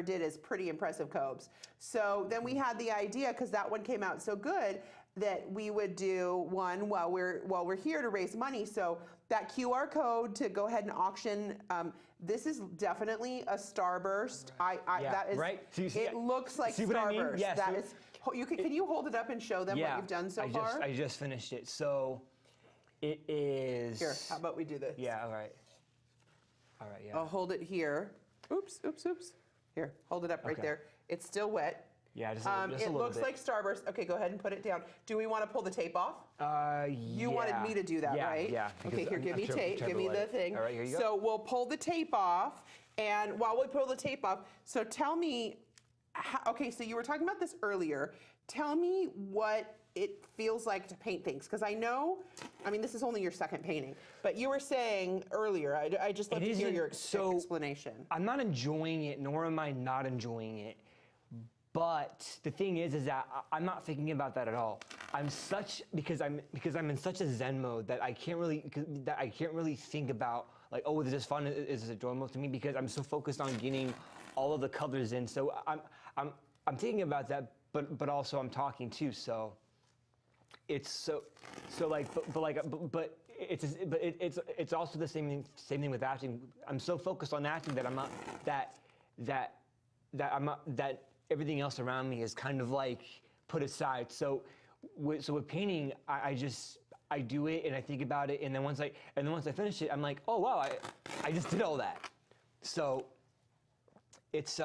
did is pretty impressive, Cobes. So then we had the idea, because that one came out so good, that we would do one while we're here to raise money. So that QR code to go ahead and auction. This is definitely a Starburst. That is right. So it looks like Starburst. I mean? Yes. That is. Can you hold it up and show them what you've done so far? I just finished it. So it is. Here. How about we do this? Yeah. All right. All right. Yeah. I'll hold it here. Oops. Here, hold it up right there. It's still wet. Yeah, just a little bit. It looks like Starburst. Okay, go ahead and put it down. Do we want to pull the tape off? You wanted me to do that, right? Yeah. Okay, here, give me tape. Give me the thing. All right, here you go. So we'll pull the tape off, and while we pull the tape off, so tell me, okay, so you were talking about this earlier. Tell me what it feels like to paint things, because I mean, this is only your second painting, but you were saying earlier, I just love to hear your explanation. I'm not enjoying it, nor am I not enjoying it. But the thing is that I'm not thinking about that at all. Because I'm in such a Zen mode that I can't really think about like, oh, is this fun? Is this enjoyable to me? Because I'm so focused on getting all of the colors in. So I'm thinking about that, but also I'm talking too. So it's it's also the same thing with acting. I'm so focused on acting that I'm not that everything else around me is kind of like put aside. So with painting, I do it and I think about it, and then once I finish it, I'm like, oh wow, I just did all that. So it's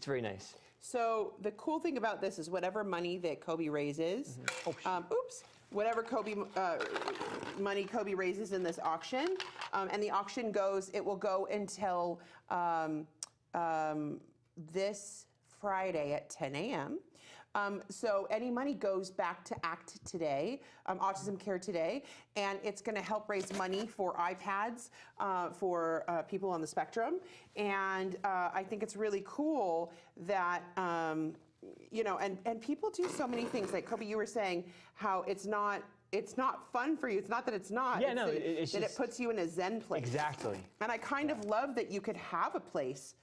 very nice. So the cool thing about this is whatever money that Kobe raises, whatever money Kobe raises in this auction, and the auction it will go until this Friday at 10 a.m. So any money goes back to ACT Today, Autism Care Today, and it's going to help raise money for iPads for people on the spectrum. And I think it's really cool that, you know, and people do so many things. Like Kobe, you were saying how it's not fun for you. It's not that it's not. Yeah, it's that it puts you in a Zen place. Exactly. And I kind of love that you could have a place.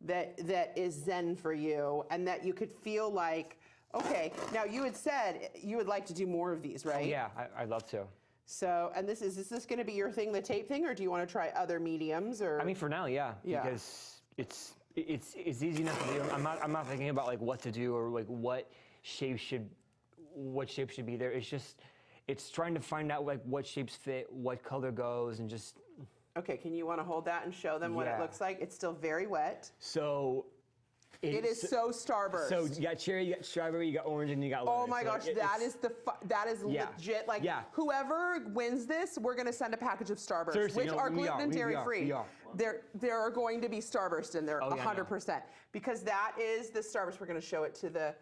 That is Zen for you, and that you could feel like, okay, now you had said you would like to do more of these, right? Oh, yeah, I'd love to. So, and is this going to be your thing, the tape thing, or do you want to try other mediums? Or I mean, for now, yeah. Because it's easy enough to do. I'm not thinking about like what to do or like what shape should be there. It's trying to find out like what shapes fit, what color goes, and just. Okay, can you want to hold that and show them what it looks like? It's still very wet. So it is so Starburst. So you got cherry, you got strawberry, you got orange, and you got lemon. Oh my gosh, that is legit. Like whoever wins this, we're gonna send a package of Starburst, Seriously, which are gluten and dairy free. There are going to be Starburst in there, 100%, because that is the Starburst. We're gonna show it to the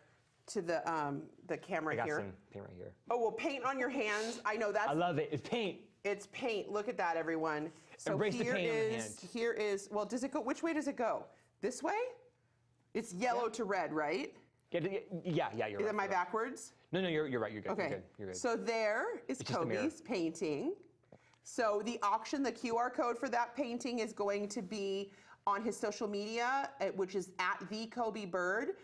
camera here. I got some paint right here. Oh well, paint on your hands. I know that's. I love it. It's paint. It's paint. Look at that, everyone. So Embrace the paint on your hand. Here is. Well, does it go? Which way does it go? This way? It's yellow to red, right? Yeah, you're right. Am I backwards? No, you're right. You're good. Okay. You're good. So there is Kobe's painting. So the auction, the QR code for that painting is going to be on his social media, which is @TheKobeBird.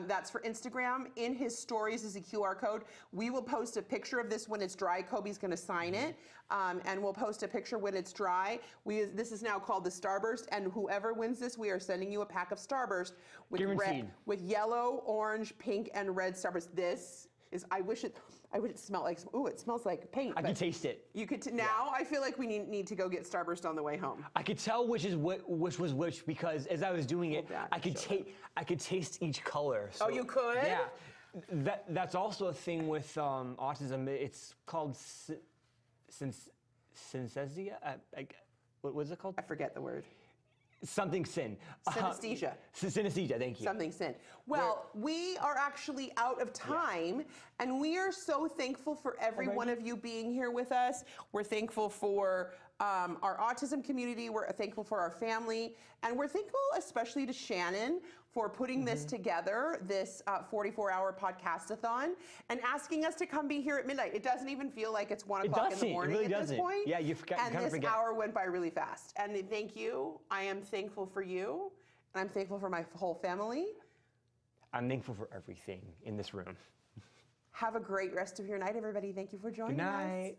That's for Instagram. In his stories is a QR code. We will post a picture of this when it's dry. Kobe's going to sign it, and we'll post a picture when it's dry. This is now called the Starburst, and whoever wins this, we are sending you a pack of Starburst with yellow, orange, pink, and red Starburst. This is. I wish it smelled like. Ooh, it smells like paint. I can taste it. You could. Now I feel like we need to go get Starburst on the way home. I could tell which was which because as I was doing it, I could taste each color. So, oh, you could? Yeah. That's also a thing with autism. It's called synesthesia. What was it called? I forget the word. Something sin. Synesthesia. Synesthesia, thank you. Something sin. Well, we are actually out of time, and we are so thankful for every one of you being here with us. We're thankful for our autism community. We're thankful for our family. And we're thankful especially to Shannon for putting this together, this 44-hour podcastathon, and asking us to come be here at midnight. It doesn't even feel like it's 1 o'clock in the morning at this point. Yeah, you forget. And this hour went by really fast. And thank you. I am thankful for you. And I'm thankful for my whole family. I'm thankful for everything in this room. Have a great rest of your night, everybody. Thank you for joining us. Good night.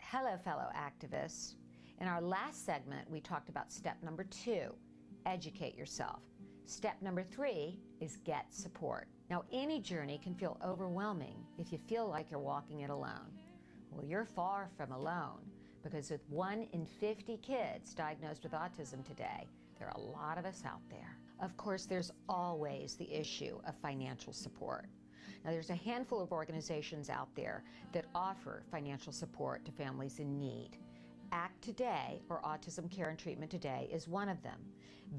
Hello, fellow activists. In our last segment, we talked about step number 2, educate yourself. Step number 3 is get support. Now, any journey can feel overwhelming if you feel like you're walking it alone. Well, you're far from alone, because with 1 in 50 kids diagnosed with autism today, there are a lot of us out there. Of course, there's always the issue of financial support. Now, there's a handful of organizations out there that offer financial support to families in need. ACT Today, or Autism Care and Treatment Today, is one of them.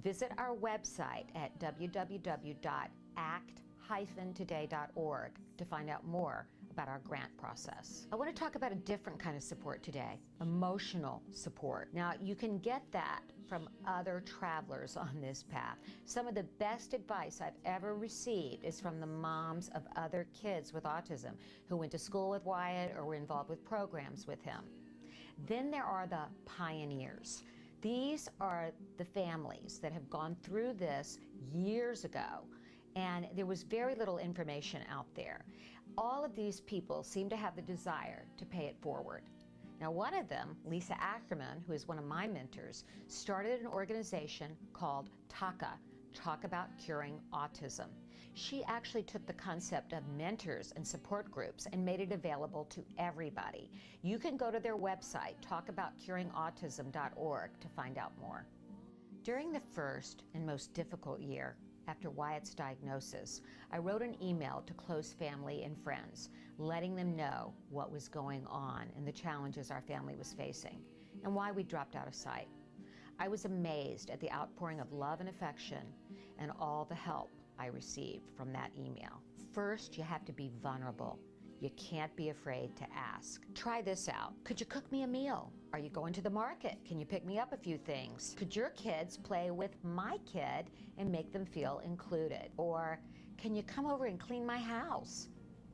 Visit our website at www.act-today.org to find out more about our grant process. I want to talk about a different kind of support today, emotional support. Now, you can get that from other travelers on this path. Some of the best advice I've ever received is from the moms of other kids with autism who went to school with Wyatt or were involved with programs with him. Then there are the pioneers. These are the families that have gone through this years ago, and there was very little information out there. All of these people seem to have the desire to pay it forward. Now, one of them, Lisa Ackerman, who is one of my mentors, started an organization called TACA, Talk About Curing Autism. She actually took the concept of mentors and support groups and made it available to everybody. You can go to their website, talkaboutcuringautism.org, to find out more. During the first and most difficult year after Wyatt's diagnosis, I wrote an email to close family and friends, letting them know what was going on and the challenges our family was facing and why we dropped out of sight. I was amazed at the outpouring of love and affection and all the help I received from that email. First, you have to be vulnerable. You can't be afraid to ask. Try this out. Could you cook me a meal? Are you going to the market? Can you pick me up a few things? Could your kids play with my kid and make them feel included? Or can you come over and clean my house?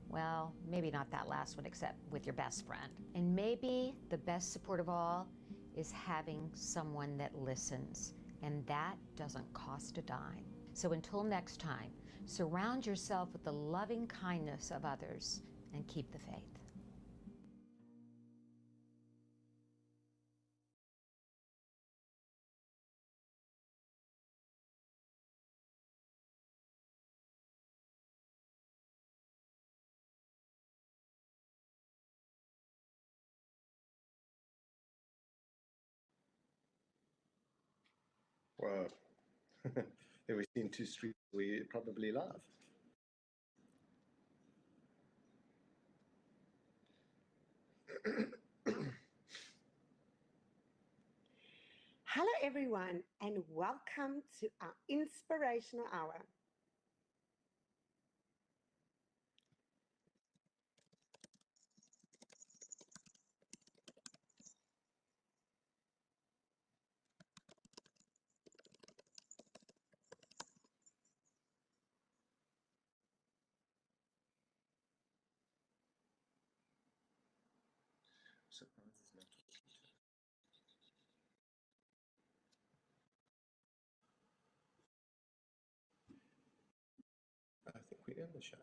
Well, maybe not that last one, except with your best friend. And maybe the best support of all is having someone that listens, and that doesn't cost a dime. So until next time, surround yourself with the loving kindness of others and keep the faith. Well, if we've seen 2 streets we probably love. Hello, everyone, and welcome to our inspirational hour. surprised it's not talking to us. I think we're in the show.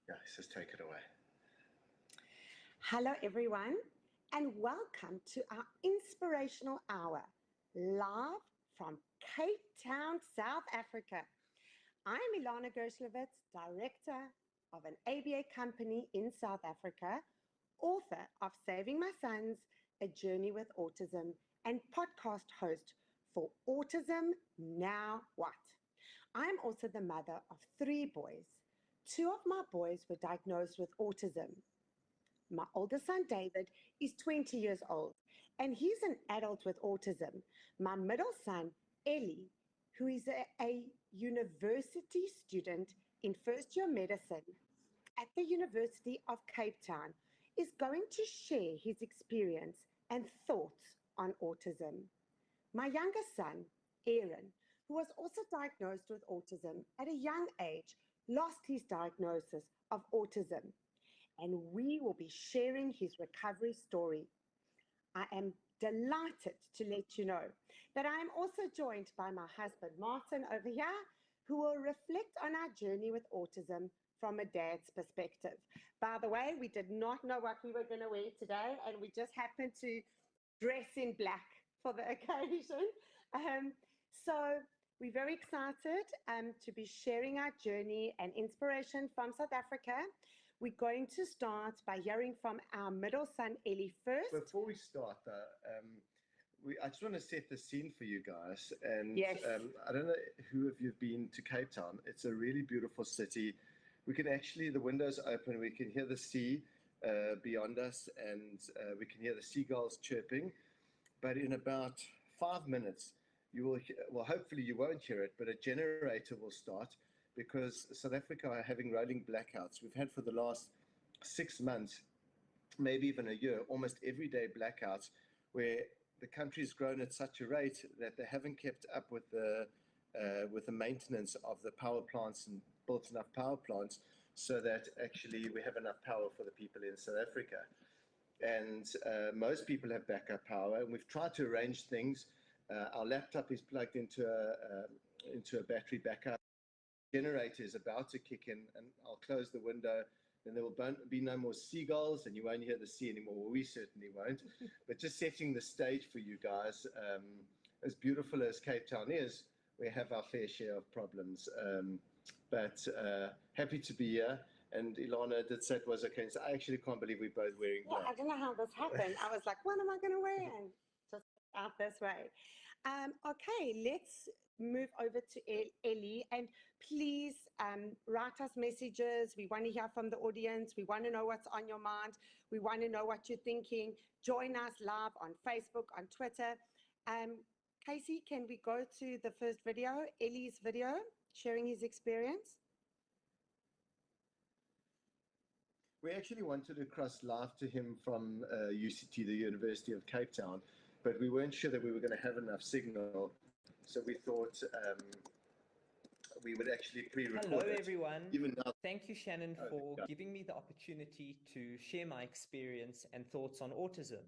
Yeah, he says take it away. Hello, everyone, and welcome to our inspirational hour, live from Cape Town, South Africa. I'm Ilana Gershlovitz, director of an ABA company in South Africa, author of Saving My Sons, A Journey with Autism, and podcast host for Autism Now What. I'm also the mother of 3 boys. 2 of my boys were diagnosed with autism. My oldest son, David, is 20 years old, and he's an adult with autism. My middle son, Ellie, who is a university student in first-year medicine at the University of Cape Town, is going to share his experience and thoughts on autism. My youngest son, Aaron, who was also diagnosed with autism at a young age, lost his diagnosis of autism, and we will be sharing his recovery story. I am delighted to let you know that I am also joined by my husband, Martin, over here, who will reflect on our journey with autism from a dad's perspective. By the way, we did not know what we were going to wear today, and we just happened to dress in black for the occasion. So we're very excited to be sharing our journey and inspiration from South Africa. We're going to start by hearing from our middle son, Ellie, first. Before we start, I just want to set the scene for you guys. And Yes. I don't know who of you have been to Cape Town. It's a really beautiful city. We can actually, the windows open, we can hear the sea beyond us, and we can hear the seagulls chirping. But in about 5 minutes, you will hear, well, hopefully you won't hear it, but a generator will start, because South Africa are having rolling blackouts. We've had for the last 6 months, maybe even a year, almost everyday blackouts, where the country's grown at such a rate that they haven't kept up with the maintenance of the power plants and built enough power plants so that actually we have enough power for the people in South Africa. And most people have backup power, and we've tried to arrange things. Our laptop is plugged into a battery backup. Generator is about to kick in, and I'll close the window, and there will be no more seagulls, and you won't hear the sea anymore. Well, we certainly won't. But just setting the stage for you guys, as beautiful as Cape Town is, we have our fair share of problems. But happy to be here. And Ilana did say it was okay. So I actually can't believe we're both wearing black. Yeah, I don't know how this happened. I was like, what am I going to wear? And just out this way. Okay, let's move over to Ellie, and please write us messages. We want to hear from the audience. We want to know what's on your mind. We want to know what you're thinking. Join us live on Facebook, on Twitter. Casey, can we go to the first video, Ellie's video, sharing his experience? We actually wanted to cross live to him from UCT, the University of Cape Town, but we weren't sure that we were going to have enough signal. So we thought we would actually pre-record Hello, it. everyone. Even now, Thank you, Shannon, for giving me the opportunity to share my experience and thoughts on autism.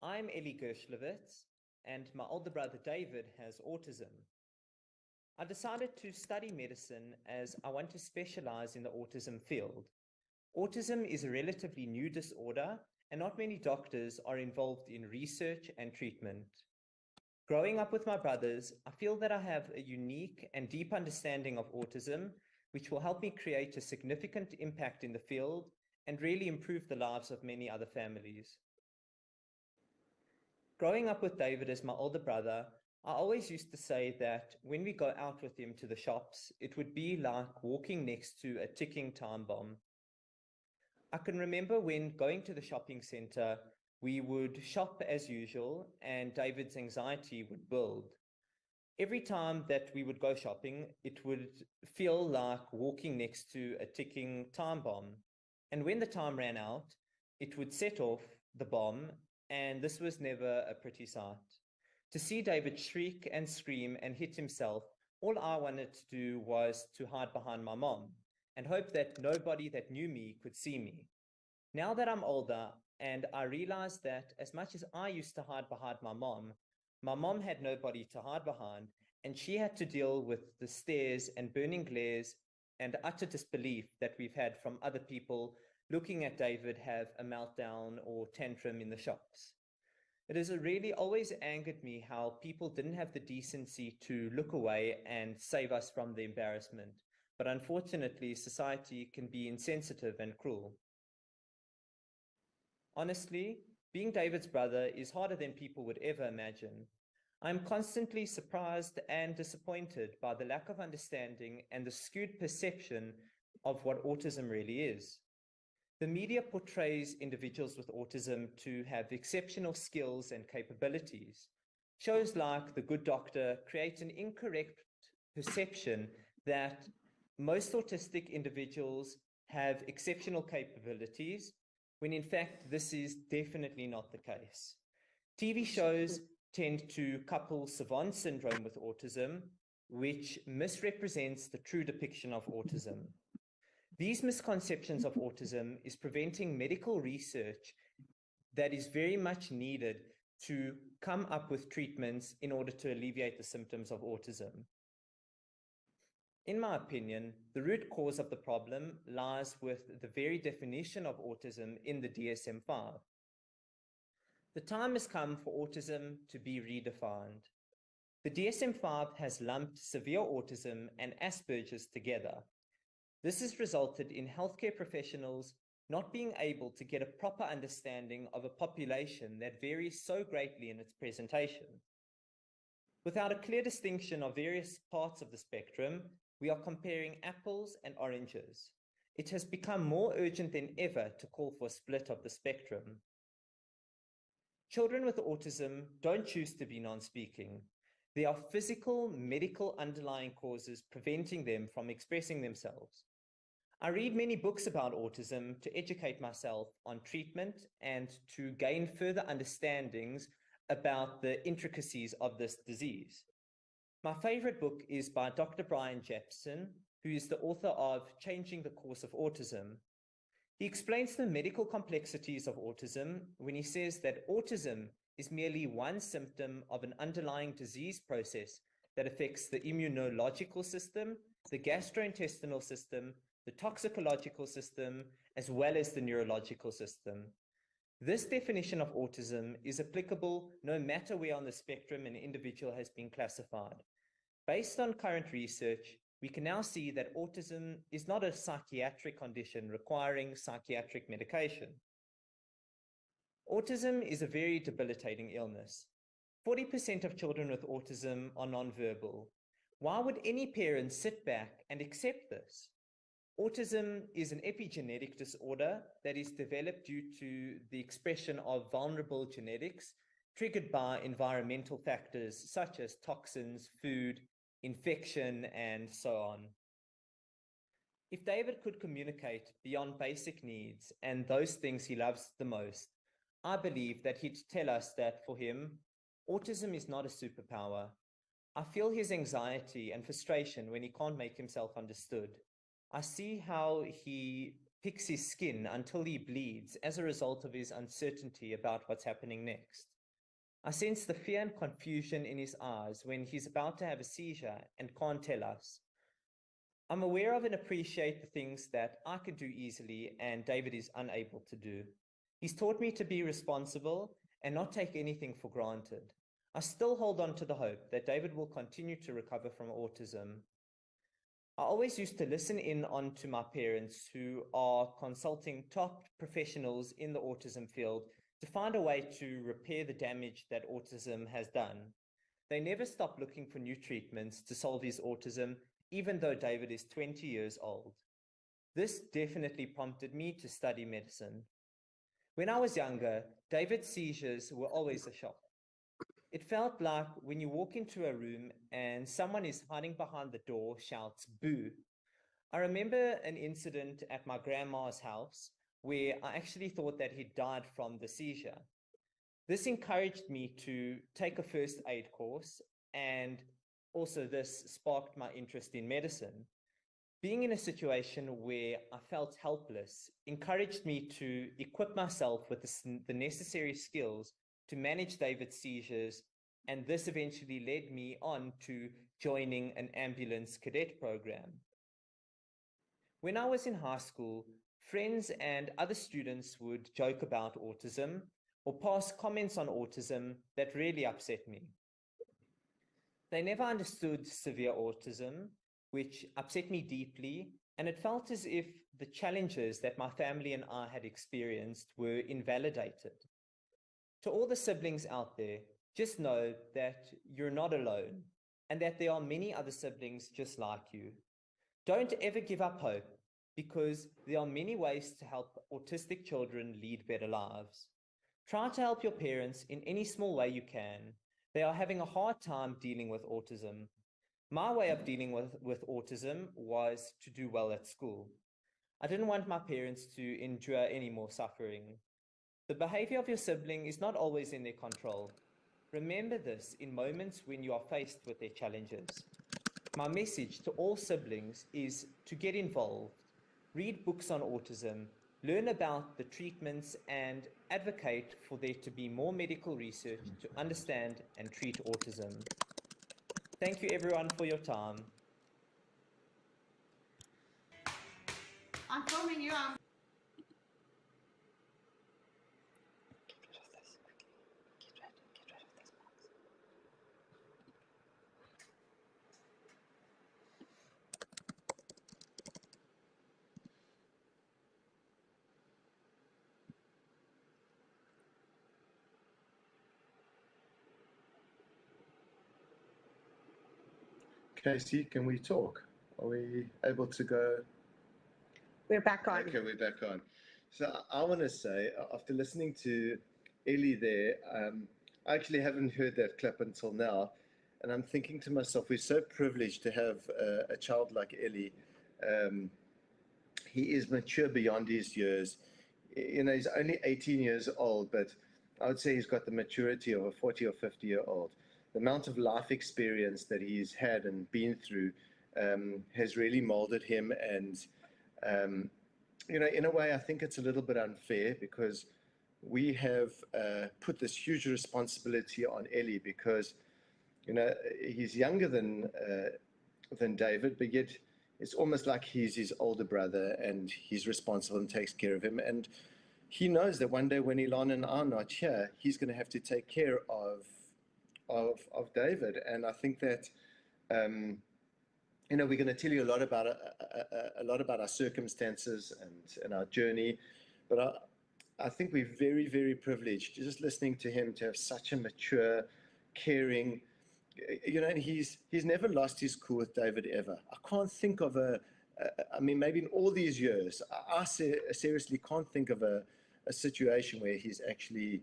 I'm Ellie Gershlovitz, and my older brother David has autism. I decided to study medicine as I want to specialize in the autism field. Autism is a relatively new disorder, and not many doctors are involved in research and treatment. Growing up with my brothers, I feel that I have a unique and deep understanding of autism, which will help me create a significant impact in the field and really improve the lives of many other families. Growing up with David as my older brother, I always used to say that when we go out with him to the shops, it would be like walking next to a ticking time bomb. I can remember when going to the shopping center, we would shop as usual and David's anxiety would build. Every time that we would go shopping, it would feel like walking next to a ticking time bomb. And when the time ran out, it would set off the bomb and this was never a pretty sight. To see David shriek and scream and hit himself, all I wanted to do was to hide behind my mom and hope that nobody that knew me could see me. Now that I'm older, and I realize that as much as I used to hide behind my mom had nobody to hide behind, and she had to deal with the stares and burning glares and utter disbelief that we've had from other people looking at David have a meltdown or tantrum in the shops. It has really always angered me how people didn't have the decency to look away and save us from the embarrassment. But unfortunately, society can be insensitive and cruel. Honestly, being David's brother is harder than people would ever imagine. I'm constantly surprised and disappointed by the lack of understanding and the skewed perception of what autism really is. The media portrays individuals with autism to have exceptional skills and capabilities. Shows like The Good Doctor create an incorrect perception that most autistic individuals have exceptional capabilities, when in fact this is definitely not the case. TV shows tend to couple savant syndrome with autism, which misrepresents the true depiction of autism. These misconceptions of autism is preventing medical research that is very much needed to come up with treatments in order to alleviate the symptoms of autism. In my opinion, the root cause of the problem lies with the very definition of autism in the DSM-5. The time has come for autism to be redefined. The DSM-5 has lumped severe autism and Asperger's together. This has resulted in healthcare professionals not being able to get a proper understanding of a population that varies so greatly in its presentation. Without a clear distinction of various parts of the spectrum, we are comparing apples and oranges. It has become more urgent than ever to call for a split of the spectrum. Children with autism don't choose to be non-speaking. There are physical, medical underlying causes preventing them from expressing themselves. I read many books about autism to educate myself on treatment and to gain further understandings about the intricacies of this disease. My favorite book is by Dr. Brian Japson, who is the author of Changing the Course of Autism. He explains the medical complexities of autism when he says that autism is merely one symptom of an underlying disease process that affects the immunological system, the gastrointestinal system, the toxicological system, as well as the neurological system. This definition of autism is applicable no matter where on the spectrum an individual has been classified. Based on current research, we can now see that autism is not a psychiatric condition requiring psychiatric medication. Autism is a very debilitating illness. 40% of children with autism are nonverbal. Why would any parent sit back and accept this? Autism is an epigenetic disorder that is developed due to the expression of vulnerable genetics triggered by environmental factors such as toxins, food, infection, and so on. If David could communicate beyond basic needs and those things he loves the most, I believe that he'd tell us that for him, autism is not a superpower. I feel his anxiety and frustration when he can't make himself understood. I see how he picks his skin until he bleeds as a result of his uncertainty about what's happening next. I sense the fear and confusion in his eyes when he's about to have a seizure and can't tell us. I'm aware of and appreciate the things that I could do easily and David is unable to do. He's taught me to be responsible and not take anything for granted. I still hold on to the hope that David will continue to recover from autism. I always used to listen in on to my parents who are consulting top professionals in the autism field to find a way to repair the damage that autism has done. They never stop looking for new treatments to solve his autism, even though David is 20 years old. This definitely prompted me to study medicine. When I was younger, David's seizures were always a shock. It felt like when you walk into a room and someone is hiding behind the door shouts, "Boo." I remember an incident at my grandma's house where I actually thought that he'd died from the seizure. This encouraged me to take a first aid course, and also this sparked my interest in medicine. Being in a situation where I felt helpless encouraged me to equip myself with the necessary skills to manage David's seizures, and this eventually led me on to joining an ambulance cadet program. When I was in high school, friends and other students would joke about autism or pass comments on autism that really upset me. They never understood severe autism, which upset me deeply, and it felt as if the challenges that my family and I had experienced were invalidated. To all the siblings out there, just know that you're not alone and that there are many other siblings just like you. Don't ever give up hope, because there are many ways to help autistic children lead better lives. Try to help your parents in any small way you can. They are having a hard time dealing with autism. My way of dealing with autism was to do well at school. I didn't want my parents to endure any more suffering. The behavior of your sibling is not always in their control. Remember this in moments when you are faced with their challenges. My message to all siblings is to get involved, read books on autism, learn about the treatments, and advocate for there to be more medical research to understand and treat autism. Thank you everyone for your time. I'm filming you. Tracy, can we talk? Are we able to go? We're back on. Okay, we're back on. So I want to say, after listening to Ellie there, I actually haven't heard that clip until now. And I'm thinking to myself, we're so privileged to have a child like Ellie. He is mature beyond his years. You know, he's only 18 years old, but I would say he's got the maturity of a 40 or 50-year-old. The amount of life experience that he's had and been through has really molded him. And, you know, in a way, I think it's a little bit unfair, because we have put this huge responsibility on Ellie, because, you know, he's younger than David, but yet it's almost like he's his older brother and he's responsible and takes care of him. And he knows that one day when Ilana and I are not here, he's going to have to take care of David. And I think that, you know, we're going to tell you a lot about our circumstances and our journey, but I think we're very, very privileged just listening to him, to have such a mature, caring, you know, and he's never lost his cool with David ever. I can't think of I mean, maybe in all these years, I seriously can't think of a situation where he's actually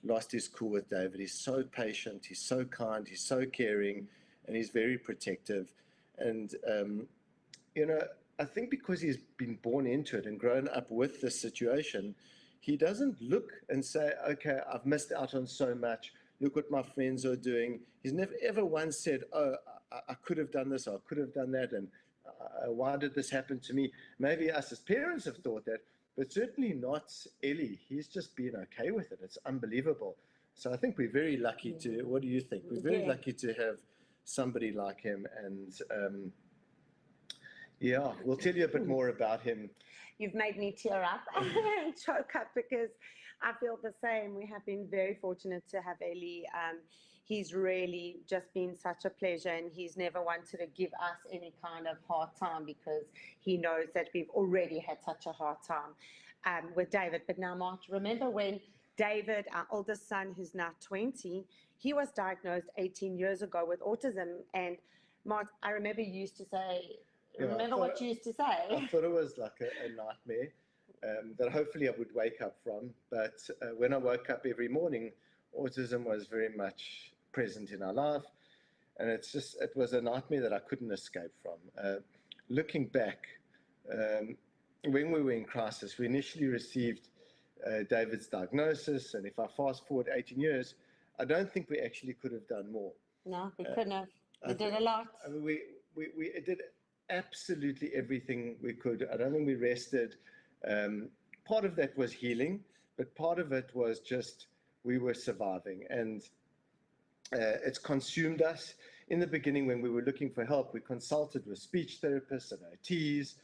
lost his cool with David. He's so patient, he's so kind, he's so caring, and he's very protective. And, you know, I think because he's been born into it and grown up with this situation, he doesn't look and say, okay, I've missed out on so much. Look what my friends are doing. He's never ever once said, oh, I could have done this, or I could have done that, and why did this happen to me? Maybe us as parents have thought that, but certainly not Ellie. He's just been okay with it. It's unbelievable. So I think we're very lucky to, what do you think? We're very lucky to have somebody like him. And yeah, we'll tell you a bit more about him. You've made me tear up and choke up, because I feel the same. We have been very fortunate to have Ellie. He's really just been such a pleasure, and he's never wanted to give us any kind of hard time, because he knows that we've already had such a hard time with David. But now, Mark, remember when David, our oldest son, who's now 20, he was diagnosed 18 years ago with autism. And Mark, I remember you used to say, remember what you used to say? I thought it was like a nightmare that hopefully I would wake up from. But when I woke up every morning, autism was very much present in our life. And it was a nightmare that I couldn't escape from. Looking back, when we were in crisis, we initially received David's diagnosis. And if I fast forward 18 years, I don't think we actually could have done more. No, we couldn't have. We did a lot. I mean, we did absolutely everything we could. I don't think we rested. Part of that was healing, but part of it was just we were surviving, and it's consumed us. In the beginning, when we were looking for help, we consulted with speech therapists and OTs.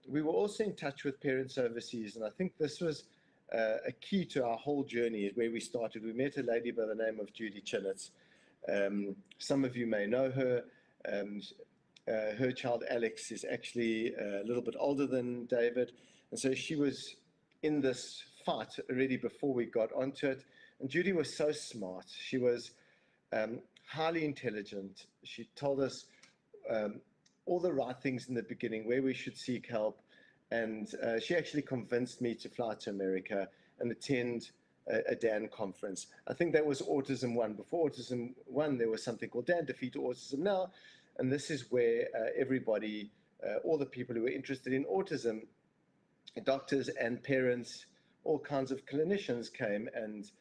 We were also in touch with parents overseas, and I think this was a key to our whole journey where we started. We met a lady by the name of Judy Chinnitz. Some of you may know her. Her child Alex is actually a little bit older than David, and so she was in this fight already before we got onto it. And Judy was so smart. She was highly intelligent. She told us all the right things in the beginning, where we should seek help, and she actually convinced me to fly to America and attend a DAN conference. I think that was Autism 1. Before Autism 1, there was something called DAN, Defeat Autism Now, and this is where everybody, all the people who were interested in autism, doctors and parents, all kinds of clinicians came. And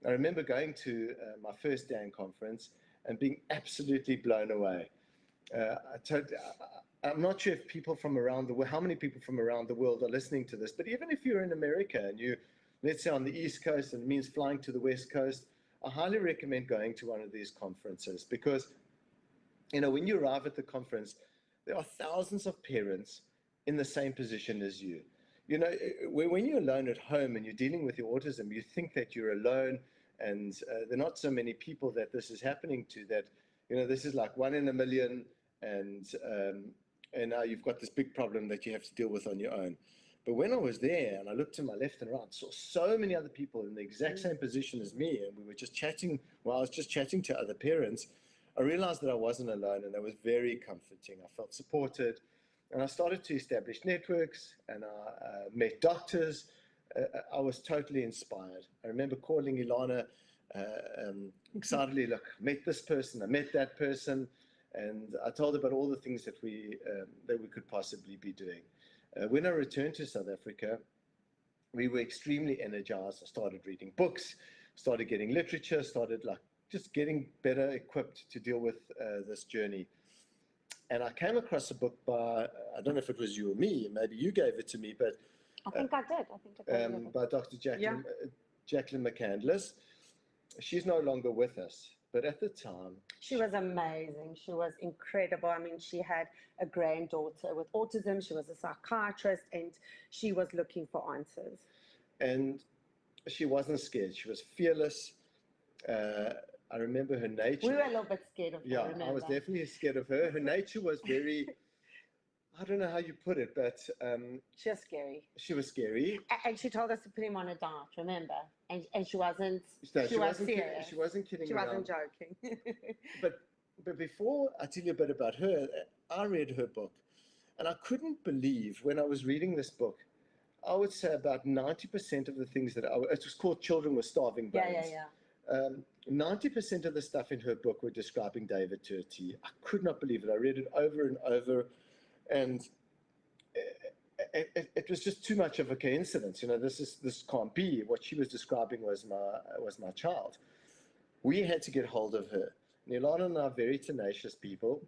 I remember going to my first DAN conference and being absolutely blown away. I'm not sure if people from around the world, how many people from around the world are listening to this, but even if you're in America and you, let's say on the East Coast, and it means flying to the West Coast, I highly recommend going to one of these conferences, because, you know, when you arrive at the conference, there are thousands of parents in the same position as you. You know, when you're alone at home and you're dealing with your autism, you think that you're alone, and there are not so many people that this is happening to, that, you know, this is like 1 in a million, and now you've got this big problem that you have to deal with on your own. But when I was there and I looked to my left and right, saw so many other people in the exact same position as me, and we were just chatting, well, I was just chatting to other parents, I realized that I wasn't alone, and that was very comforting. I felt supported, and I started to establish networks, and I met doctors. I was totally inspired. I remember calling Ilana excitedly, look, I met this person, I met that person, and I told her about all the things that we could possibly be doing. When I returned to South Africa, we were extremely energized. I started reading books, started getting literature, started like just getting better equipped to deal with this journey. And I came across a book by, I don't know if it was you or me, maybe you gave it to me, but I think I did. by Dr. Jacqueline McCandless. She's no longer with us, but at the time, she was amazing. She was incredible. I mean, she had a granddaughter with autism. She was a psychiatrist, and she was looking for answers. And she wasn't scared. She was fearless. I remember her nature. We were a little bit scared of her. Yeah, I was definitely scared of her. Her nature was very, I don't know how you put it, but she was scary. She was scary. And she told us to put him on a diet, remember? And she wasn't. No, she was serious. She wasn't kidding. She wasn't joking. But before I tell you a bit about her, I read her book, and I couldn't believe when I was reading this book. I would say about 90% of the things that it was called Children with Starving Brains. Yeah. 90% of the stuff in her book were describing David to a T. I could not believe it. I read it over and over, and it was just too much of a coincidence. You know, this can't be. What she was describing was my child. We had to get hold of her. Ilana and I are very tenacious people.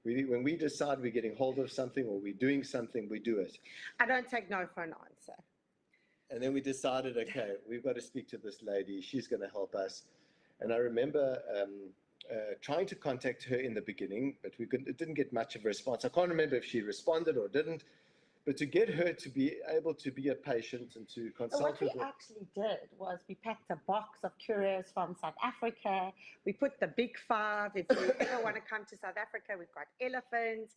When we decide we're getting hold of something or we're doing something, we do it. I don't take no for an answer. And then we decided, okay, we've got to speak to this lady. She's going to help us. And I remember trying to contact her in the beginning, but it didn't get much of a response. I can't remember if she responded or didn't. But to get her to be able to be a patient and to consult with her. What we actually did was we packed a box of couriers from South Africa. We put the big 5. If you ever want to come to South Africa, we've got elephants,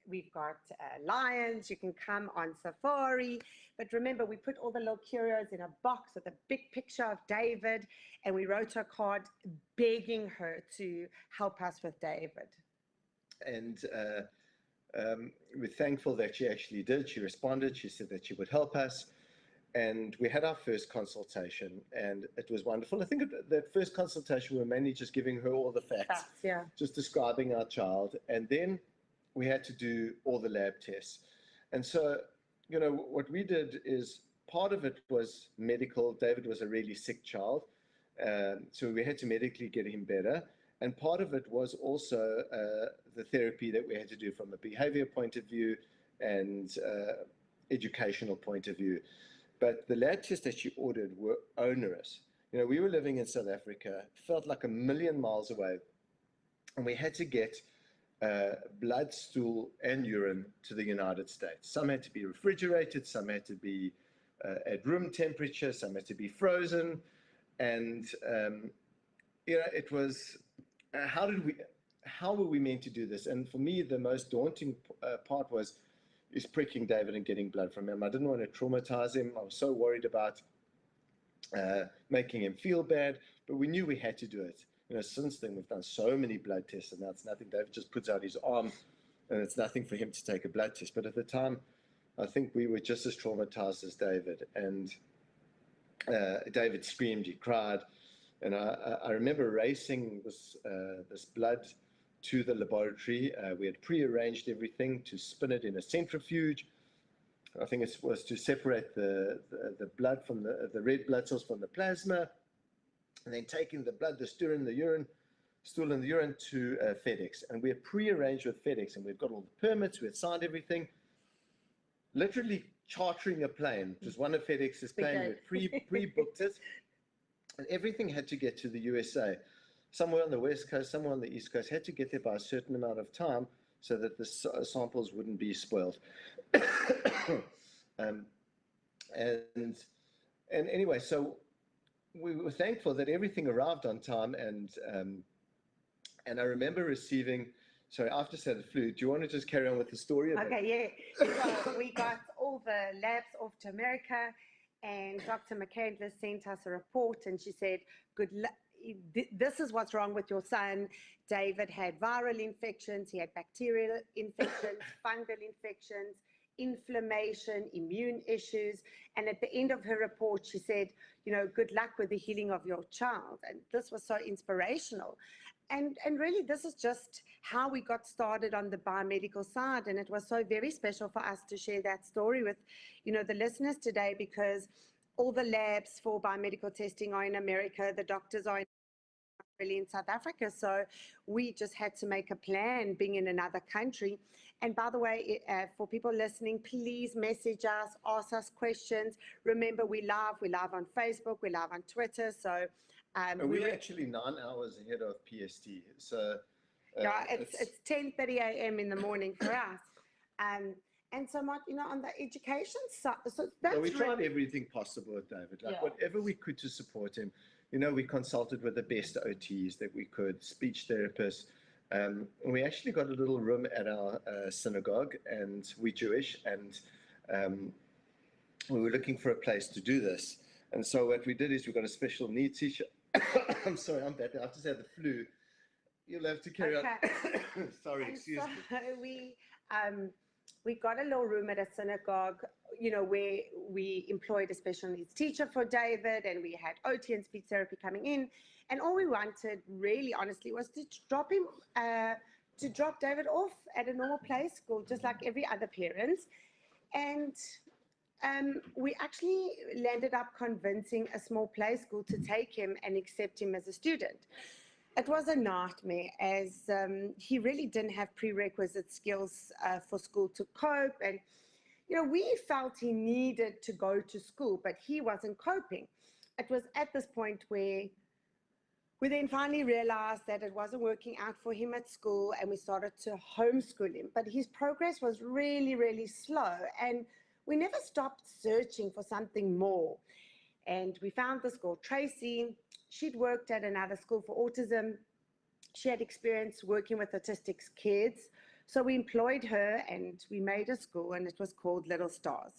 we've got lions, you can come on safari. But remember, we put all the little couriers in a box with a big picture of David, and we wrote a card begging her to help us with David. And we're thankful that she actually did. She responded. She said that she would help us. And we had our first consultation, and it was wonderful. I think that first consultation, we were mainly just giving her all the facts, just describing our child. And then we had to do all the lab tests. And so, you know, what we did is part of it was medical. David was a really sick child, so we had to medically get him better. And part of it was also the therapy that we had to do from a behavior point of view and educational point of view. But the lab tests that she ordered were onerous. You know, we were living in South Africa, felt like a million miles away, and we had to get blood, stool, and urine to the United States. Some had to be refrigerated, some had to be at room temperature, some had to be frozen, and you know, it was how were we meant to do this? And for me, the most daunting part is pricking David and getting blood from him. I didn't want to traumatize him. I was so worried about making him feel bad, but we knew we had to do it. You know, since then we've done so many blood tests, and that's nothing. David just puts out his arm, and it's nothing for him to take a blood test. But at the time, I think we were just as traumatized as David. And David screamed, he cried, and I remember racing this blood to the laboratory. We had pre-arranged everything to spin it in a centrifuge. I think it was to separate the blood from the red blood cells from the plasma, and then taking the blood, the stool and the urine to FedEx. And we had pre-arranged with FedEx, and we'd got all the permits, we had signed everything. Literally chartering a plane. It was one of FedEx's planes. We had pre-booked it, and everything had to get to the USA. Somewhere on the West Coast, somewhere on the East Coast, had to get there by a certain amount of time so that the samples wouldn't be spoiled. And anyway, so we were thankful that everything arrived on time, and I remember receiving. Sorry, after said the flu. Do you want to just carry on with the story? Okay, yeah. So we got all the labs off to America, and Dr. McCandless sent us a report, and she said, "Good luck. This is what's wrong with your son. David had viral infections, he had bacterial infections, fungal infections, inflammation, immune issues." And at the end of her report, she said, you know, good luck with the healing of your child. And this was so inspirational. And really, this is just how we got started on the biomedical side. And it was so very special for us to share that story with, you know, the listeners today, because all the labs for biomedical testing are in America, the doctors are in South Africa. So we just had to make a plan being in another country. And by the way, for people listening, please message us, ask us questions. Remember, we live on Facebook, we live on Twitter. So we're actually 9 hours ahead of PST. So yeah, it's 10:30 a.m. in the morning for us. And so, Mark, you know, on the education side, so that's we tried everything possible with David, like whatever we could to support him. You know, we consulted with the best OTs that we could, speech therapists. We actually got a little room at our synagogue, and we're Jewish, and we were looking for a place to do this. And so what we did is we got a special needs teacher. I'm sorry, I'm bad. I just had the flu. You'll have to carry on. Sorry, excuse me. We got a little room at a synagogue, you know, where we employed a special needs teacher for David, and we had OT and speech therapy coming in. And all we wanted, really honestly, was to drop David off at a normal play school, just like every other parent. And we actually landed up convincing a small play school to take him and accept him as a student. It was a nightmare, as he really didn't have prerequisite skills for school to cope. And, you know, we felt he needed to go to school, but he wasn't coping. It was at this point where we then finally realized that it wasn't working out for him at school, and we started to homeschool him. But his progress was really, really slow, and we never stopped searching for something more. And we found this girl, Tracy. She'd worked at another school for autism. She had experience working with autistic kids. So we employed her, and we made a school, and it was called Little Stars.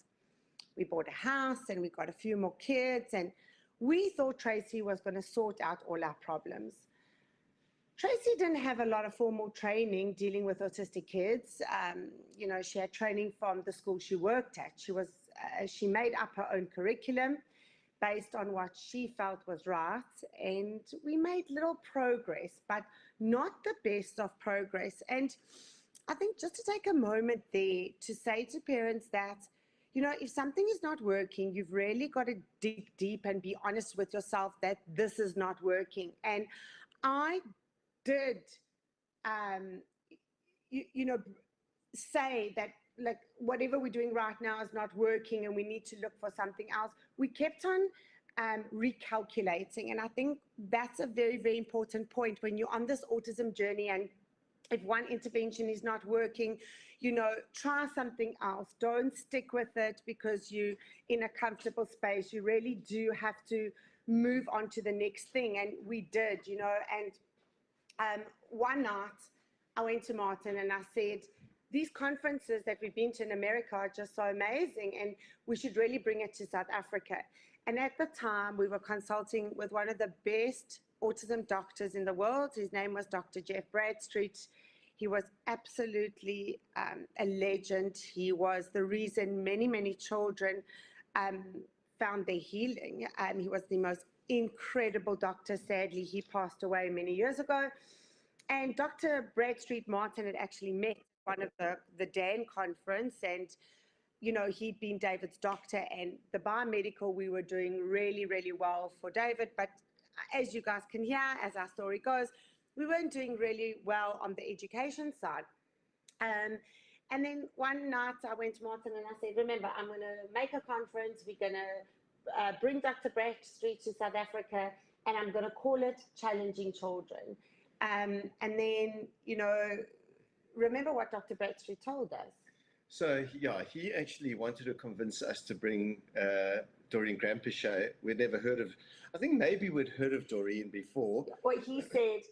We bought a house, and we got a few more kids, and we thought Tracy was going to sort out all our problems. Tracy didn't have a lot of formal training dealing with autistic kids. You know, she had training from the school she worked at. She made up her own curriculum based on what she felt was right, and we made little progress, but not the best of progress. And I think just to take a moment there to say to parents that, you know, if something is not working, you've really got to dig deep and be honest with yourself that this is not working. And I did, you know, say that like whatever we're doing right now is not working and we need to look for something else. We kept on recalculating. And I think that's a very, very important point when you're on this autism journey, and if one intervention is not working, you know, try something else. Don't stick with it because you're in a comfortable space. You really do have to move on to the next thing. And we did, you know, and one night I went to Martin and I said, these conferences that we've been to in America are just so amazing and we should really bring it to South Africa. And at the time we were consulting with one of the best autism doctors in the world. His name was Dr. Jeff Bradstreet. He was absolutely a legend. He was the reason many, many children found their healing. He was the most incredible doctor. Sadly, he passed away many years ago. And Dr. Bradstreet Martin had actually met one of the Dan conference, and you know, he'd been David's doctor, and the biomedical, we were doing really, really well for David. But as you guys can hear, as our story goes, we weren't doing really well on the education side. And then one night I went to Martin and I said, remember, I'm going to make a conference. We're going to bring Dr. Bradstreet to South Africa, and I'm going to call it Challenging Children. And then, you know, remember what Dr. Bradstreet told us. So, yeah, he actually wanted to convince us to bring Doreen Grampichet. We'd never heard of, I think maybe we'd heard of Doreen before. Well, he said,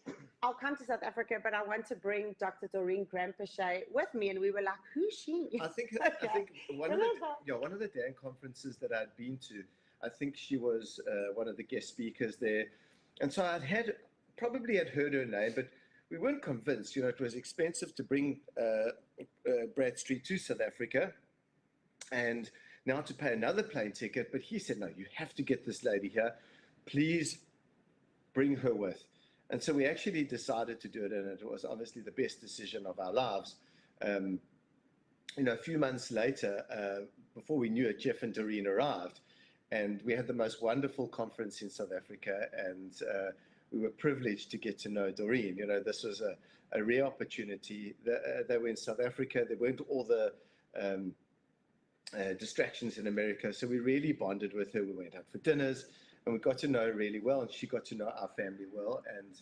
I'll come to South Africa, but I want to bring Dr. Doreen Grampichet with me. And we were like, who's she? I think one of the Dan conferences that I'd been to, I think she was one of the guest speakers there. And so probably had heard her name, but we weren't convinced. You know, it was expensive to bring Bradstreet to South Africa, and now to pay another plane ticket. But he said, no, you have to get this lady here. Please bring her with. And so we actually decided to do it, and it was obviously the best decision of our lives. You know, a few months later, before we knew it, Jeff and Doreen arrived, and we had the most wonderful conference in South Africa, and we were privileged to get to know Doreen. You know, this was a rare opportunity. They were in South Africa. There weren't all the distractions in America. So we really bonded with her. We went out for dinners and we got to know her really well, and she got to know our family well. And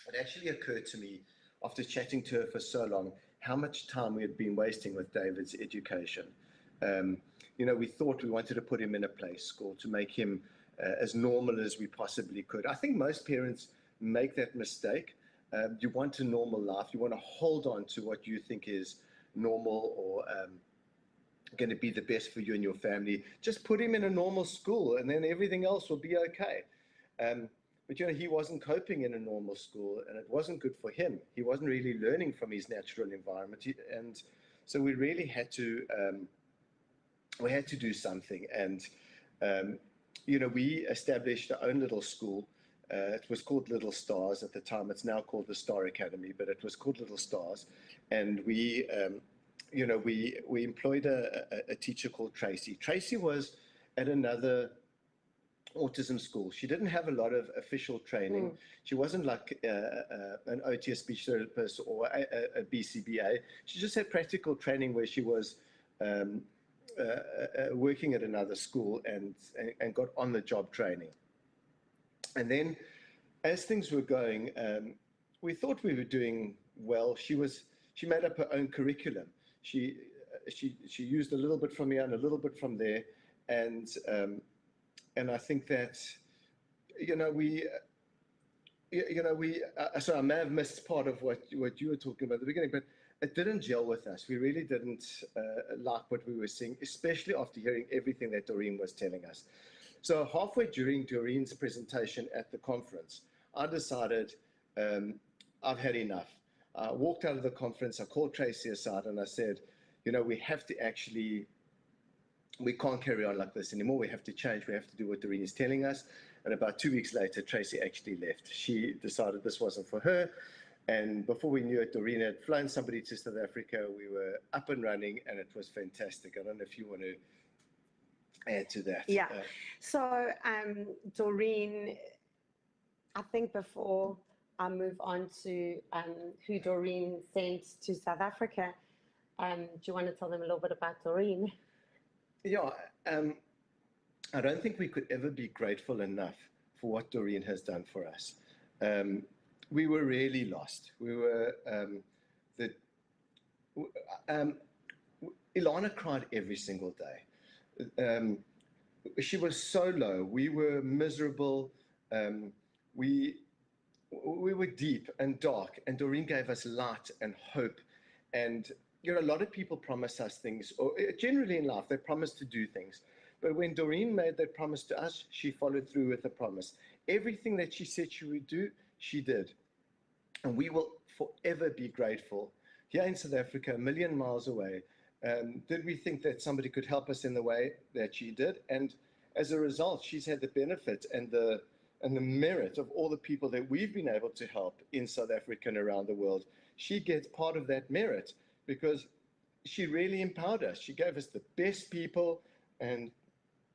it actually occurred to me after chatting to her for so long, how much time we had been wasting with David's education. You know, we thought we wanted to put him in a play school to make him as normal as we possibly could. I think most parents make that mistake. You want a normal life. You want to hold on to what you think is normal or going to be the best for you and your family. Just put him in a normal school and then everything else will be okay. But, you know, he wasn't coping in a normal school and it wasn't good for him. He wasn't really learning from his natural environment. And so we really had to do something. And, you know, we established our own little school. It was called Little Stars at the time. It's now called the Star Academy, but it was called Little Stars. And we, you know, we employed a teacher called Tracy. Tracy was at another autism school. She didn't have a lot of official training. She wasn't like an OT speech therapist or a BCBA. She just had practical training where she was working at another school and got on-the-job training. And then as things were going, we thought we were doing well. She made up her own curriculum. She used a little bit from here and a little bit from there. And I think that, so I may have missed part of what you were talking about at the beginning, but it didn't gel with us. We really didn't like what we were seeing, especially after hearing everything that Doreen was telling us. So halfway during Doreen's presentation at the conference, I decided I've had enough. I walked out of the conference, I called Tracy aside and I said, you know, we can't carry on like this anymore. We have to change. We have to do what Doreen is telling us. And about 2 weeks later, Tracy actually left. She decided this wasn't for her. And before we knew it, Doreen had flown somebody to South Africa. We were up and running, and it was fantastic. I don't know if you want to add to that. Yeah. So, Doreen, I think before I move on to who Doreen sent to South Africa, do you want to tell them a little bit about Doreen? Yeah. I don't think we could ever be grateful enough for what Doreen has done for us. We were really lost. We were Ilana cried every single day. She was so low. We were miserable. We were deep and dark, and Doreen gave us light and hope. And a lot of people promise us things, or generally in life, they promise to do things. But when Doreen made that promise to us, she followed through with the promise. Everything that she said she would do, she did. And we will forever be grateful. Here in South Africa, a million miles away, did we think that somebody could help us in the way that she did? And as a result, she's had the benefit and the merit of all the people that we've been able to help in South Africa and around the world. She gets part of that merit because she really empowered us. She gave us the best people, and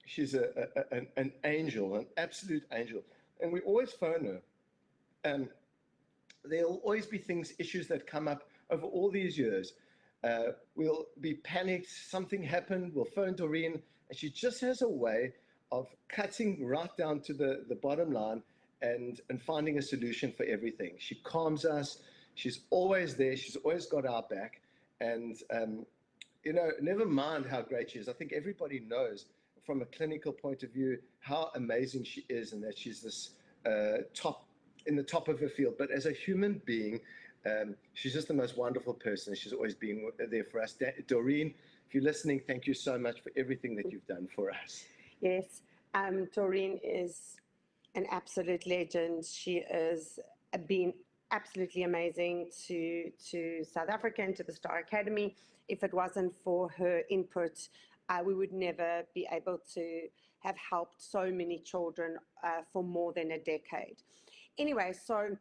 she's an angel, an absolute angel. And we always phone her. There'll always be issues that come up over all these years. We'll be panicked, something happened, we'll phone Doreen, and she just has a way of cutting right down to the bottom line and finding a solution for everything. She calms us, she's always there, she's always got our back. And, never mind how great she is. I think everybody knows from a clinical point of view how amazing she is, and that she's this in the top of her field. But as a human being, she's just the most wonderful person. She's always been there for us. Doreen, if you're listening, thank you so much for everything that you've done for us. Yes, Doreen is an absolute legend. She has been absolutely amazing to South Africa and to the Star Academy. If it wasn't for her input, we would never be able to have helped so many children for more than a decade. Anyway, so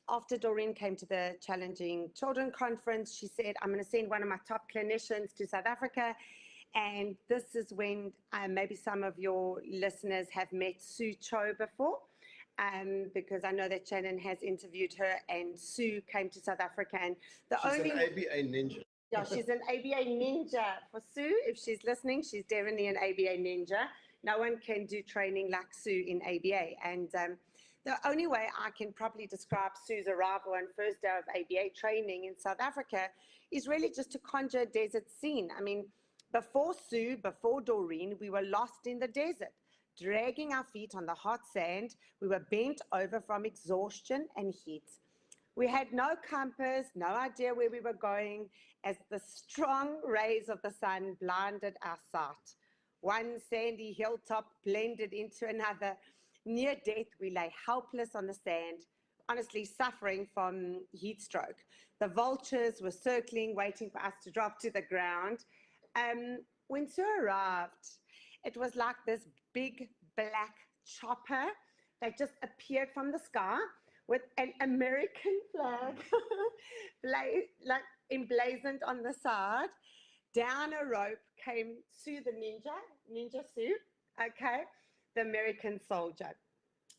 after Doreen came to the Challenging Children Conference, she said, I'm going to send one of my top clinicians to South Africa. And this is when maybe some of your listeners have met Sue Cho before, because I know that Shannon has interviewed her, and Sue came to South Africa. And she's an ABA ninja. Yeah, she's an ABA ninja. For Sue, if she's listening, she's definitely an ABA ninja. No one can do training like Sue in ABA. And the only way I can properly describe Sue's arrival and first day of ABA training in South Africa is really just to conjure a desert scene. I mean, before Sue, before Doreen, we were lost in the desert, dragging our feet on the hot sand. We were bent over from exhaustion and heat. We had no compass, no idea where we were going, as the strong rays of the sun blinded our sight. One sandy hilltop blended into another. Near death, we lay helpless on the sand, honestly suffering from heat stroke. The vultures were circling, waiting for us to drop to the ground. When Sue arrived, it was like this big black chopper that just appeared from the sky with an American flag like emblazoned on the side. Down a rope came Sue the Ninja Sue, okay, the American soldier.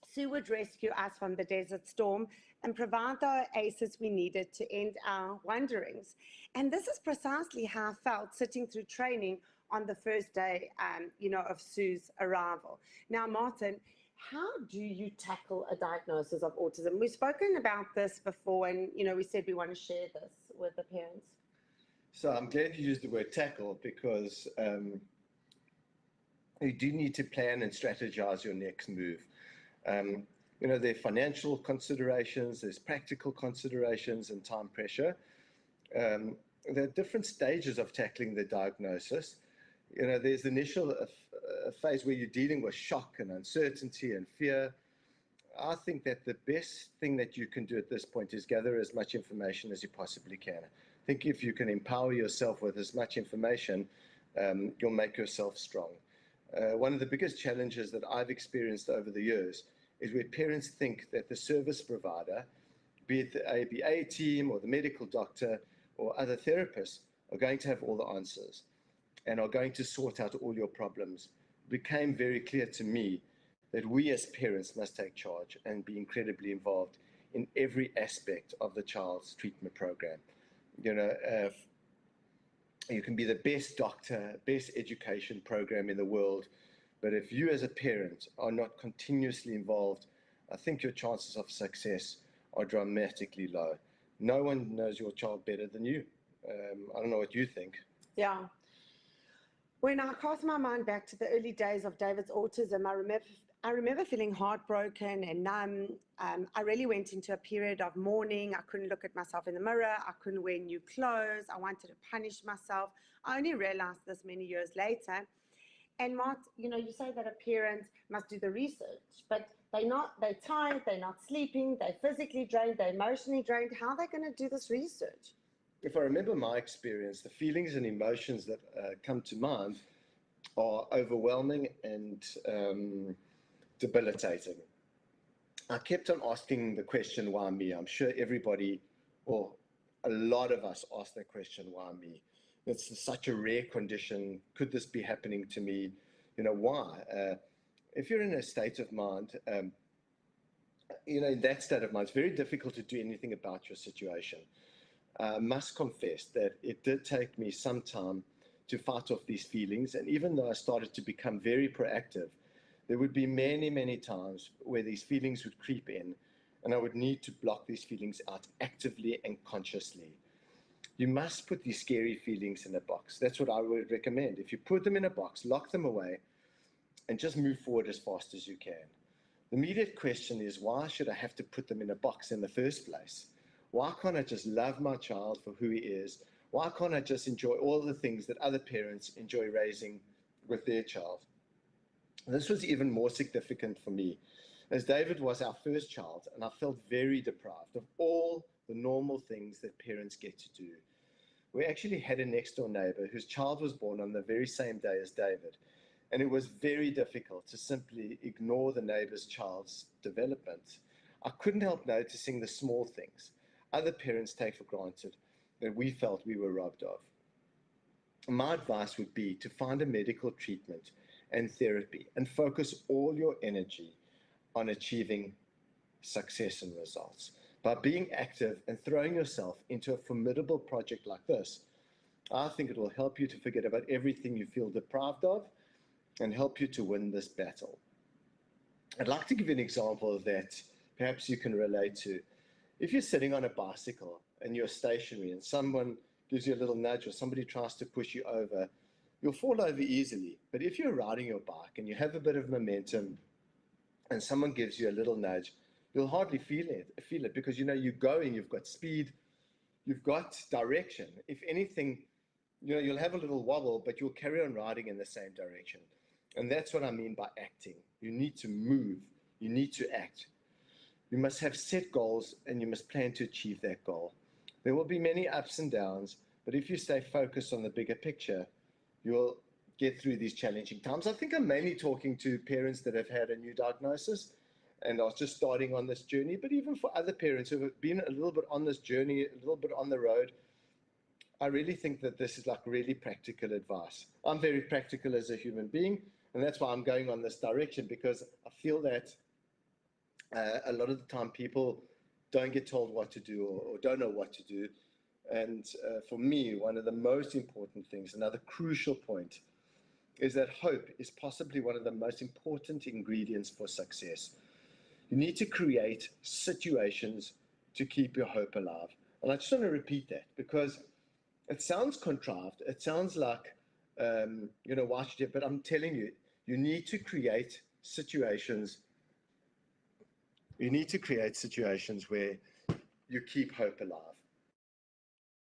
Sue would rescue us from the desert storm and provide the oasis we needed to end our wanderings. And this is precisely how I felt sitting through training on the first day, of Sue's arrival. Now, Martin, how do you tackle a diagnosis of autism? We've spoken about this before, and, we said we want to share this with the parents. So I'm glad you used the word tackle, because you do need to plan and strategize your next move. There are financial considerations, there's practical considerations, and time pressure. There are different stages of tackling the diagnosis. There's the initial phase where you're dealing with shock and uncertainty and fear. I think that the best thing that you can do at this point is gather as much information as you possibly can. I think if you can empower yourself with as much information, you'll make yourself strong. One of the biggest challenges that I've experienced over the years is where parents think that the service provider be it the ABA team or the medical doctor or other therapists, are going to have all the answers and are going to sort out all your problems. It became very clear to me that we as parents must take charge and be incredibly involved in every aspect of the child's treatment program. You can be the best doctor, best education program in the world, but if you as a parent are not continuously involved, I think your chances of success are dramatically low. No one knows your child better than you. I don't know what you think. Yeah. When I cast my mind back to the early days of David's autism, I remember feeling heartbroken and numb. I really went into a period of mourning. I couldn't look at myself in the mirror. I couldn't wear new clothes. I wanted to punish myself. I only realized this many years later. And Mart, you say that a parent must do the research, but they're tired, they're not sleeping, they're physically drained, they're emotionally drained. How are they going to do this research? If I remember my experience, the feelings and emotions that come to mind are overwhelming and debilitating. I kept on asking the question, why me? I'm sure everybody, or a lot of us, ask that question, why me? It's such a rare condition. Could this be happening to me? Why? If you're in a state of mind, in that state of mind, it's very difficult to do anything about your situation. I must confess that it did take me some time to fight off these feelings. And even though I started to become very proactive, there would be many, many times where these feelings would creep in and I would need to block these feelings out actively and consciously. You must put these scary feelings in a box. That's what I would recommend. If you put them in a box, lock them away and just move forward as fast as you can. The immediate question is, why should I have to put them in a box in the first place? Why can't I just love my child for who he is? Why can't I just enjoy all the things that other parents enjoy raising with their child? This was even more significant for me, as David was our first child, and I felt very deprived of all the normal things that parents get to do. We actually had a next-door neighbor whose child was born on the very same day as David, and it was very difficult to simply ignore the neighbor's child's development. I couldn't help noticing the small things other parents take for granted that we felt we were robbed of. My advice would be to find a medical treatment and therapy and focus all your energy on achieving success and results. By being active and throwing yourself into a formidable project like this, I think it will help you to forget about everything you feel deprived of and help you to win this battle. I'd like to give you an example that perhaps you can relate to. If you're sitting on a bicycle and you're stationary and someone gives you a little nudge or somebody tries to push you over, you'll fall over easily. But if you're riding your bike and you have a bit of momentum and someone gives you a little nudge, you'll hardly feel it because you're going, you've got speed, you've got direction. If anything, you'll have a little wobble, but you'll carry on riding in the same direction. And that's what I mean by acting. You need to move, you need to act. You must have set goals and you must plan to achieve that goal. There will be many ups and downs, but if you stay focused on the bigger picture, you'll get through these challenging times. I think I'm mainly talking to parents that have had a new diagnosis and are just starting on this journey, but even for other parents who have been a little bit on this journey, a little bit on the road, I really think that this is like really practical advice. I'm very practical as a human being, and that's why I'm going on this direction, because I feel that a lot of the time people don't get told what to do or don't know what to do. And for me, one of the most important things, another crucial point, is that hope is possibly one of the most important ingredients for success. You need to create situations to keep your hope alive. And I just want to repeat that because it sounds contrived. It sounds like, why should you? But I'm telling you, you need to create situations. You need to create situations where you keep hope alive.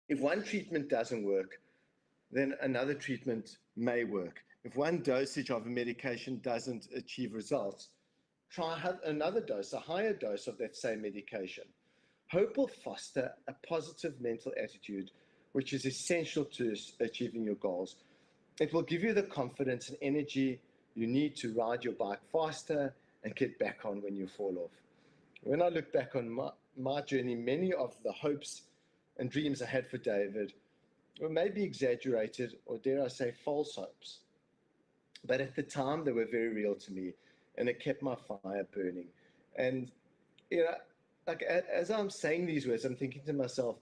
If one treatment doesn't work, then another treatment may work. If one dosage of a medication doesn't achieve results, try another dose, a higher dose of that same medication. Hope will foster a positive mental attitude, which is essential to achieving your goals. It will give you the confidence and energy you need to ride your bike faster and get back on when you fall off. When I look back on my journey, many of the hopes and dreams I had for David were maybe exaggerated, or dare I say, false hopes. But at the time, they were very real to me, and it kept my fire burning. And, you know, like as I'm saying these words, I'm thinking to myself,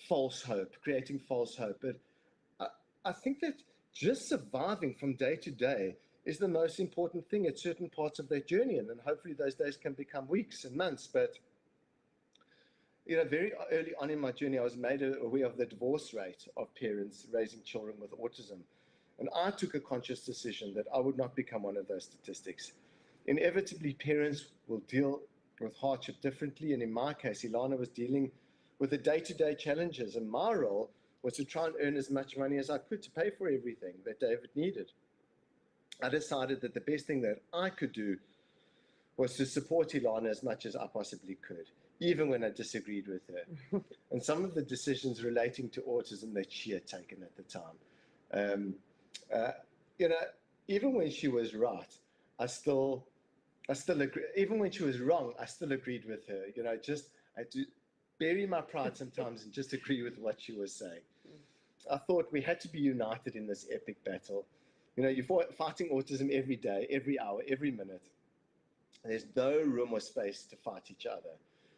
false hope, creating false hope. But I think that just surviving from day to day is the most important thing at certain parts of their journey. And then hopefully those days can become weeks and months. But, you know, very early on in my journey, I was made aware of the divorce rate of parents raising children with autism. And I took a conscious decision that I would not become one of those statistics. Inevitably, parents will deal with hardship differently. And in my case, Ilana was dealing with the day-to-day challenges. And my role was to try and earn as much money as I could to pay for everything that David needed. I decided that the best thing that I could do was to support Ilana as much as I possibly could, even when I disagreed with her. And some of the decisions relating to autism that she had taken at the time, you know, even when she was right, I still agree. Even when she was wrong, I still agreed with her. You know, I had to bury my pride sometimes and just agree with what she was saying. I thought we had to be united in this epic battle. You know, you're fighting autism every day, every hour, every minute. There's no room or space to fight each other.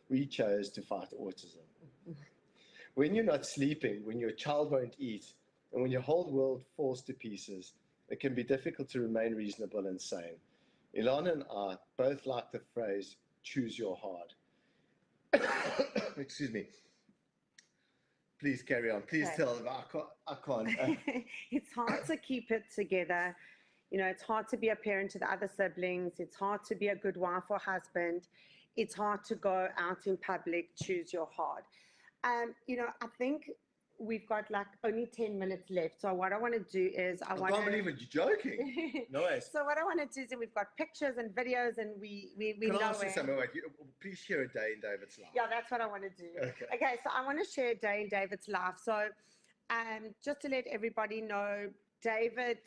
We chose to fight autism. When you're not sleeping, when your child won't eat, and when your whole world falls to pieces, it can be difficult to remain reasonable and sane. Ilana and I both like the phrase, choose your hard. Excuse me. Please carry on. Please tell them I can't. It's hard to keep it together. You know, it's hard to be a parent to the other siblings. It's hard to be a good wife or husband. It's hard to go out in public, choose your hard. You know, I think we've got like only 10 minutes left. So what I want to do is I can't believe it. You're joking. No way. So what I want to do is we've got pictures and videos, and we Can know I ask you it. something? Wait, please share a day in David's life. Yeah, that's what I want to do. Okay, so I want to share a day in David's life. So just to let everybody know, David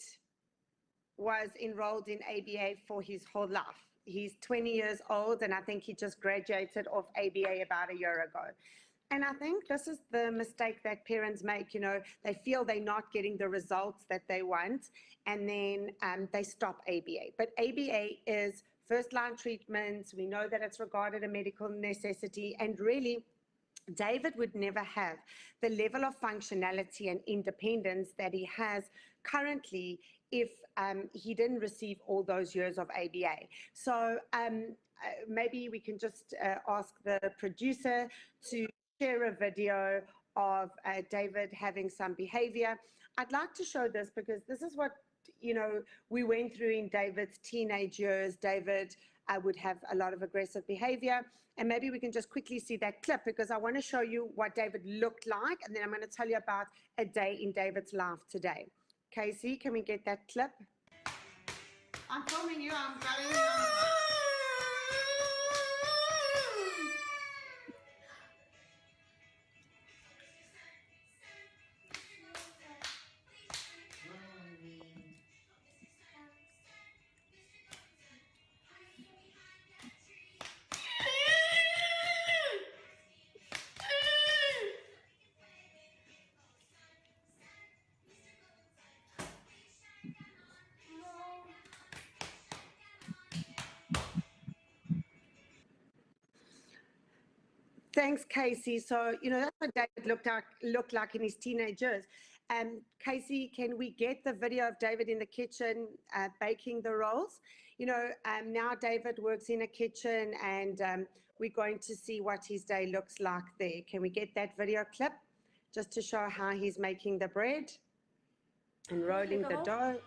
was enrolled in ABA for his whole life. He's 20 years old, and I think he just graduated off ABA about a year ago. And I think this is the mistake that parents make. You know, they feel they're not getting the results that they want, and then they stop ABA. But ABA is first-line treatment. We know that it's regarded a medical necessity, and really, David would never have the level of functionality and independence that he has currently if he didn't receive all those years of ABA. So maybe we can just ask the producer to share a video of David having some behavior. I'd like to show this because this is what, you know, we went through in David's teenage years. David would have a lot of aggressive behavior. And maybe we can just quickly see that clip because I want to show you what David looked like. And then I'm going to tell you about a day in David's life today. Casey, can we get that clip? I'm filming you. I'm going on. Thanks, Casey. So, you know, that's what David looked like in his teenage years. Casey, can we get the video of David in the kitchen baking the rolls? You know, now David works in a kitchen, and we're going to see what his day looks like there. Can we get that video clip just to show how he's making the bread and rolling the dough?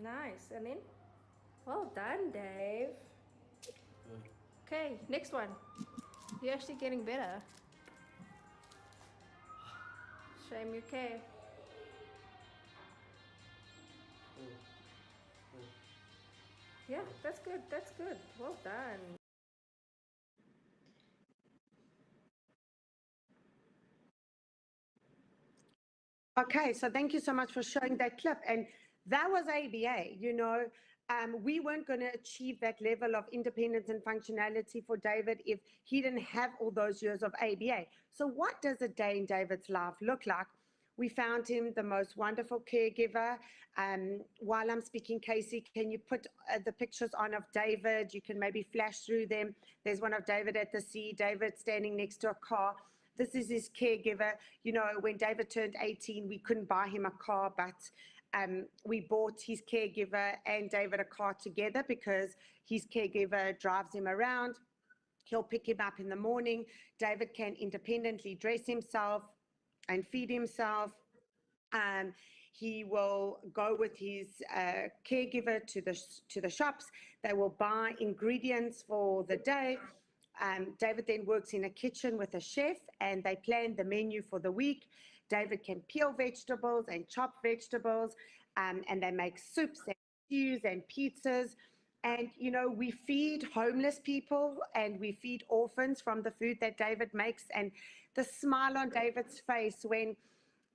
Nice. And then, well done, Dave. Okay, next one. You're actually getting better. Shame you care. Yeah, that's good. That's good. Well done. Okay, so thank you so much for showing that clip. And that was ABA, you know. We weren't going to achieve that level of independence and functionality for David if he didn't have all those years of ABA. So what does a day in David's life look like? We found him the most wonderful caregiver. While I'm speaking, Casey, can you put the pictures on of David? You can maybe flash through them. There's one of David at the sea, David standing next to a car. This is his caregiver. You know, when David turned 18, we couldn't buy him a car, but we bought his caregiver and David a car together because his caregiver drives him around. He'll pick him up in the morning. David can independently dress himself and feed himself. He will go with his caregiver to the shops. They will buy ingredients for the day. David then works in a kitchen with a chef and they plan the menu for the week. David can peel vegetables and chop vegetables, and they make soups and stews and pizzas. And, you know, we feed homeless people and we feed orphans from the food that David makes. And the smile on David's face when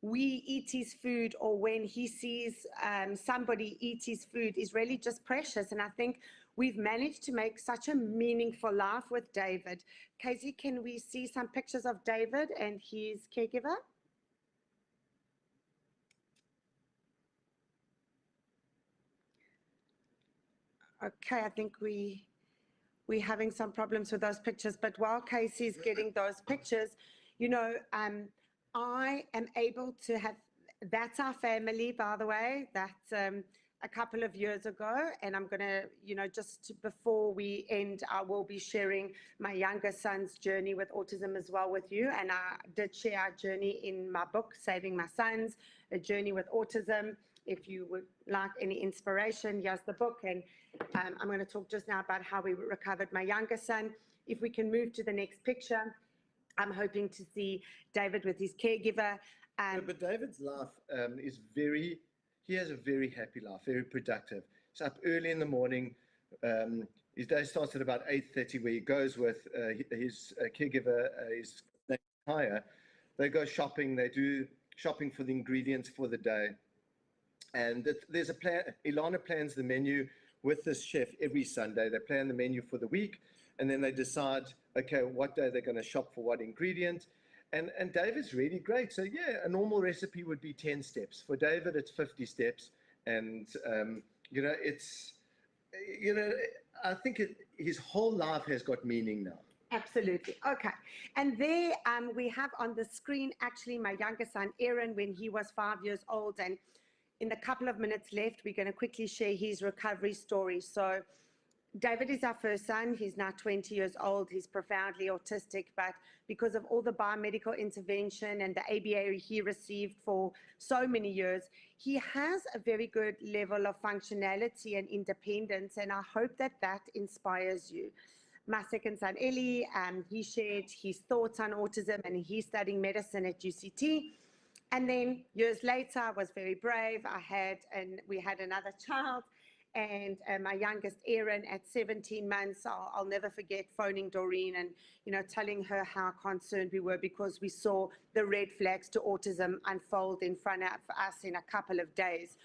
we eat his food or when he sees somebody eat his food is really just precious. And I think we've managed to make such a meaningful life with David. Casey, can we see some pictures of David and his caregiver? Okay, I think we're having some problems with those pictures, but while Casey's getting those pictures, you know, I am able to have, that's our family, by the way. That's a couple of years ago, and I'm going to, you know, just before we end, I will be sharing my younger son's journey with autism as well with you, and I did share our journey in my book, Saving My Sons, A Journey with Autism. If you would like any inspiration, here's the book, and I'm going to talk just now about how we recovered my younger son. If we can move to the next picture, I'm hoping to see David with his caregiver. But David's life is he has a very happy life, very productive. He's up early in the morning. His day starts at about 8:30, where he goes with his caregiver, his hire. They go shopping. They do shopping for the ingredients for the day. And there's a plan. Ilana plans the menu with this chef every Sunday. They plan the menu for the week, and then they decide, okay, what day they're going to shop for what ingredient. And David's really great. So yeah, a normal recipe would be 10 steps. For David, it's 50 steps. And, you know, it's, you know, I think his whole life has got meaning now. Absolutely. Okay. And there we have on the screen, actually, my younger son, Aaron, when he was 5 years old. And in the couple of minutes left, we're going to quickly share his recovery story. So David is our first son. He's now 20 years old. He's profoundly autistic, but because of all the biomedical intervention and the ABA he received for so many years, he has a very good level of functionality and independence, and I hope that that inspires you. My second son, Ellie, he shared his thoughts on autism, and he's studying medicine at UCT. And then years later, I was very brave. We had another child. And my youngest, Aaron, at 17 months, I'll never forget phoning Doreen and, you know, telling her how concerned we were because we saw the red flags to autism unfold in front of us in a couple of days.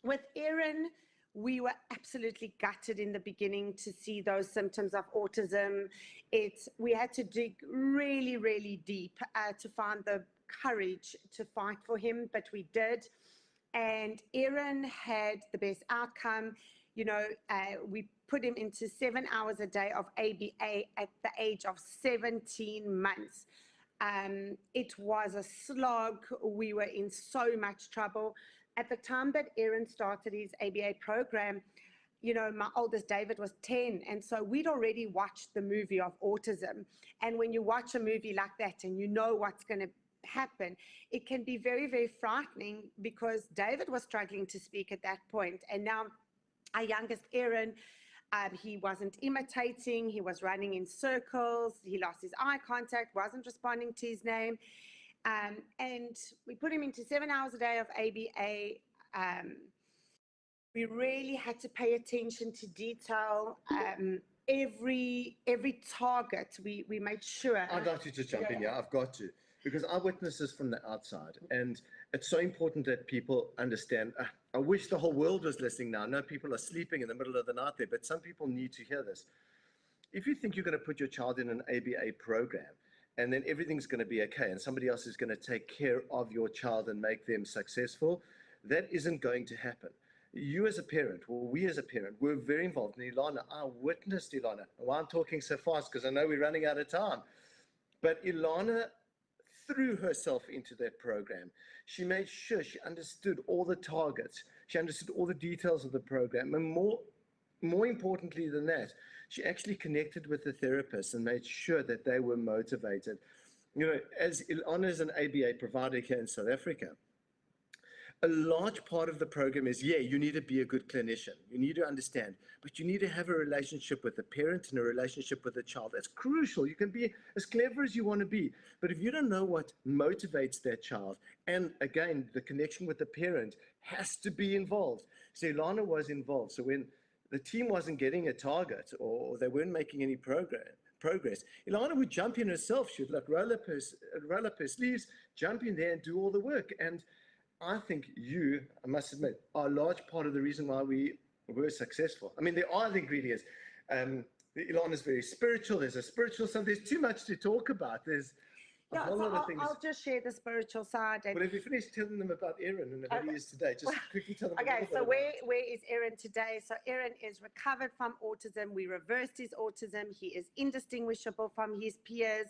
With Aaron, we were absolutely gutted in the beginning to see those symptoms of autism. We had to dig really, really deep to find the courage to fight for him, but we did. And Aaron had the best outcome. You know, we put him into 7 hours a day of ABA at the age of 17 months. It was a slog. We were in so much trouble. At the time that Aaron started his ABA program, you know, my oldest David was 10. And so we'd already watched the movie of autism. And when you watch a movie like that and you know what's going to happen, it can be very, very frightening because David was struggling to speak at that point. And now our youngest Aaron, he wasn't imitating, he was running in circles, he lost his eye contact, wasn't responding to his name. And we put him into 7 hours a day of ABA. We really had to pay attention to detail. Every target, we made sure. I'd like you to jump in here. I've got to. because I witness this from the outside, and it's so important that people understand. I wish the whole world was listening now. I know people are sleeping in the middle of the night there, but some people need to hear this. If you think you're going to put your child in an ABA program and then everything's going to be okay and somebody else is going to take care of your child and make them successful, that isn't going to happen. You as a parent, or we as a parent, we're very involved. And Ilana, I witnessed Ilana. Why I'm talking so fast, because I know we're running out of time. But Ilana threw herself into that program. She made sure she understood all the targets. She understood all the details of the program. And more importantly than that, she actually connected with the therapists and made sure that they were motivated. You know, as Ilana is an ABA provider here in South Africa, a large part of the program is, yeah, you need to be a good clinician. You need to understand, but you need to have a relationship with the parent and a relationship with the child. That's crucial. You can be as clever as you want to be, but if you don't know what motivates that child, and again, the connection with the parent has to be involved. So Ilana was involved. So when the team wasn't getting a target or they weren't making any progress, Ilana would jump in herself. She would like roll up her sleeves, jump in there and do all the work. And I think I must admit, are a large part of the reason why we were successful. I mean, there are the ingredients. Ilana's very spiritual. There's a spiritual side. There's too much to talk about. There's a whole lot of things. I'll just share the spiritual side. Well, if you finish telling them about Erin and how he is today, just quickly tell them. Okay, so where is Erin today? So Erin is recovered from autism. We reversed his autism. He is indistinguishable from his peers.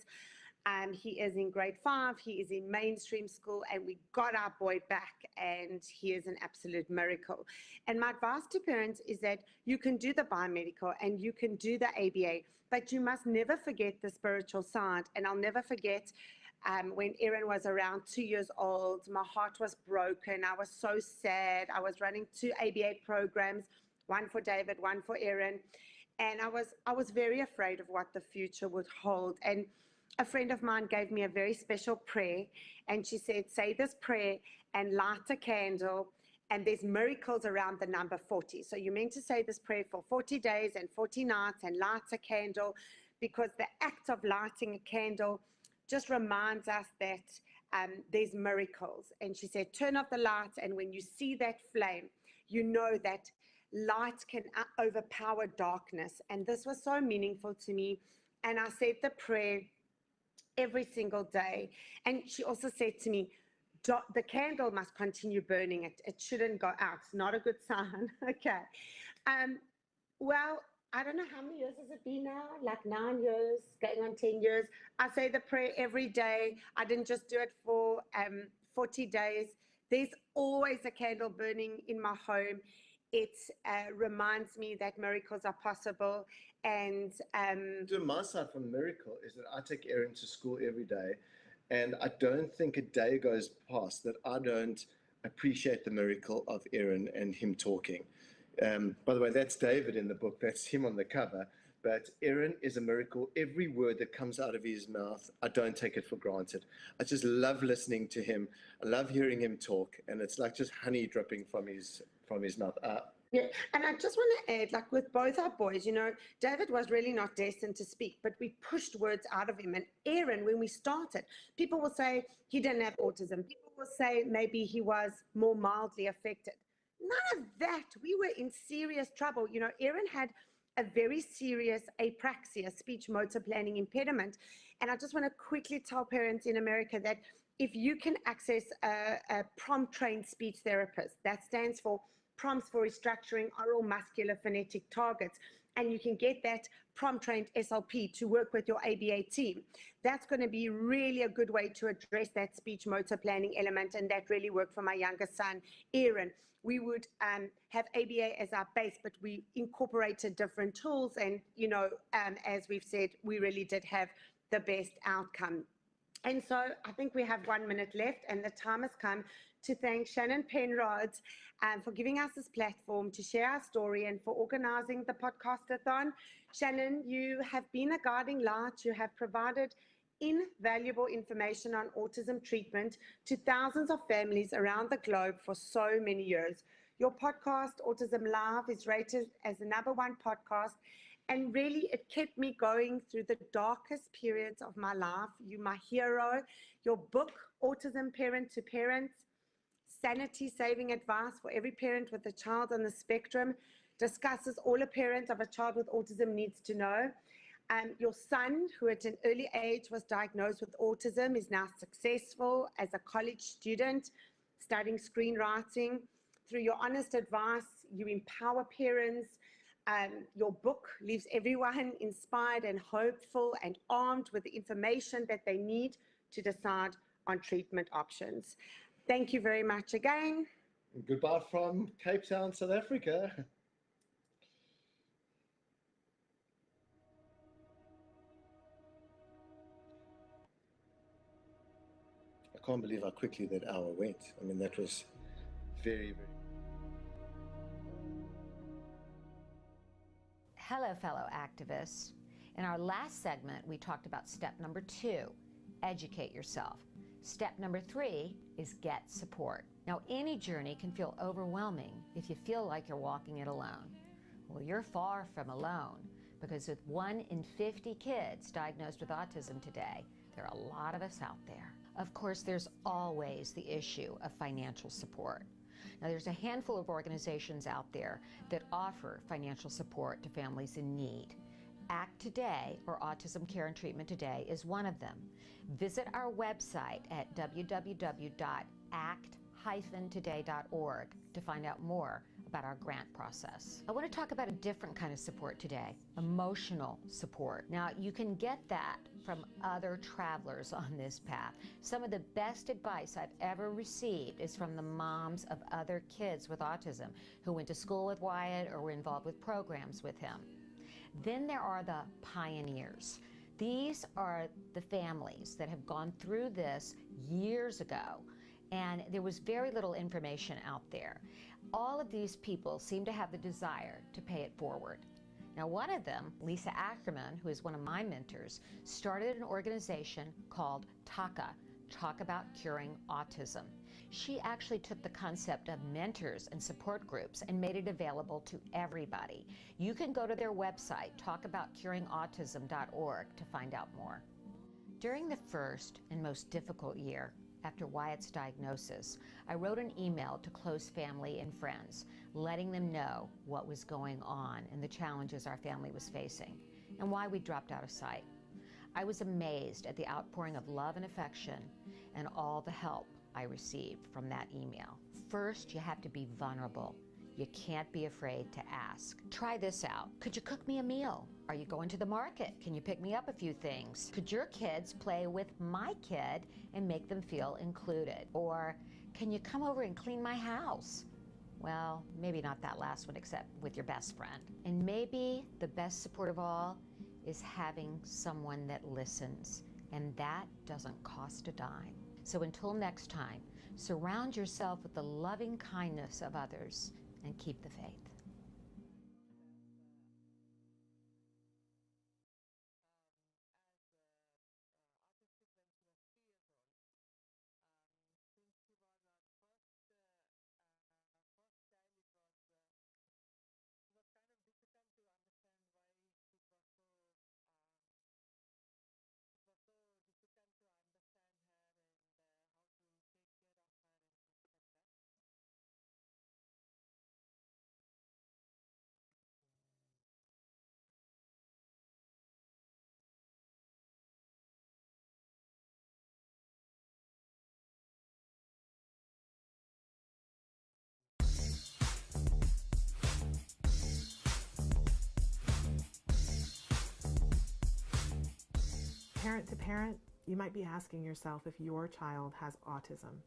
He is in grade 5, he is in mainstream school, and we got our boy back, and he is an absolute miracle. And my advice to parents is that you can do the biomedical and you can do the ABA, but you must never forget the spiritual side. And I'll never forget when Erin was around 2 years old, my heart was broken. I was so sad. I was running 2 ABA programs, one for David, one for Erin. And I was very afraid of what the future would hold. And a friend of mine gave me a very special prayer, and she said, say this prayer and light a candle, and there's miracles around the number 40. So you're meant to say this prayer for 40 days and 40 nights and light a candle, because the act of lighting a candle just reminds us that there's miracles. And she said, turn off the lights, and when you see that flame, you know that light can overpower darkness. And this was so meaningful to me. And I said the prayer every single day. And she also said to me, the candle must continue burning. It shouldn't go out. It's not a good sign. Okay. Well, I don't know how many years has it been now? Like 9 years, going on 10 years. I say the prayer every day. I didn't just do it for 40 days. There's always a candle burning in my home. It reminds me that miracles are possible. And my side from miracle is that I take Erin to school every day, and I don't think a day goes past that I don't appreciate the miracle of Erin and him talking. By the way, that's David in the book. That's him on the cover. But Erin is a miracle. Every word that comes out of his mouth, I don't take it for granted. I just love listening to him. I love hearing him talk, and it's like just honey dripping from his mouth. Yeah, and I just want to add, like with both our boys, you know, David was really not destined to speak, but we pushed words out of him. And Erin, when we started, people will say he didn't have autism. People will say maybe he was more mildly affected. None of that. We were in serious trouble. You know, Erin had a very serious apraxia, speech motor planning impediment. And I just want to quickly tell parents in America that if you can access a prompt trained speech therapist, that stands for prompts for restructuring oral muscular phonetic targets, and you can get that prompt trained SLP to work with your ABA team, that's going to be really a good way to address that speech motor planning element. And that really worked for my youngest son, Erin. We would have ABA as our base, but we incorporated different tools. And, you know, as we've said, we really did have the best outcome. And so I think we have 1 minute left, and the time has come to thank Shannon Penrod for giving us this platform to share our story and for organizing the podcastathon. Shannon, you have been a guiding light. You have provided invaluable information on autism treatment to thousands of families around the globe for so many years. Your podcast, Autism Live, is rated as the #1 podcast, And really, it kept me going through the darkest periods of my life. You're my hero. Your book, Autism Parent to Parent, sanity saving advice for every parent with a child on the spectrum, discusses all a parent of a child with autism needs to know. Your son, who at an early age was diagnosed with autism, is now successful as a college student studying screenwriting. Through your honest advice, you empower parents. Your book leaves everyone inspired and hopeful and armed with the information that they need to decide on treatment options. Thank you very much again. Goodbye from Cape Town, South Africa. I can't believe how quickly that hour went. I mean, that was very, very... Hello, fellow activists. In our last segment, we talked about step number 2, educate yourself. Step number 3 is get support. Now, any journey can feel overwhelming if you feel like you're walking it alone. Well, you're far from alone, because with 1 in 50 kids diagnosed with autism today, there are a lot of us out there. Of course, there's always the issue of financial support. Now, there's a handful of organizations out there that offer financial support to families in need. ACT Today, or Autism Care and Treatment Today, is one of them. Visit our website at www.act-today.org to find out more about our grant process. I want to talk about a different kind of support today, emotional support. Now, you can get that from other travelers on this path. Some of the best advice I've ever received is from the moms of other kids with autism who went to school with Wyatt or were involved with programs with him. Then there are the pioneers. These are the families that have gone through this years ago, and there was very little information out there. All of these people seem to have the desire to pay it forward. Now, one of them, Lisa Ackerman, who is one of my mentors, started an organization called TACA, Talk About Curing Autism. She actually took the concept of mentors and support groups and made it available to everybody. You can go to their website, talkaboutcuringautism.org, to find out more. During the first and most difficult year after Wyatt's diagnosis, I wrote an email to close family and friends, letting them know what was going on and the challenges our family was facing and why we dropped out of sight. I was amazed at the outpouring of love and affection and all the help I received from that email. First, you have to be vulnerable. You can't be afraid to ask. Try this out. Could you cook me a meal? Are you going to the market? Can you pick me up a few things? Could your kids play with my kid and make them feel included? Or can you come over and clean my house? Well, maybe not that last one, except with your best friend. And maybe the best support of all is having someone that listens, and that doesn't cost a dime. So until next time, surround yourself with the loving kindness of others and keep the faith. Parent to parent, you might be asking yourself if your child has autism.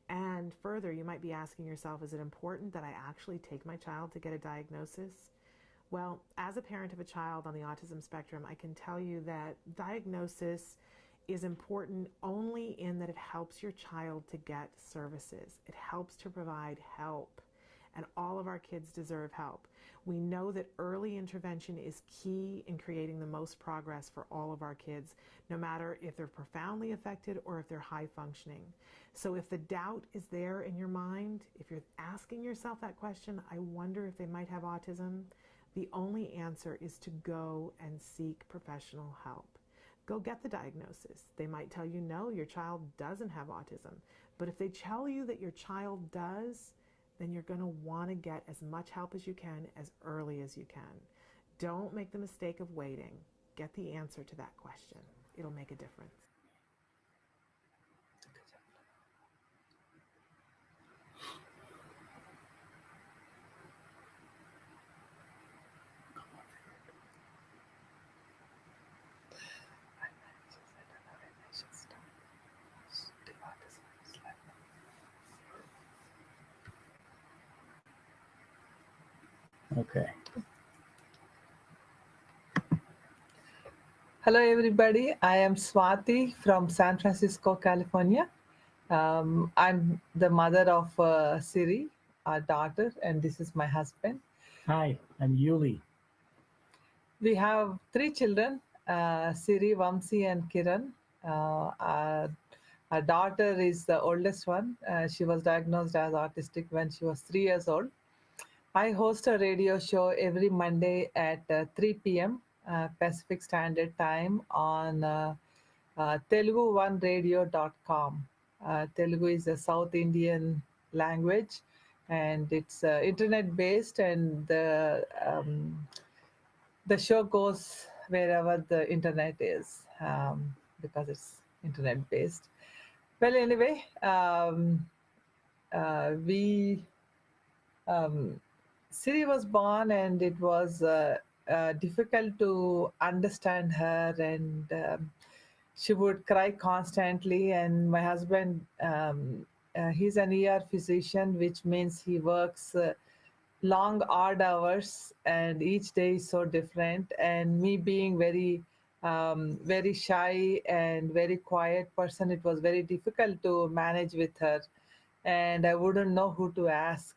And further, you might be asking yourself, is it important that I actually take my child to get a diagnosis? Well, as a parent of a child on the autism spectrum, I can tell you that diagnosis is important only in that it helps your child to get services. It helps to provide help. And all of our kids deserve help. We know that early intervention is key in creating the most progress for all of our kids, no matter if they're profoundly affected or if they're high functioning. So if the doubt is there in your mind, if you're asking yourself that question, I wonder if they might have autism, The only answer is to go and seek professional help. Go get the diagnosis. They might tell you, no, your child doesn't have autism. But if they tell you that your child does, then you're going to want to get as much help as you can as early as you can. Don't make the mistake of waiting. Get the answer to that question. It'll make a difference. Okay. Hello, everybody. I am Swati from San Francisco, California. I'm the mother of Siri, our daughter, and this is my husband. Hi, I'm Yuli. We have 3 children, Siri, Vamsi, and Kiran. Our daughter is the oldest one. She was diagnosed as autistic when she was 3 years old. I host a radio show every Monday at 3 p.m. Pacific Standard Time on telugu1radio.com. Telugu is a South Indian language, and it's internet-based, and the show goes wherever the internet is because it's internet-based. Well, anyway, Siri was born, and it was difficult to understand her, and she would cry constantly. And my husband, he's an ER physician, which means he works long, odd hours, and each day is so different. And me being very shy and very quiet person, it was very difficult to manage with her, and I wouldn't know who to ask.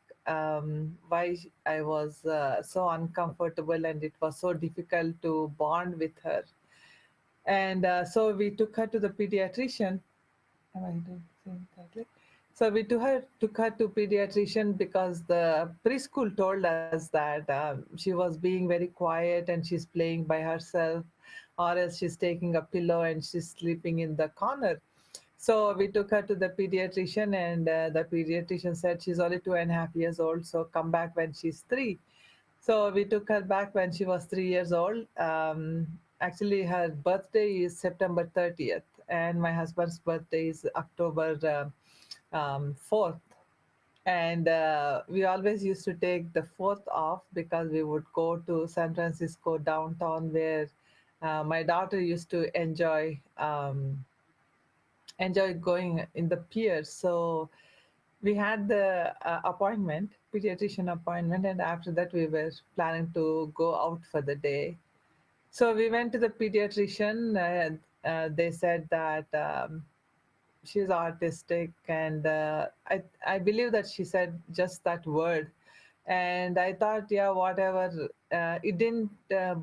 Why I was so uncomfortable, and it was so difficult to bond with her. And so we took her to the pediatrician. Am I doing correctly? So we took her to pediatrician because the preschool told us that she was being very quiet and she's playing by herself, or else she's taking a pillow and she's sleeping in the corner. So we took her to the pediatrician, and the pediatrician said she's only 2.5 years old, so come back when she's 3. So we took her back when she was 3 years old. Actually, her birthday is September 30th, and my husband's birthday is October 4th. And we always used to take the 4th off because we would go to San Francisco downtown, where my daughter used to enjoy going in the pier. So we had the pediatrician appointment, and after that we were planning to go out for the day. So we went to the pediatrician. They said that she's autistic, and I believe that she said just that word. And I thought, yeah, whatever. It didn't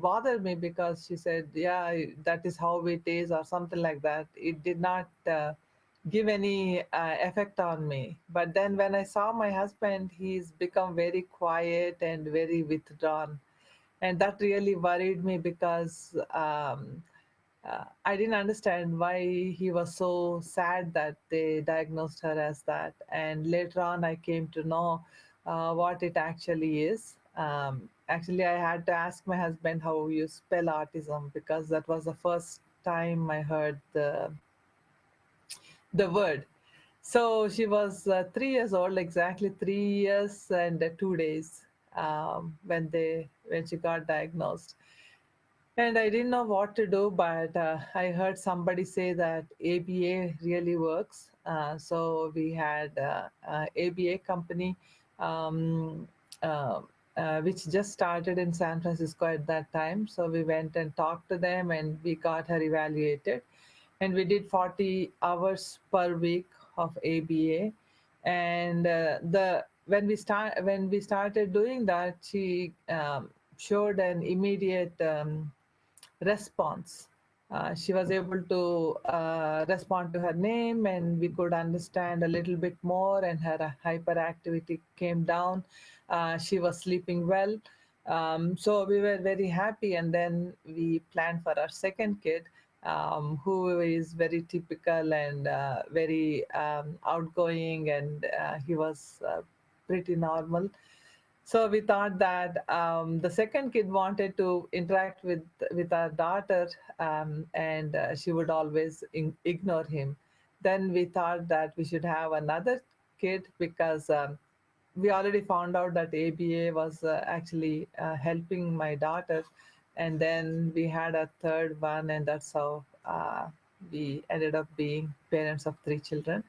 bother me because she said, yeah, that is how it is, or something like that. It did not give any effect on me. But then when I saw my husband, he's become very quiet and very withdrawn. And that really worried me because I didn't understand why he was so sad that they diagnosed her as that. And later on, I came to know what it actually is. Actually, I had to ask my husband how you spell autism, because that was the first time I heard the word. So she was 3 years old, exactly 3 years and 2 days when she got diagnosed. And I didn't know what to do, but I heard somebody say that ABA really works. So we had ABA company, which just started in San Francisco at that time. So we went and talked to them, and we got her evaluated. And we did 40 hours per week of ABA. And when we started doing that, she showed an immediate response. She was able to respond to her name, and we could understand a little bit more, and her hyperactivity came down. She was sleeping well. So we were very happy, and then we planned for our second kid, who is very typical and very outgoing, and he was pretty normal. So we thought that the second kid wanted to interact with our daughter, and she would always ignore him. Then we thought that we should have another kid because we already found out that ABA was actually helping my daughter, and then we had a third one, and that's how we ended up being parents of three children.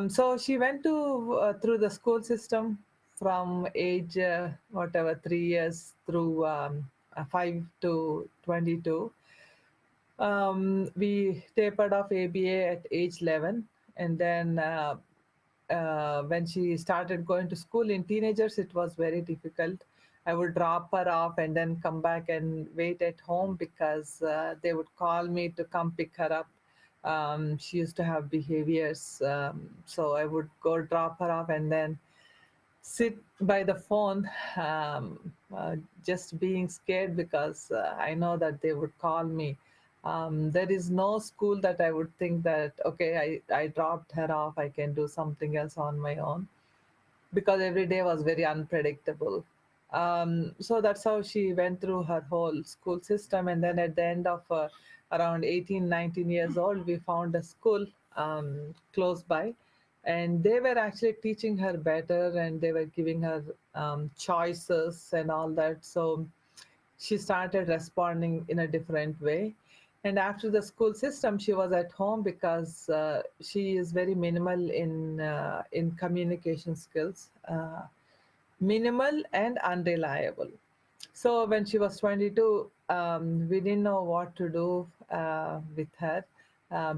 So she went to through the school system from age whatever 3 years through 5 to 22. We tapered off ABA at age 11, and then when she started going to school in teenagers, it was very difficult. I would drop her off and then come back and wait at home because they would call me to come pick her up. She used to have behaviors, so I would go drop her off and then sit by the phone, just being scared because I know that they would call me. There is no school that I would think that, okay, I dropped her off, I can do something else on my own, because every day was very unpredictable. So that's how she went through her whole school system. And then at the end of around 18, 19 years old, we found a school close by. And they were actually teaching her better, and they were giving her choices and all that. So she started responding in a different way. And after the school system, she was at home because she is very minimal in communication skills, minimal and unreliable. So when she was 22, we didn't know what to do with her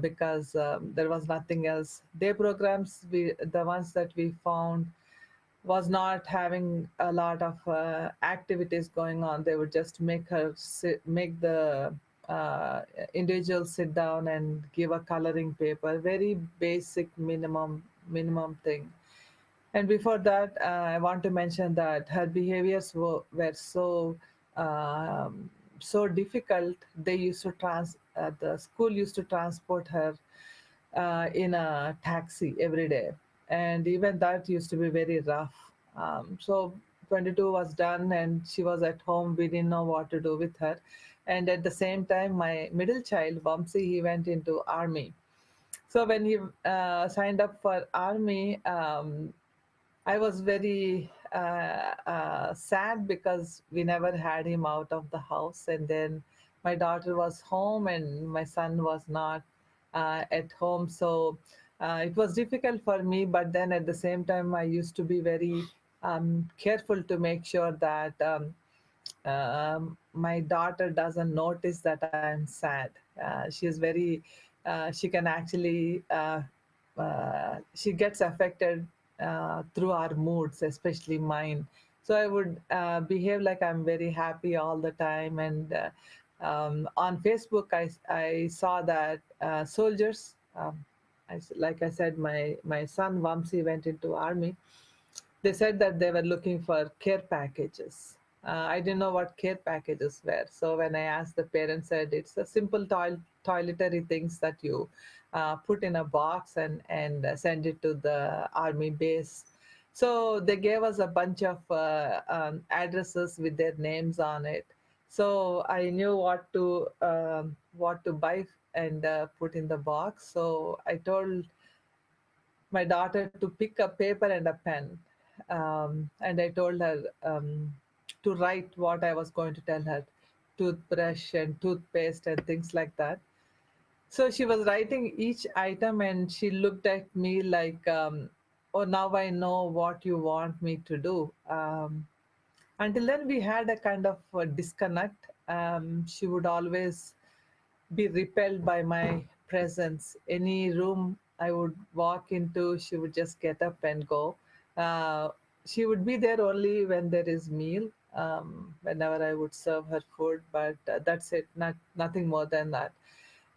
because there was nothing else. Day programs, the ones that we found, was not having a lot of activities going on. They would just make the individual sit down and give a coloring paper, very basic minimum thing. And before that, I want to mention that her behaviors were so difficult. They used to the school used to transport her in a taxi every day, and even that used to be very rough. So 22 was done, and she was at home. We didn't know what to do with her. And at the same time, my middle child, Vamsi, he went into army. So when he signed up for army, I was very sad because we never had him out of the house. And then my daughter was home and my son was not at home. So it was difficult for me. But then at the same time, I used to be very careful to make sure that my daughter doesn't notice that I'm sad. She is very, she can actually, she gets affected through our moods, especially mine. So I would behave like I'm very happy all the time. And on Facebook, I saw that soldiers, like I said, my son Vamsi went into army. They said that they were looking for care packages. I didn't know what care packages were. So when I asked, the parents said it's a simple toiletry things that you put in a box and send it to the army base. So they gave us a bunch of addresses with their names on it. So I knew what to buy and put in the box. So I told my daughter to pick a paper and a pen. And I told her to write what I was going to tell her, toothbrush and toothpaste and things like that. So she was writing each item and she looked at me like, oh, now I know what you want me to do. Until then, we had a kind of a disconnect. She would always be repelled by my presence. Any room I would walk into, she would just get up and go. She would be there only when there is meal, whenever I would serve her food, but that's it, nothing more than that.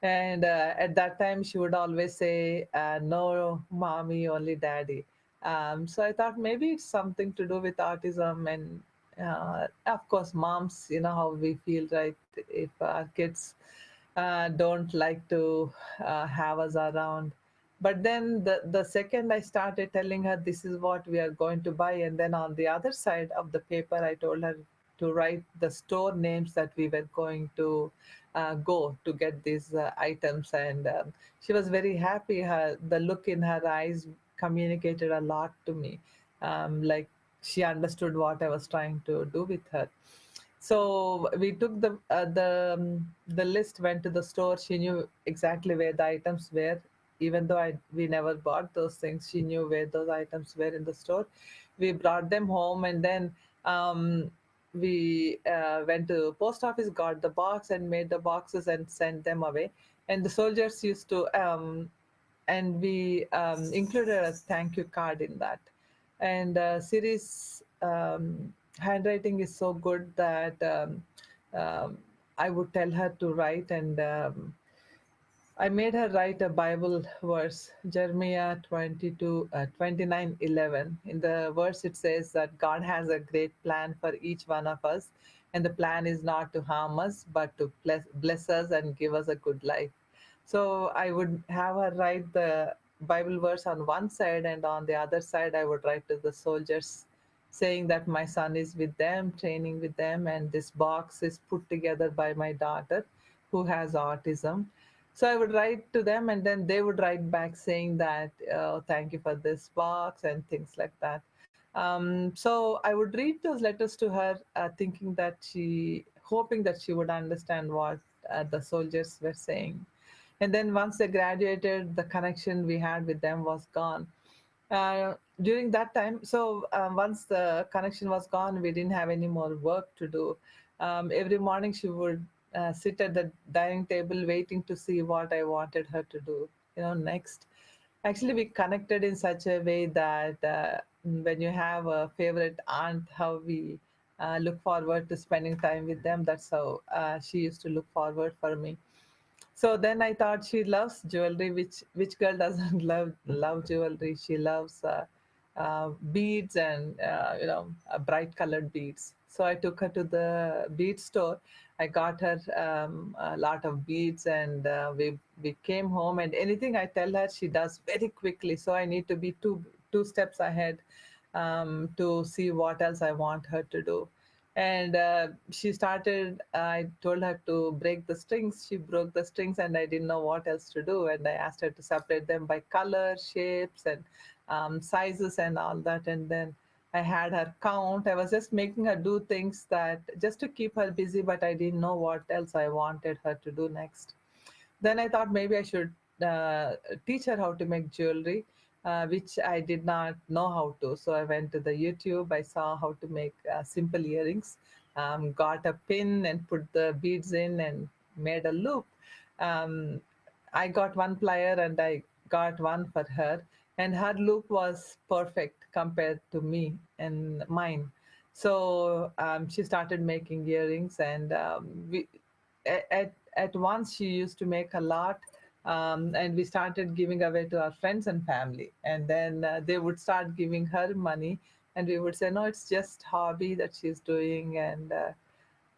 And at that time, she would always say, no, mommy, only daddy. So I thought maybe it's something to do with autism, and Of course, moms, you know how we feel, right? If our kids don't like to have us around. But then the second I started telling her this is what we are going to buy, and then on the other side of the paper, I told her to write the store names that we were going to go to get these items. And she was very happy. The look in her eyes communicated a lot to me. Like she understood what I was trying to do with her. So we took the list, went to the store. She knew exactly where the items were, even though we never bought those things. She knew where those items were in the store. We brought them home, and then we went to post office, got the box, and made the boxes and sent them away. And the soldiers used to, and we included a thank you card in that. And Siri's handwriting is so good that I would tell her to write, and I made her write a Bible verse, Jeremiah 29:11. In the verse, it says that God has a great plan for each one of us, and the plan is not to harm us, but to bless us and give us a good life. So I would have her write the Bible verse on one side, and on the other side, I would write to the soldiers saying that my son is with them, training with them, and this box is put together by my daughter who has autism. So I would write to them, and then they would write back saying that, thank you for this box and things like that. So I would read those letters to her, hoping that she would understand what the soldiers were saying. And then once they graduated, the connection we had with them was gone. During that time, so once the connection was gone, we didn't have any more work to do. Every morning she would sit at the dining table waiting to see what I wanted her to do, next. Actually, we connected in such a way that when you have a favorite aunt, how we look forward to spending time with them, that's how she used to look forward for me. So then I thought she loves jewelry. Which girl doesn't love jewelry? She loves beads and bright colored beads. So I took her to the bead store. I got her a lot of beads, and we came home. And anything I tell her, she does very quickly. So I need to be two steps ahead to see what else I want her to do. And she started, I told her to break the strings. She broke the strings, and I didn't know what else to do. And I asked her to separate them by color, shapes, and sizes and all that. And then I had her count. I was just making her do things that just to keep her busy, but I didn't know what else I wanted her to do next. Then I thought maybe I should teach her how to make jewelry, which I did not know how to. So I went to the YouTube. I saw how to make simple earrings, got a pin and put the beads in and made a loop. I got one plier and I got one for her, and her loop was perfect compared to me and mine. So she started making earrings, and at once she used to make a lot, and we started giving away to our friends and family. And then they would start giving her money, and we would say, no, it's just hobby that she's doing. And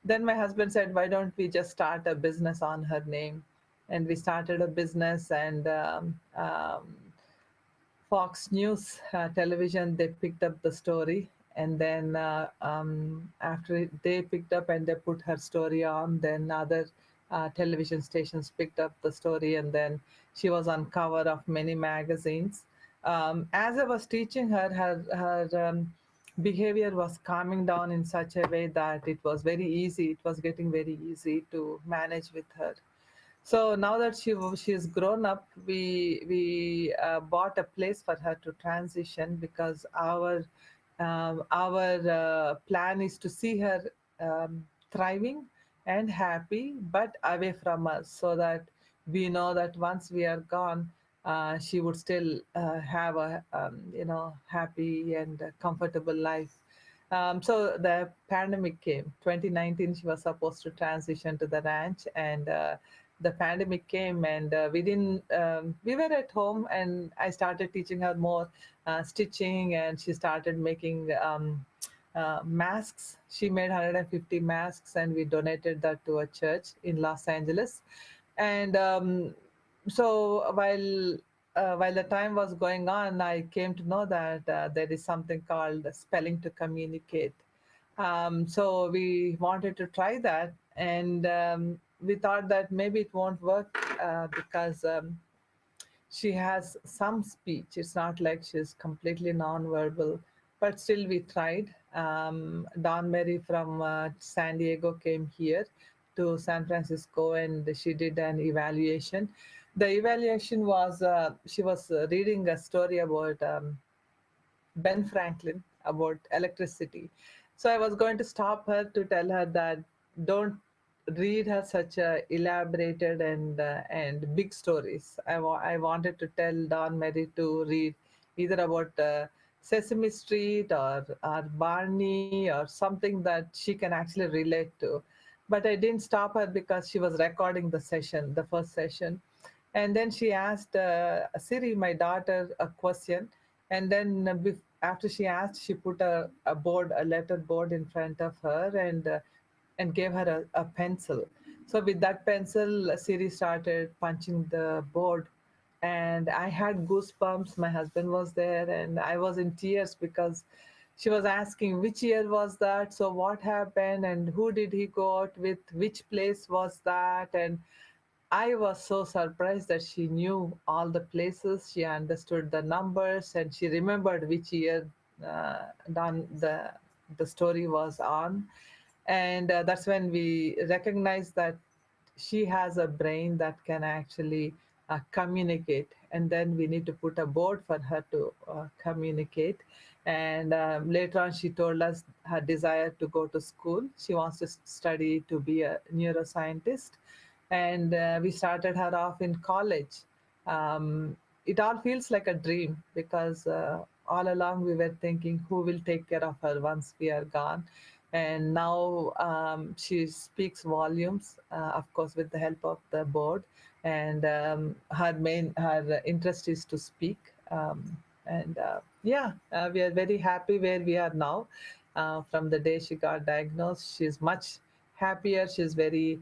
then my husband said, why don't we just start a business on her name? And we started a business, and Fox News television, they picked up the story. And then after they picked up and they put her story on, then other television stations picked up the story, and then she was on cover of many magazines. As I was teaching her, her behavior was calming down in such a way that it was very easy. It was getting very easy to manage with her. So now that she's grown up, we bought a place for her to transition, because our plan is to see her thriving and happy, but away from us, so that we know that once we are gone, she would still have a happy and comfortable life. So the pandemic came. 2019, she was supposed to transition to the ranch, and the pandemic came, and we didn't. We were at home, and I started teaching her more stitching, and she started making masks. She made 150 masks, and we donated that to a church in Los Angeles. And so while the time was going on, I came to know that there is something called spelling to communicate. So we wanted to try that, and we thought that maybe it won't work because she has some speech. It's not like she's completely nonverbal, but still we tried. Dawn Mary from San Diego came here to San Francisco, and she did an evaluation. The evaluation was she was reading a story about Ben Franklin about electricity. So I was going to stop her to tell her that don't read her such elaborated and big stories. I wanted to tell Dawn Mary to read either about Sesame Street or Barney or something that she can actually relate to. But I didn't stop her because she was recording the session, the first session. And then she asked Siri, my daughter, a question. And then after she asked, she put a letter board in front of her and gave her a pencil. So with that pencil, Siri started punching the board. And I had goosebumps. My husband was there, and I was in tears because she was asking which year was that, so what happened, and who did he go out with, which place was that. And I was so surprised that she knew all the places, she understood the numbers, and she remembered which year the story was on. And that's when we recognized that she has a brain that can actually communicate. And then we need to put a board for her to communicate. And later on, she told us her desire to go to school. She wants to study to be a neuroscientist. And we started her off in college. It all feels like a dream because all along we were thinking who will take care of her once we are gone. And now she speaks volumes, of course, with the help of the board. And her interest is to speak. We are very happy where we are now. From the day she got diagnosed, she's much happier. She's very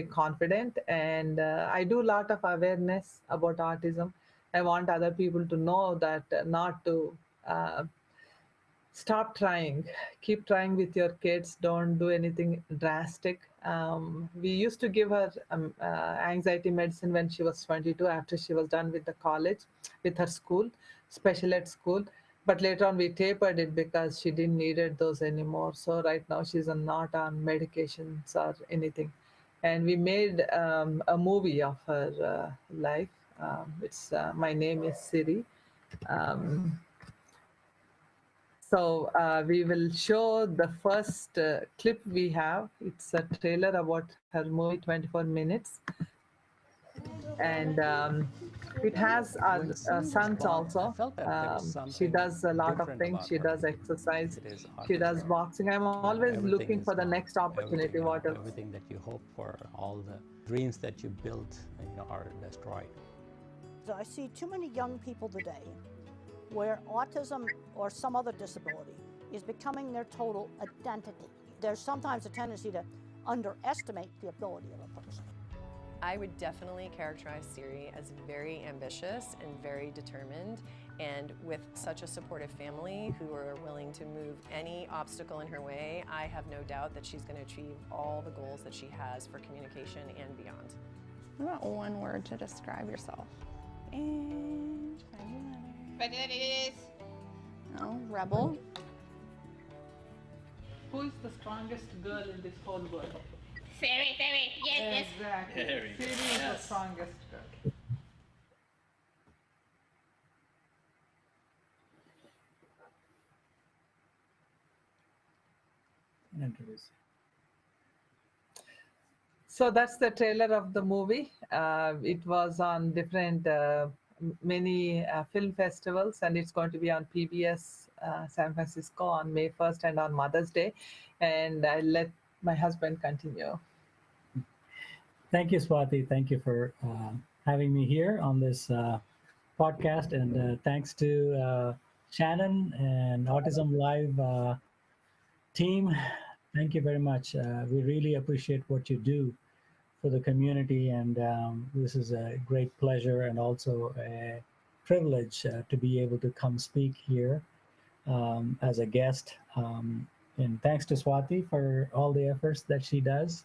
confident, and I do a lot of awareness about autism. I want other people to know that not to stop trying. Keep trying with your kids. Don't do anything drastic. We used to give her anxiety medicine when she was 22, after she was done with the college, with her school, special ed school. But later on, we tapered it because she didn't needed those anymore. So right now, she's not on medications or anything. And we made a movie of her life. It's My Name is Siri. So we will show the first clip we have. It's a trailer about her movie, 24 minutes. And it has sons also. She does a lot of things. She does exercise. She does boxing. I'm always looking for the next opportunity. What else? Everything that you hope for, all the dreams that you built, are destroyed. I see too many young people today where autism or some other disability is becoming their total identity. There's sometimes a tendency to underestimate the ability of a person. I would definitely characterize Siri as very ambitious and very determined, and with such a supportive family who are willing to move any obstacle in her way, I have no doubt that she's going to achieve all the goals that she has for communication and beyond. What about one word to describe yourself? And find your letters. Oh, rebel. Who is the strongest girl in this whole world? Siri, yes. Exactly. Siri, Siri is the strongest girl. Introduce. So that's the trailer of the movie. It was on different, many film festivals, and it's going to be on PBS San Francisco on May 1st and on Mother's Day. And I'll let my husband continue. Thank you, Swati. Thank you for having me here on this podcast. And thanks to Shannon and Autism Live team, thank you very much. We really appreciate what you do for the community, and this is a great pleasure and also a privilege to be able to come speak here as a guest. And thanks to Swati for all the efforts that she does,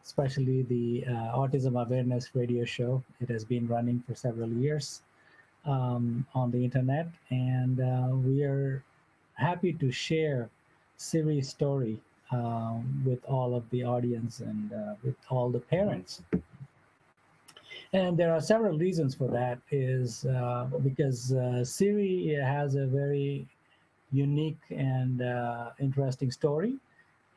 especially the Autism Awareness Radio Show. It has been running for several years on the internet, and we are happy to share Siri's story with all of the audience and with all the parents. And there are several reasons for that, is because Siri has a very unique and interesting story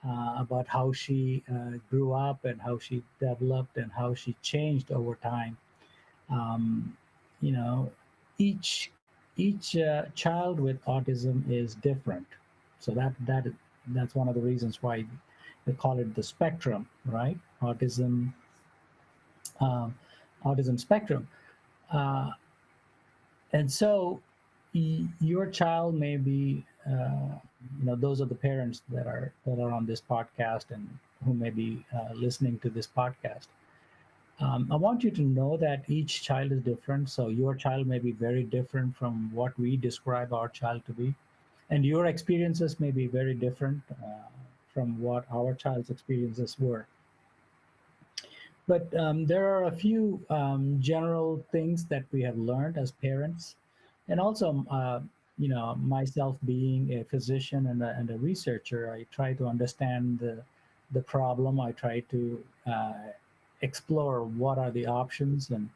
about how she grew up and how she developed and how she changed over time. You know, each child with autism is different, so that's one of the reasons why they call it the spectrum, right? Autism spectrum, and so your child may be, you know, those are the parents that are on this podcast and who may be listening to this podcast. I want you to know that each child is different. So your child may be very different from what we describe our child to be, and your experiences may be very different from what our child's experiences were. But there are a few general things that we have learned as parents, and also, you know, myself being a physician and a researcher, I try to understand the problem. I try to explore what are the options and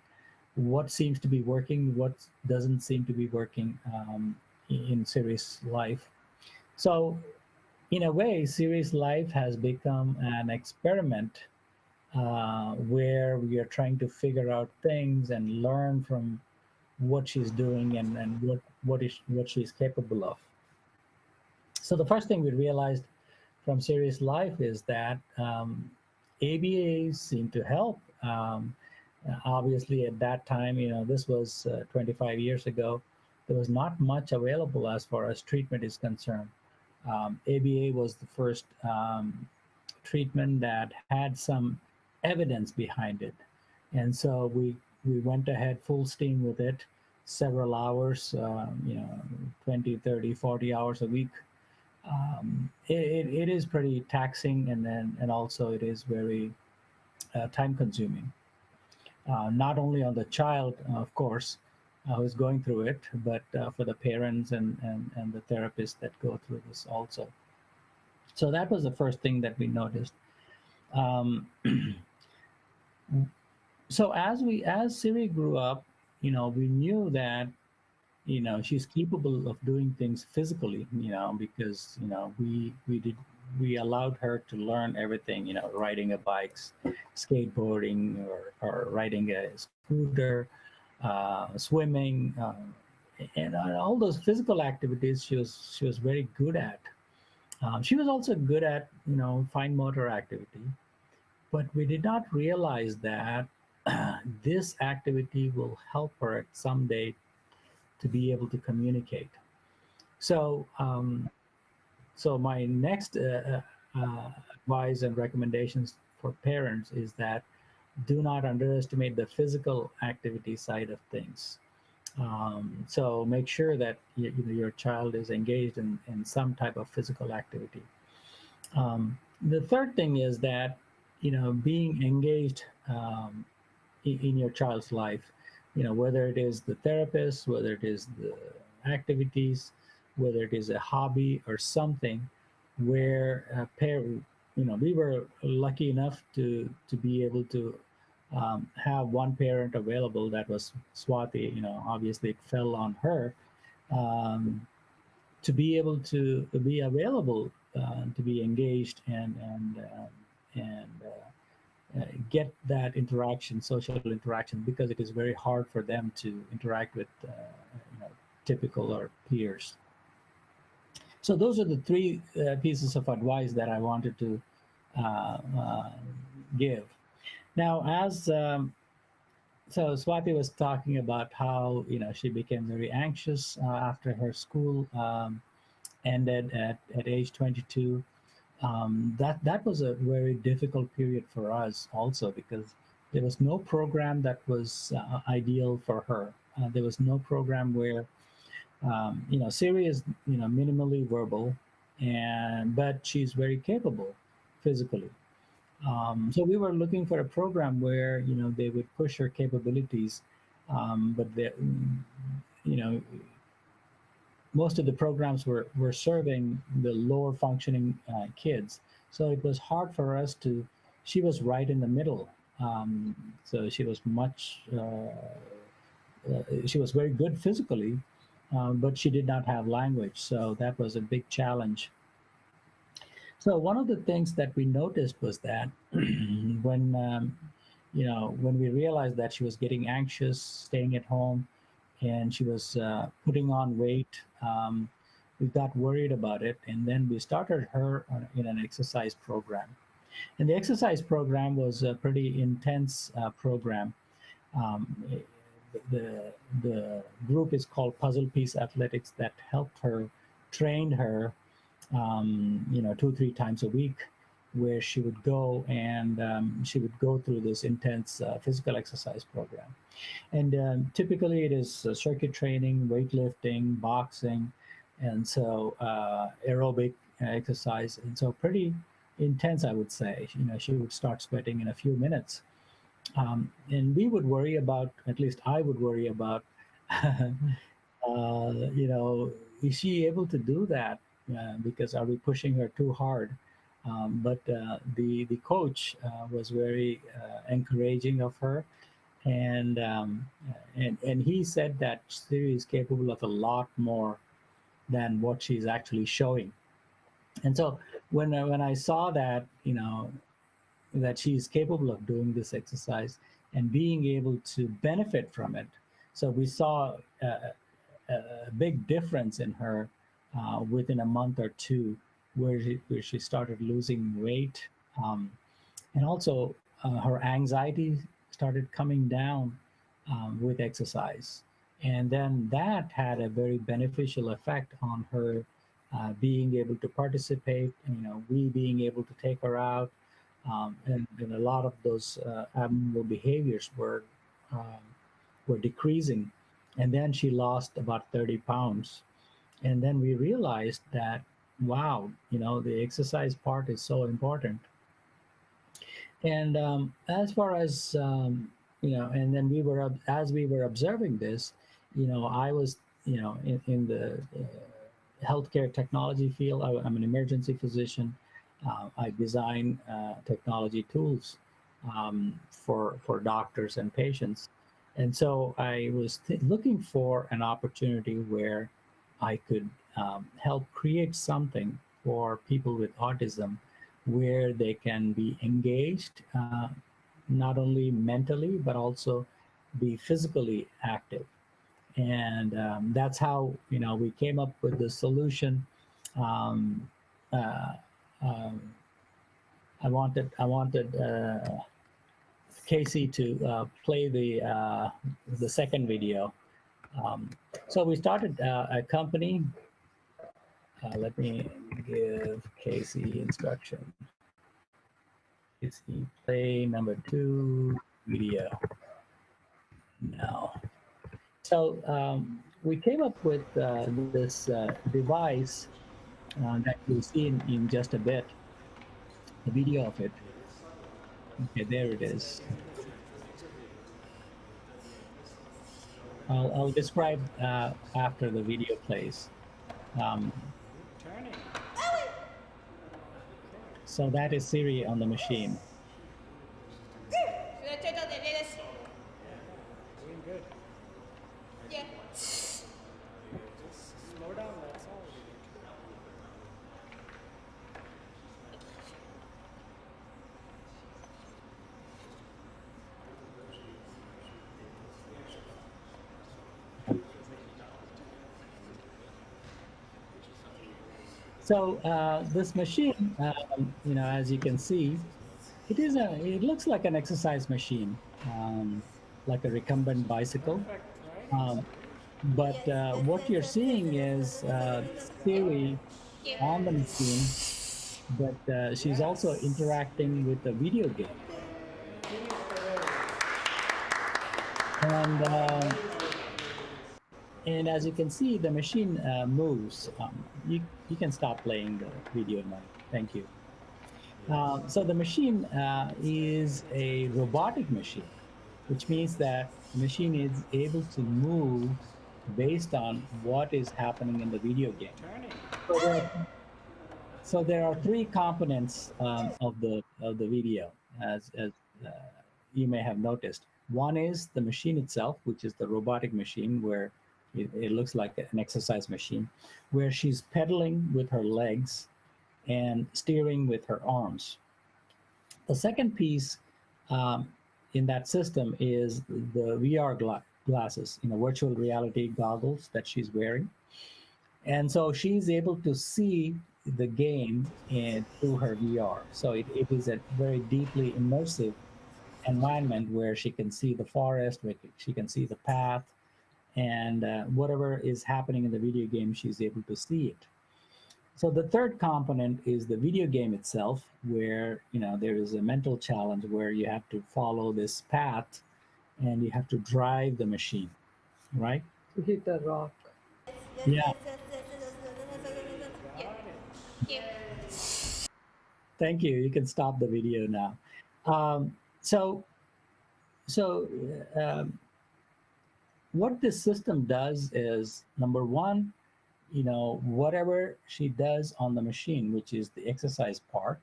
what seems to be working, what doesn't seem to be working in Siri's life. So, in a way, Siri's life has become an experiment where we are trying to figure out things and learn from what she's doing and what she's capable of. So the first thing we realized from Siri's life is that ABAs seem to help. Obviously, at that time, you know, this was 25 years ago, there was not much available as far as treatment is concerned. ABA was the first treatment that had some evidence behind it. And so we went ahead full steam with it, several hours, you know, 20, 30, 40 hours a week. It is pretty taxing, and also it is very time consuming. Not only on the child, of course, who's going through it, but for the parents and the therapists that go through this also. So that was the first thing that we noticed. So as Siri grew up, you know, we knew that, you know, she's capable of doing things physically, you know, because, you know, we allowed her to learn everything, you know, riding a bike, skateboarding, or riding a scooter, swimming, and all those physical activities she was very good at. She was also good at, you know, fine motor activity, but we did not realize that this activity will help her someday to be able to communicate. So, so my next advice and recommendations for parents is that do not underestimate the physical activity side of things. So make sure that your child is engaged in some type of physical activity. The third thing is that, you know, being engaged in your child's life, you know, whether it is the therapist, whether it is the activities, whether it is a hobby or something where a parent, you know, we were lucky enough to be able to have one parent available. That was Swati. You know, obviously it fell on her to be able to be available, to be engaged and get that interaction, social interaction, because it is very hard for them to interact with you know, typical or peers. So those are the three pieces of advice that I wanted to give. Now, as So Swati was talking about how she became very anxious after her school ended at age 22. That was a very difficult period for us also, because there was no program that was ideal for her. There was no program where Siri is minimally verbal, but she's very capable physically. So we were looking for a program where they would push her capabilities, but most of the programs were serving the lower functioning kids. So it was hard for us to. She was right in the middle. So she was she was very good physically, but she did not have language. So that was a big challenge. So one of the things that we noticed was that when we realized that she was getting anxious, staying at home, and she was putting on weight, we got worried about it, and then we started her in an exercise program. And the exercise program was a pretty intense program. The group is called Puzzle Piece Athletics, that helped her, trained her 2-3 times a week, where she would go and she would go through this intense physical exercise program. And typically it is circuit training, weightlifting, boxing, and so aerobic exercise. And so pretty intense, I would say. She would start sweating in a few minutes. And we would worry about, at least I would worry about, is she able to do that? Because are we pushing her too hard? But the coach was very encouraging of her, and he said that Siri is capable of a lot more than what she's actually showing. And so when I saw that that she's capable of doing this exercise and being able to benefit from it, so we saw a big difference in her within a month or two, where she started losing weight, and also her anxiety started coming down with exercise. And then that had a very beneficial effect on her being able to participate, we being able to take her out, and a lot of those abnormal behaviors were decreasing. And then she lost about 30 pounds. And then we realized that, wow, the exercise part is so important. And as far as, and then as we were observing this, I was, in the healthcare technology field. I'm an emergency physician. I design technology tools for doctors and patients. And so I was looking for an opportunity where I could help create something for people with autism where they can be engaged, not only mentally, but also be physically active. And that's how, we came up with the solution. I wanted Casey to play the second video. So we started a company. Let me give Casey instruction. Casey, play number 2 video now. So we came up with this device that you'll see in just a bit, the video of it. Okay, there it is. I'll describe after the video plays. So that is Siri on the machine. Doing good. Yeah. Slow down, that's all. So this machine, as you can see, it looks like an exercise machine. like a recumbent bicycle. But what you're seeing is Siri on the machine, but she's also interacting with a video game. And as you can see, the machine moves. You can stop playing the video now. Thank you. So the machine is a robotic machine, which means that the machine is able to move based on what is happening in the video game. So there are three components of the video, as you may have noticed. One is the machine itself, which is the robotic machine, where it looks like an exercise machine, where she's pedaling with her legs and steering with her arms. The second piece in that system is the VR glasses, virtual reality goggles that she's wearing. And so she's able to see the game through her VR. So it is a very deeply immersive environment where she can see the forest, where she can see the path, and whatever is happening in the video game, she's able to see it. So the third component is the video game itself, where there is a mental challenge where you have to follow this path and you have to drive the machine, right? To hit a rock. Yeah. Thank you. You can stop the video now. What this system does is, number one, whatever she does on the machine, which is the exercise part,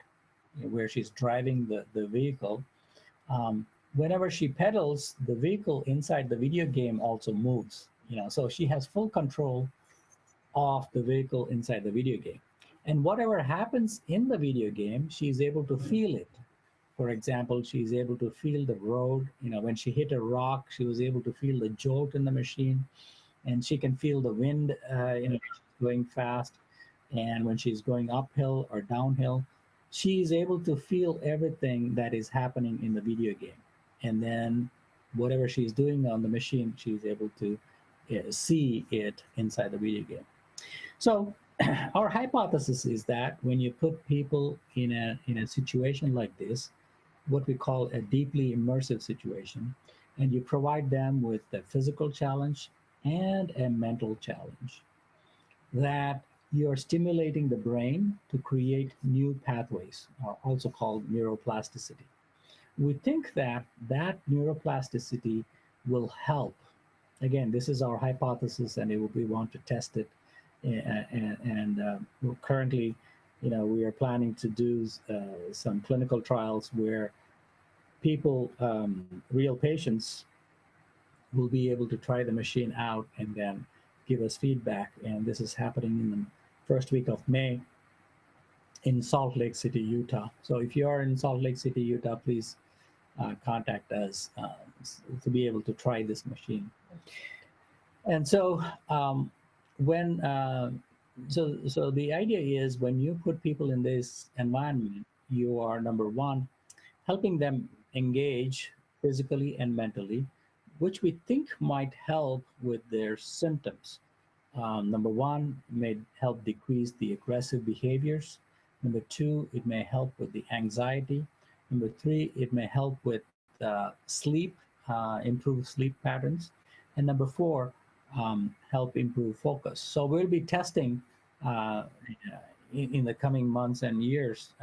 where she's driving the vehicle, whenever she pedals, the vehicle inside the video game also moves. So she has full control of the vehicle inside the video game. And whatever happens in the video game, she's able to feel it. For example, she's able to feel the road. When she hit a rock, she was able to feel the jolt in the machine, and she can feel the wind going fast. And when she's going uphill or downhill, she's able to feel everything that is happening in the video game. And then whatever she's doing on the machine, she's able to see it inside the video game. So our hypothesis is that when you put people in a situation like this, what we call a deeply immersive situation, and you provide them with a physical challenge and a mental challenge, that you're stimulating the brain to create new pathways, also called neuroplasticity. We think that neuroplasticity will help. Again, this is our hypothesis, and we want to test it. And currently, we are planning to do some clinical trials where people, real patients, will be able to try the machine out and then give us feedback. And this is happening in the first week of May in Salt Lake City, Utah. So if you are in Salt Lake City, Utah, please contact us to be able to try this machine. And so so the idea is, when you put people in this environment, you are, number one, helping them engage physically and mentally, which we think might help with their symptoms. Number one, it may help decrease the aggressive behaviors. Number two, it may help with the anxiety. Number three, it may help with sleep, improve sleep patterns. And number four, help improve focus. So we'll be testing in the coming months and years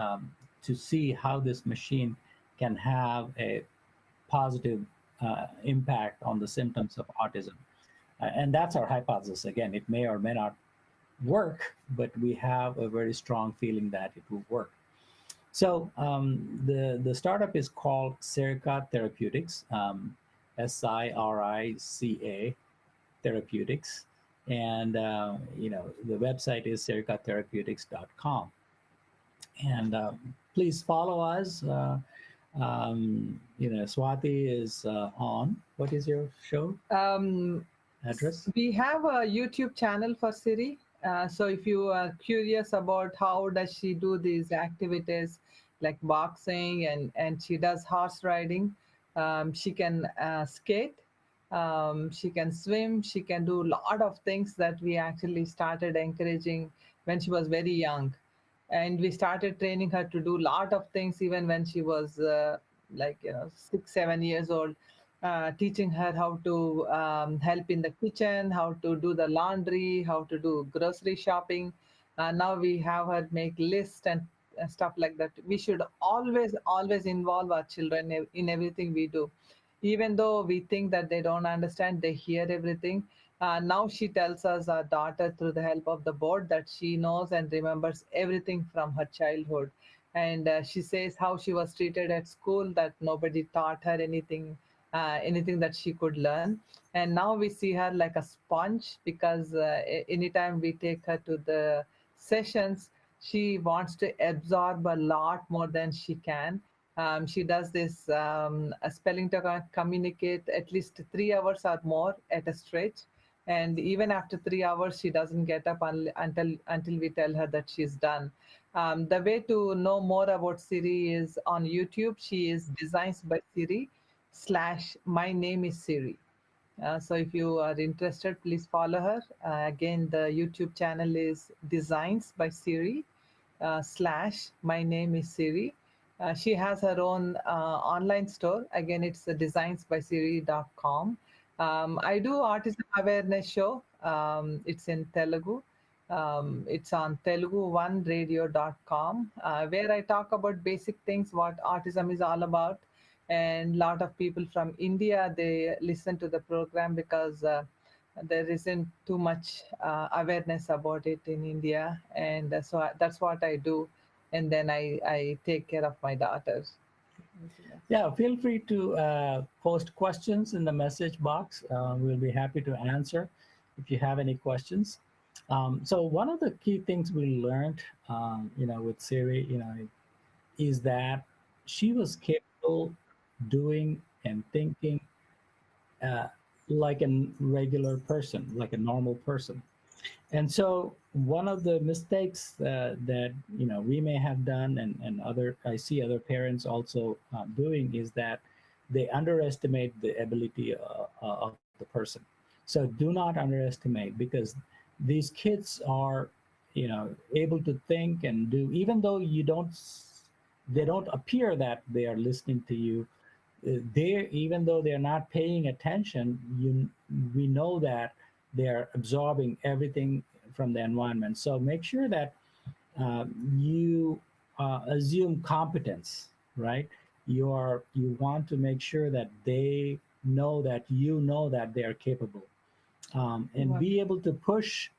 to see how this machine can have a positive impact on the symptoms of autism. And that's our hypothesis. Again, it may or may not work, but we have a very strong feeling that it will work. So the startup is called Serica Therapeutics, SIRICA Therapeutics, and the website is sericatherapeutics.com. And please follow us. Swati is on. What is your show address? We have a YouTube channel for Siri. So if you are curious about how does she do these activities like boxing and she does horse riding, She can skate. She can swim. She can do a lot of things that we actually started encouraging when she was very young. And we started training her to do a lot of things even when she was like 6 7 years old, teaching her how to help in the kitchen, how to do the laundry, how to do grocery shopping. Now we have her make lists and stuff like that. We should always involve our children in everything we do, even though we think that they don't understand. They hear everything. Now she tells us, our daughter, through the help of the board, that she knows and remembers everything from her childhood. And she says how she was treated at school, that nobody taught her anything that she could learn. And now we see her like a sponge, because anytime we take her to the sessions, she wants to absorb a lot more than she can. She does this spelling to communicate at least 3 hours or more at a stretch. And even after 3 hours, she doesn't get up until we tell her that she's done. The way to know more about Siri is on YouTube. She is Designs by Siri / My Name is Siri. So if you are interested, please follow her. Again, the YouTube channel is Designs by Siri / My Name is Siri. She has her own online store. Again, it's designsbysiri.com. I do autism awareness show. It's in Telugu. It's on telugu1radio.com, where I talk about basic things, what autism is all about. And a lot of people from India, they listen to the program because there isn't too much awareness about it in India. And so that's what I do. And then I take care of my daughters. Yeah, feel free to post questions in the message box. We'll be happy to answer if you have any questions. So one of the key things we learned, with Siri, is that she was capable doing and thinking like a regular person, like a normal person. And so one of the mistakes that we may have done, and I see other parents also doing, is that they underestimate the ability of the person. So do not underestimate, because these kids are able to think and do, even though they don't appear that they are listening to you. Even though they're not paying attention, we know that they're absorbing everything from the environment. So make sure that you assume competence, right? You want to make sure that they know that they are capable, and be able to push,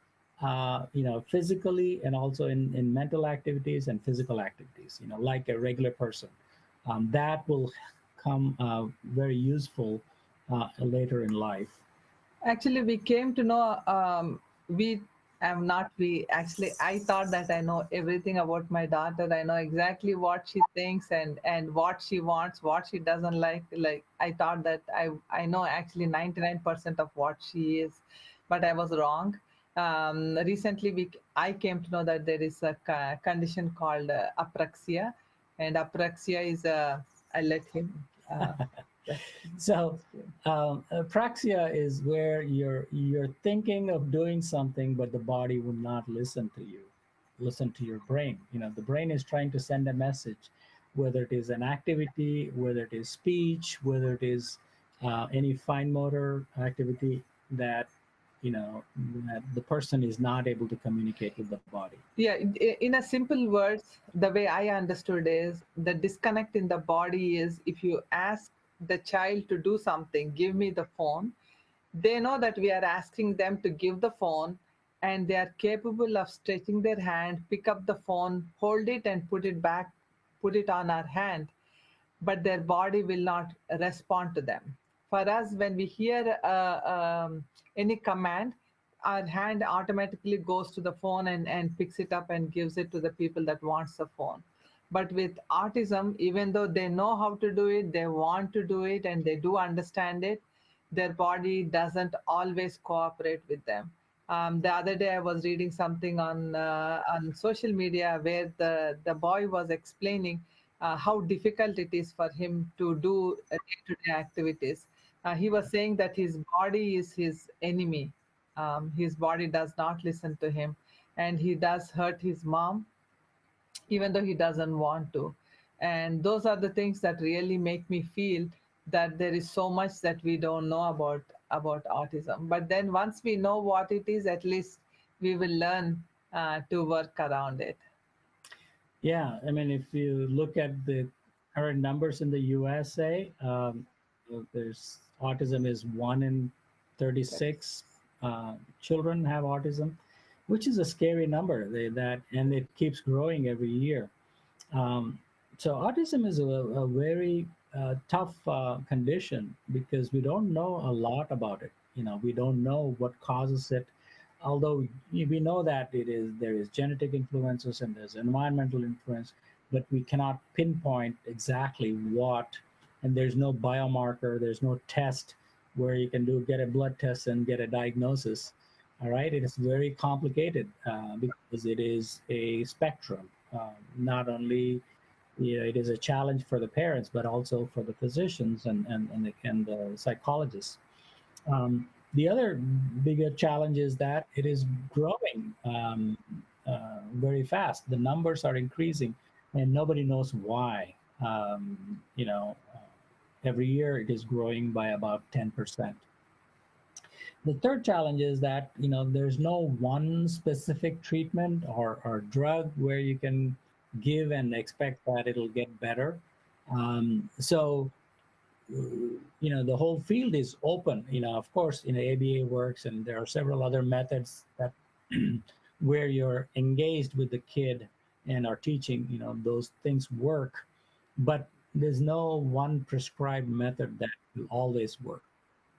physically, and also in mental activities and physical activities, like a regular person. That will come very useful later in life. Actually, we came to know, I thought that I know everything about my daughter. I know exactly what she thinks and what she wants, what she doesn't like. Like, I thought that I know actually 99% of what she is, but I was wrong. Recently, I came to know that there is a condition called apraxia, and apraxia is I let him. So apraxia is where you're thinking of doing something, but the body will not listen to your brain. The brain is trying to send a message, whether it is an activity, whether it is speech, whether it is any fine motor activity that that the person is not able to communicate with the body. Yeah, in a simple words, the way I understood is the disconnect in the body is, if you ask the child to do something, give me the phone, they know that we are asking them to give the phone, and they are capable of stretching their hand, pick up the phone, hold it and put it back, put it on our hand, but their body will not respond to them. For us, when we hear any command, our hand automatically goes to the phone and picks it up and gives it to the people that wants the phone. But with autism, even though they know how to do it, they want to do it, and they do understand it, their body doesn't always cooperate with them. The other day, I was reading something on social media where the boy was explaining how difficult it is for him to do day-to-day activities. He was saying that his body is his enemy. His body does not listen to him, and he does hurt his mom even though he doesn't want to. And those are the things that really make me feel that there is so much that we don't know about autism. But then once we know what it is, at least we will learn to work around it. Yeah, I mean, if you look at the current numbers in the USA, there's autism is 1 in 36 children have autism, which is a scary number. And it keeps growing every year. So autism is a very tough condition because we don't know a lot about it. We don't know what causes it. Although we know that there is genetic influences and there's environmental influence, but we cannot pinpoint exactly what. And there's no biomarker, there's no test where you can get a blood test and get a diagnosis. All right, it is very complicated because it is a spectrum. Not only it is a challenge for the parents, but also for the physicians and the psychologists. The other bigger challenge is that it is growing very fast. The numbers are increasing, and nobody knows why. Every year it is growing by about 10%. The third challenge is that there's no one specific treatment or drug where you can give and expect that it'll get better. So the whole field is open. Of course, ABA works, and there are several other methods that where you're engaged with the kid and are teaching. Those things work, but there's no one prescribed method that will always work,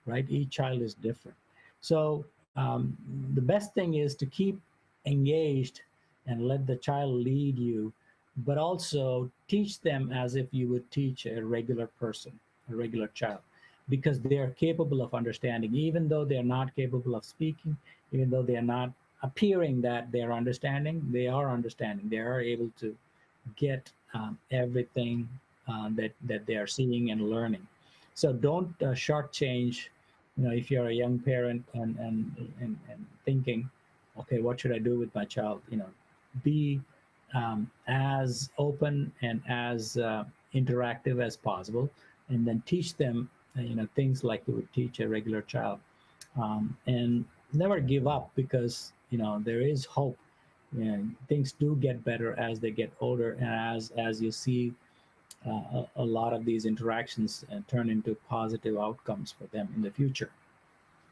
right? Each child is different. So the best thing is to keep engaged and let the child lead you, but also teach them as if you would teach a regular person, a regular child, because they are capable of understanding, even though they're not capable of speaking, even though they're not appearing that they're understanding, they are understanding. They are able to get everything that they are seeing and learning. So don't shortchange, if you're a young parent and thinking, okay, what should I do with my child? Be as open and as interactive as possible, and then teach them, things like you would teach a regular child, and never give up, because there is hope. Things do get better as they get older, and as you see a lot of these interactions turn into positive outcomes for them in the future.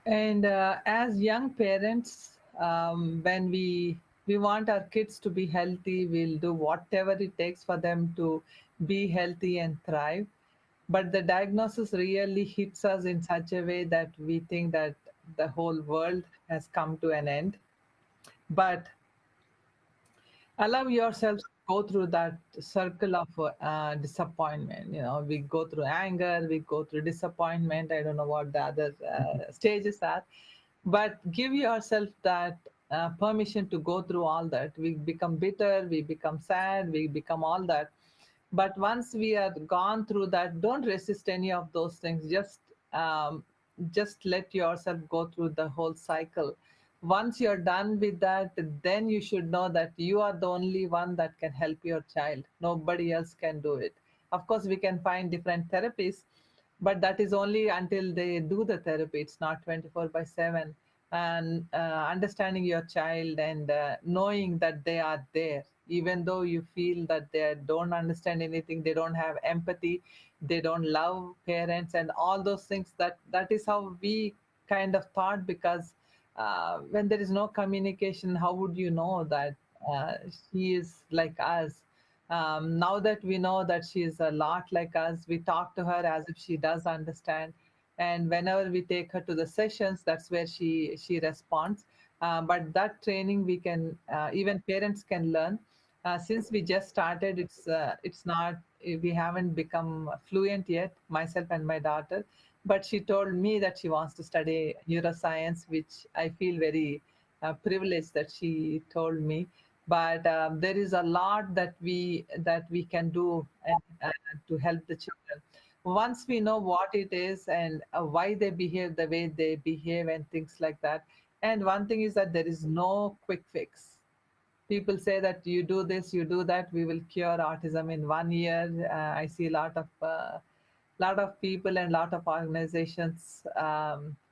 And as young parents, when we want our kids to be healthy, we'll do whatever it takes for them to be healthy and thrive. But the diagnosis really hits us in such a way that we think that the whole world has come to an end. But allow yourselves to go through that circle of disappointment. We go through anger, we go through disappointment. I don't know what the other stages are, but give yourself that permission to go through all that. We become bitter, we become sad, we become all that. But once we are gone through that, don't resist any of those things. Just let yourself go through the whole cycle. Once you're done with that, then you should know that you are the only one that can help your child. Nobody else can do it. Of course, we can find different therapies, but that is only until they do the therapy. It's not 24/7. And understanding your child and knowing that they are there, even though you feel that they don't understand anything, they don't have empathy, they don't love parents and all those things. That is how we kind of thought, because when there is no communication, how would you know that she is like us? Now that we know that she is a lot like us, we talk to her as if she does understand. And whenever we take her to the sessions, that's where she responds. But that training we can, even parents can learn. Since we just started, it's not, we haven't become fluent yet, myself and my daughter. But she told me that she wants to study neuroscience, which I feel very privileged that she told me. but there is a lot that we can do to help the children. Once we know what it is and why they behave the way they behave and things like that. And one thing is that there is no quick fix. People say that you do this, you do that, we will cure autism in 1 year. I see a lot of people and lot of organizations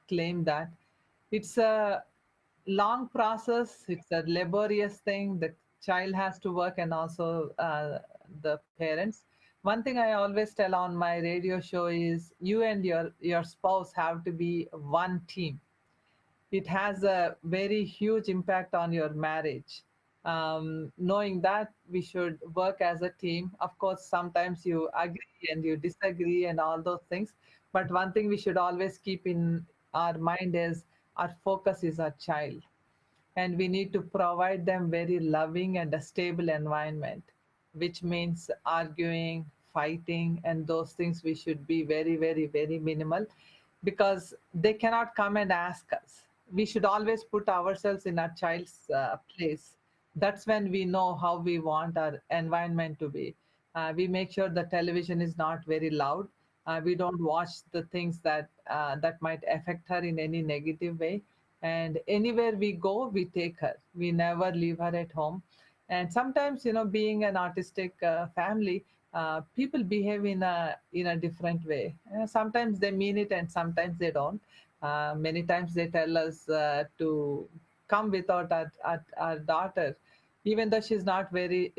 claim that. It's a long process. It's a laborious thing. The child has to work and also the parents. One thing I always tell on my radio show is you and your spouse have to be one team. It has a very huge impact on your marriage. Knowing that we should work as a team. Of course, sometimes you agree and you disagree and all those things. But one thing we should always keep in our mind is our focus is our child. And we need to provide them very loving and a stable environment, which means arguing, fighting, and those things we should be very, very, very minimal, because they cannot come and ask us. We should always put ourselves in our child's place. That's when we know how we want our environment to be. We make sure the television is not very loud. We don't watch the things that might affect her in any negative way. And anywhere we go, we take her. We never leave her at home. And sometimes, being an autistic family, people behave in a different way. Sometimes they mean it, and sometimes they don't. Many times they tell us to come without our daughter, even though she's not very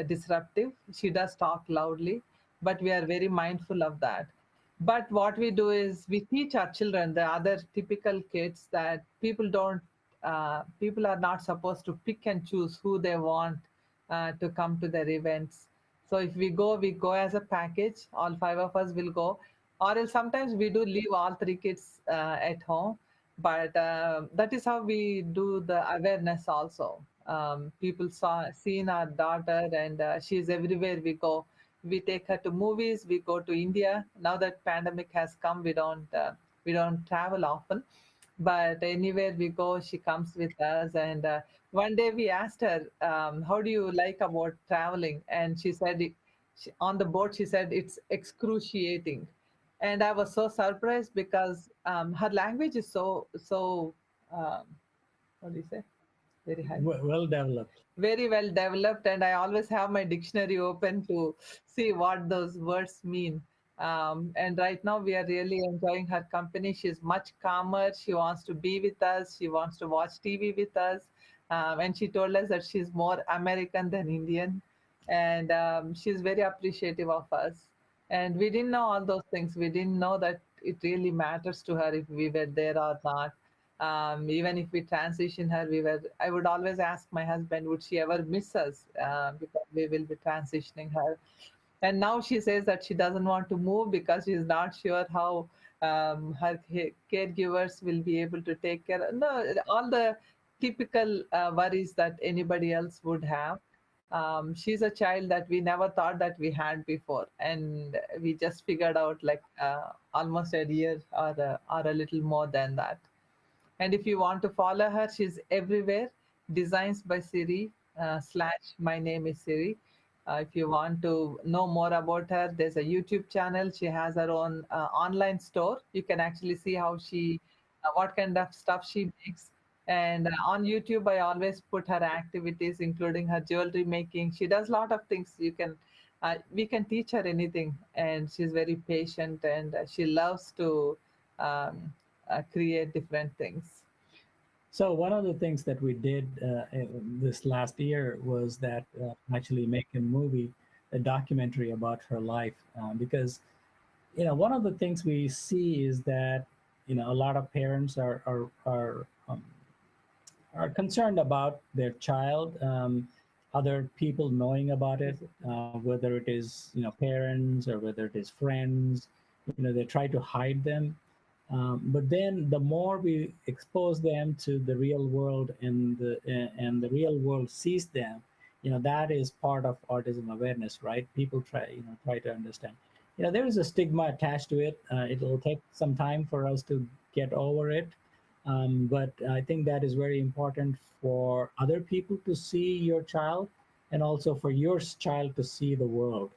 disruptive. She does talk loudly, but we are very mindful of that. But what we do is we teach our children, the other typical kids, that people are not supposed to pick and choose who they want to come to their events. So if we go as a package. All 5 of us will go, or else sometimes we do leave all 3 kids at home. But that is how we do the awareness also. People seen our daughter, and she's everywhere we go. We take her to movies. We go to India. Now that pandemic has come, we don't travel often, but anywhere we go, she comes with us. And one day we asked her, "How do you like about traveling?" And she said, on the board, she said it's excruciating. And I was so surprised because her language is so what do you say? Very high. Well developed. Very well developed, and I always have my dictionary open to see what those words mean. And right now we are really enjoying her company. She's much calmer. She wants to be with us. She wants to watch TV with us. And she told us that she's more American than Indian. And she's very appreciative of us. And we didn't know all those things. We didn't know that it really matters to her if we were there or not. Even if we transition her, I would always ask my husband, would she ever miss us? Because we will be transitioning her. And now she says that she doesn't want to move because she's not sure how her caregivers will be able to take care of all the typical worries that anybody else would have. She's a child that we never thought that we had before, and we just figured out like almost a year or a little more than that. And if you want to follow her, she's everywhere. Designs by Siri / my name is Siri. If you want to know more about her, there's a YouTube channel. She has her own online store. You can actually see how what kind of stuff she makes. And on YouTube, I always put her activities, including her jewelry making. She does a lot of things. We can teach her anything, and she's very patient, and she loves to create different things. So one of the things that we did this last year was that actually make a movie, a documentary about her life, because one of the things we see is that a lot of parents are concerned about their child, other people knowing about it, whether it is parents or whether it is friends. They try to hide them. But then the more we expose them to the real world and the real world sees them, that is part of autism awareness, right? People try to understand. There is a stigma attached to it. It will take some time for us to get over it. But I think that is very important for other people to see your child, and also for your child to see the world,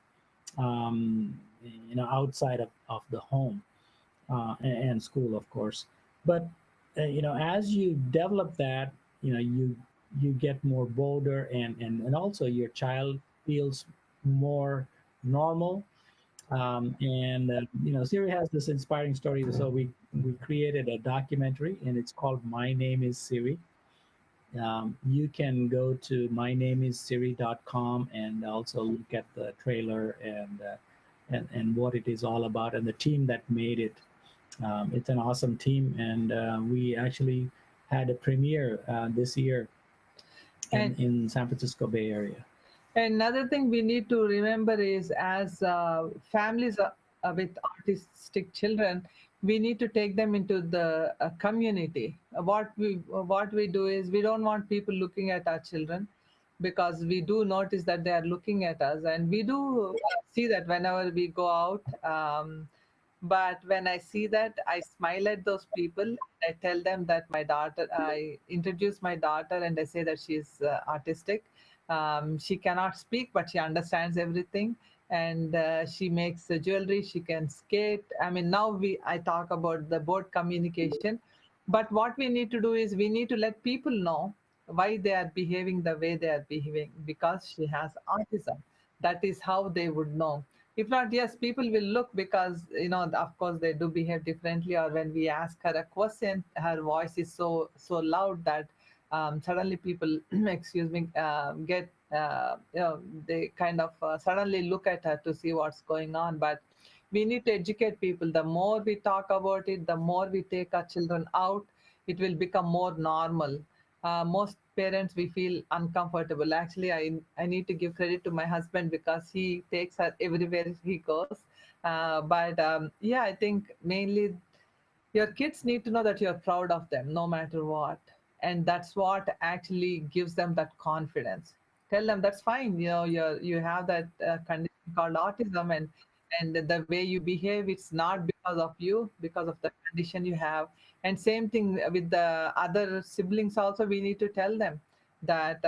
outside of the home, and school, of course. But as you develop that, you get more bolder, and also your child feels more normal. And Siri has this inspiring story. So we created a documentary, and it's called My Name is Siri. You can go to mynameissiri.com and also look at the trailer and what it is all about, and the team that made it. It's an awesome team, and we actually had a premiere this year in San Francisco Bay Area. Another thing we need to remember is, as families with autistic children, we need to take them into the community. What we do is, we don't want people looking at our children, because we do notice that they are looking at us, and we do see that whenever we go out. But when I see that, I smile at those people. I tell them that I introduce my daughter, and I say that she's autistic. She cannot speak, but she understands everything, and she makes jewelry. She can skate. I mean, now I talk about the board communication, but what we need to do is, we need to let people know why they are behaving the way they are behaving, because she has autism. That is how they would know. If not, yes, people will look, because of course they do behave differently. Or when we ask her a question, her voice is so loud that suddenly people, excuse me, get they kind of suddenly look at her to see what's going on. But we need to educate people. The more we talk about it, the more we take our children out, it will become more normal. Most parents, we feel uncomfortable. Actually, I need to give credit to my husband, because he takes her everywhere he goes. But yeah, I think mainly your kids need to know that you're proud of them no matter what. And that's what actually gives them that confidence. Tell them that's fine. You have that condition called autism, and the way you behave, it's not because of you, because of the condition you have. And same thing with the other siblings also. We need to tell them that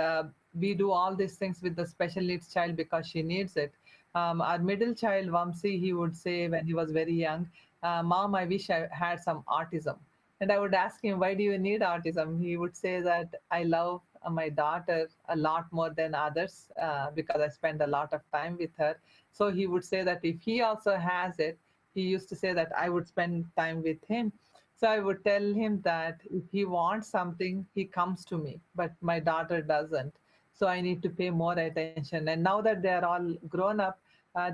we do all these things with the special needs child because she needs it. Our middle child, Vamsi, he would say when he was very young, Mom, I wish I had some autism. And I would ask him, why do you need autism? He would say that I love my daughter a lot more than others, because I spend a lot of time with her. So he would say that if he also has it, he used to say that I would spend time with him. So I would tell him that if he wants something, he comes to me, but my daughter doesn't. So I need to pay more attention. And now that they are all grown up,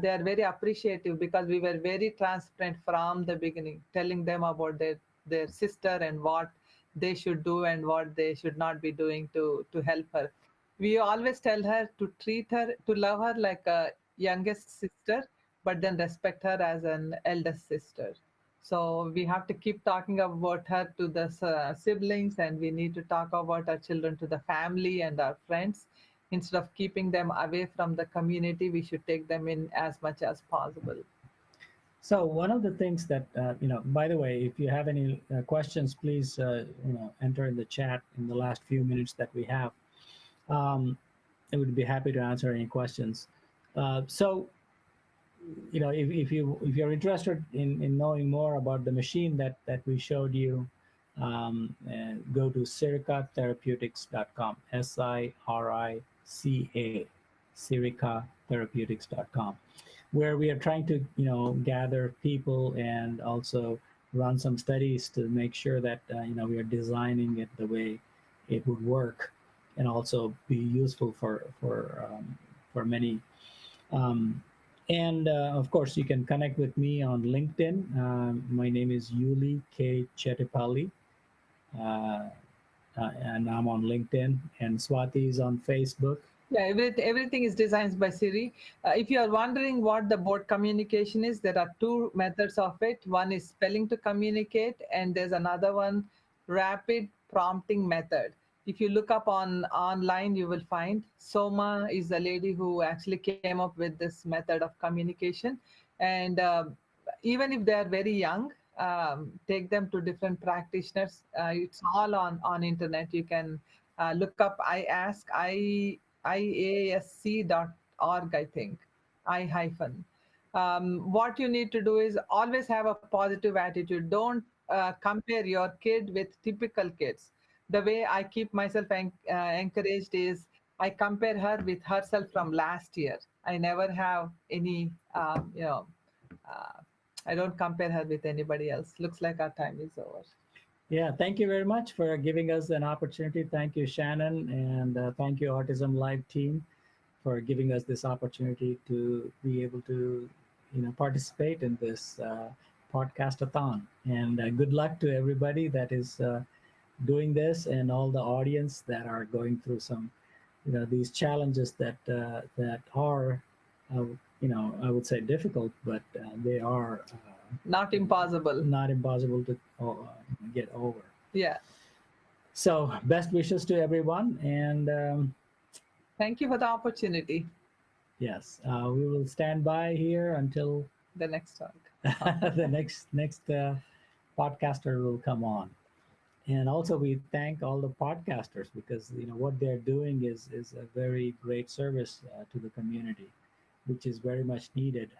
they are very appreciative, because we were very transparent from the beginning, telling them about their sister and what they should do and what they should not be doing to help her. We always tell her to treat her, to love her like a youngest sister, but then respect her as an eldest sister. So we have to keep talking about her to the siblings, and we need to talk about our children to the family and our friends. Instead of keeping them away from the community, we should take them in as much as possible. So one of the things that, by the way, if you have any questions, please, enter in the chat in the last few minutes that we have. I would be happy to answer any questions. So, if you're interested in knowing more about the machine that we showed you, go to siricatherapeutics.com, SIRICA, siricatherapeutics.com, where we are trying to gather people and also run some studies to make sure that we are designing it the way it would work and also be useful for many. And of course, you can connect with me on LinkedIn. My name is Yuli K. Chetipalli, and I'm on LinkedIn. And Swati is on Facebook. Yeah, everything is designed by Siri. If you are wondering what the board communication is, there are two methods of it. One is spelling to communicate, and there's another one, rapid prompting method. If you look up online, you will find Soma is the lady who actually came up with this method of communication. And even if they are very young, take them to different practitioners. It's all on internet. You can look up iasc.org, I think. I hyphen. What you need to do is always have a positive attitude. Don't compare your kid with typical kids. The way I keep myself encouraged is I compare her with herself from last year. I never have any, I don't compare her with anybody else. Looks like our time is over. Yeah, thank you very much for giving us an opportunity. Thank you, Shannon, and thank you, Autism Live team, for giving us this opportunity to be able to, participate in this podcastathon. And good luck to everybody that is doing this, and all the audience that are going through some, these challenges that are, I would say difficult, but they are not impossible. Not impossible to get over. Yeah. So best wishes to everyone, and thank you for the opportunity. Yes, we will stand by here until the next talk. The next podcaster will come on. And also we thank all the podcasters, because what they're doing is a very great service to the community, which is very much needed.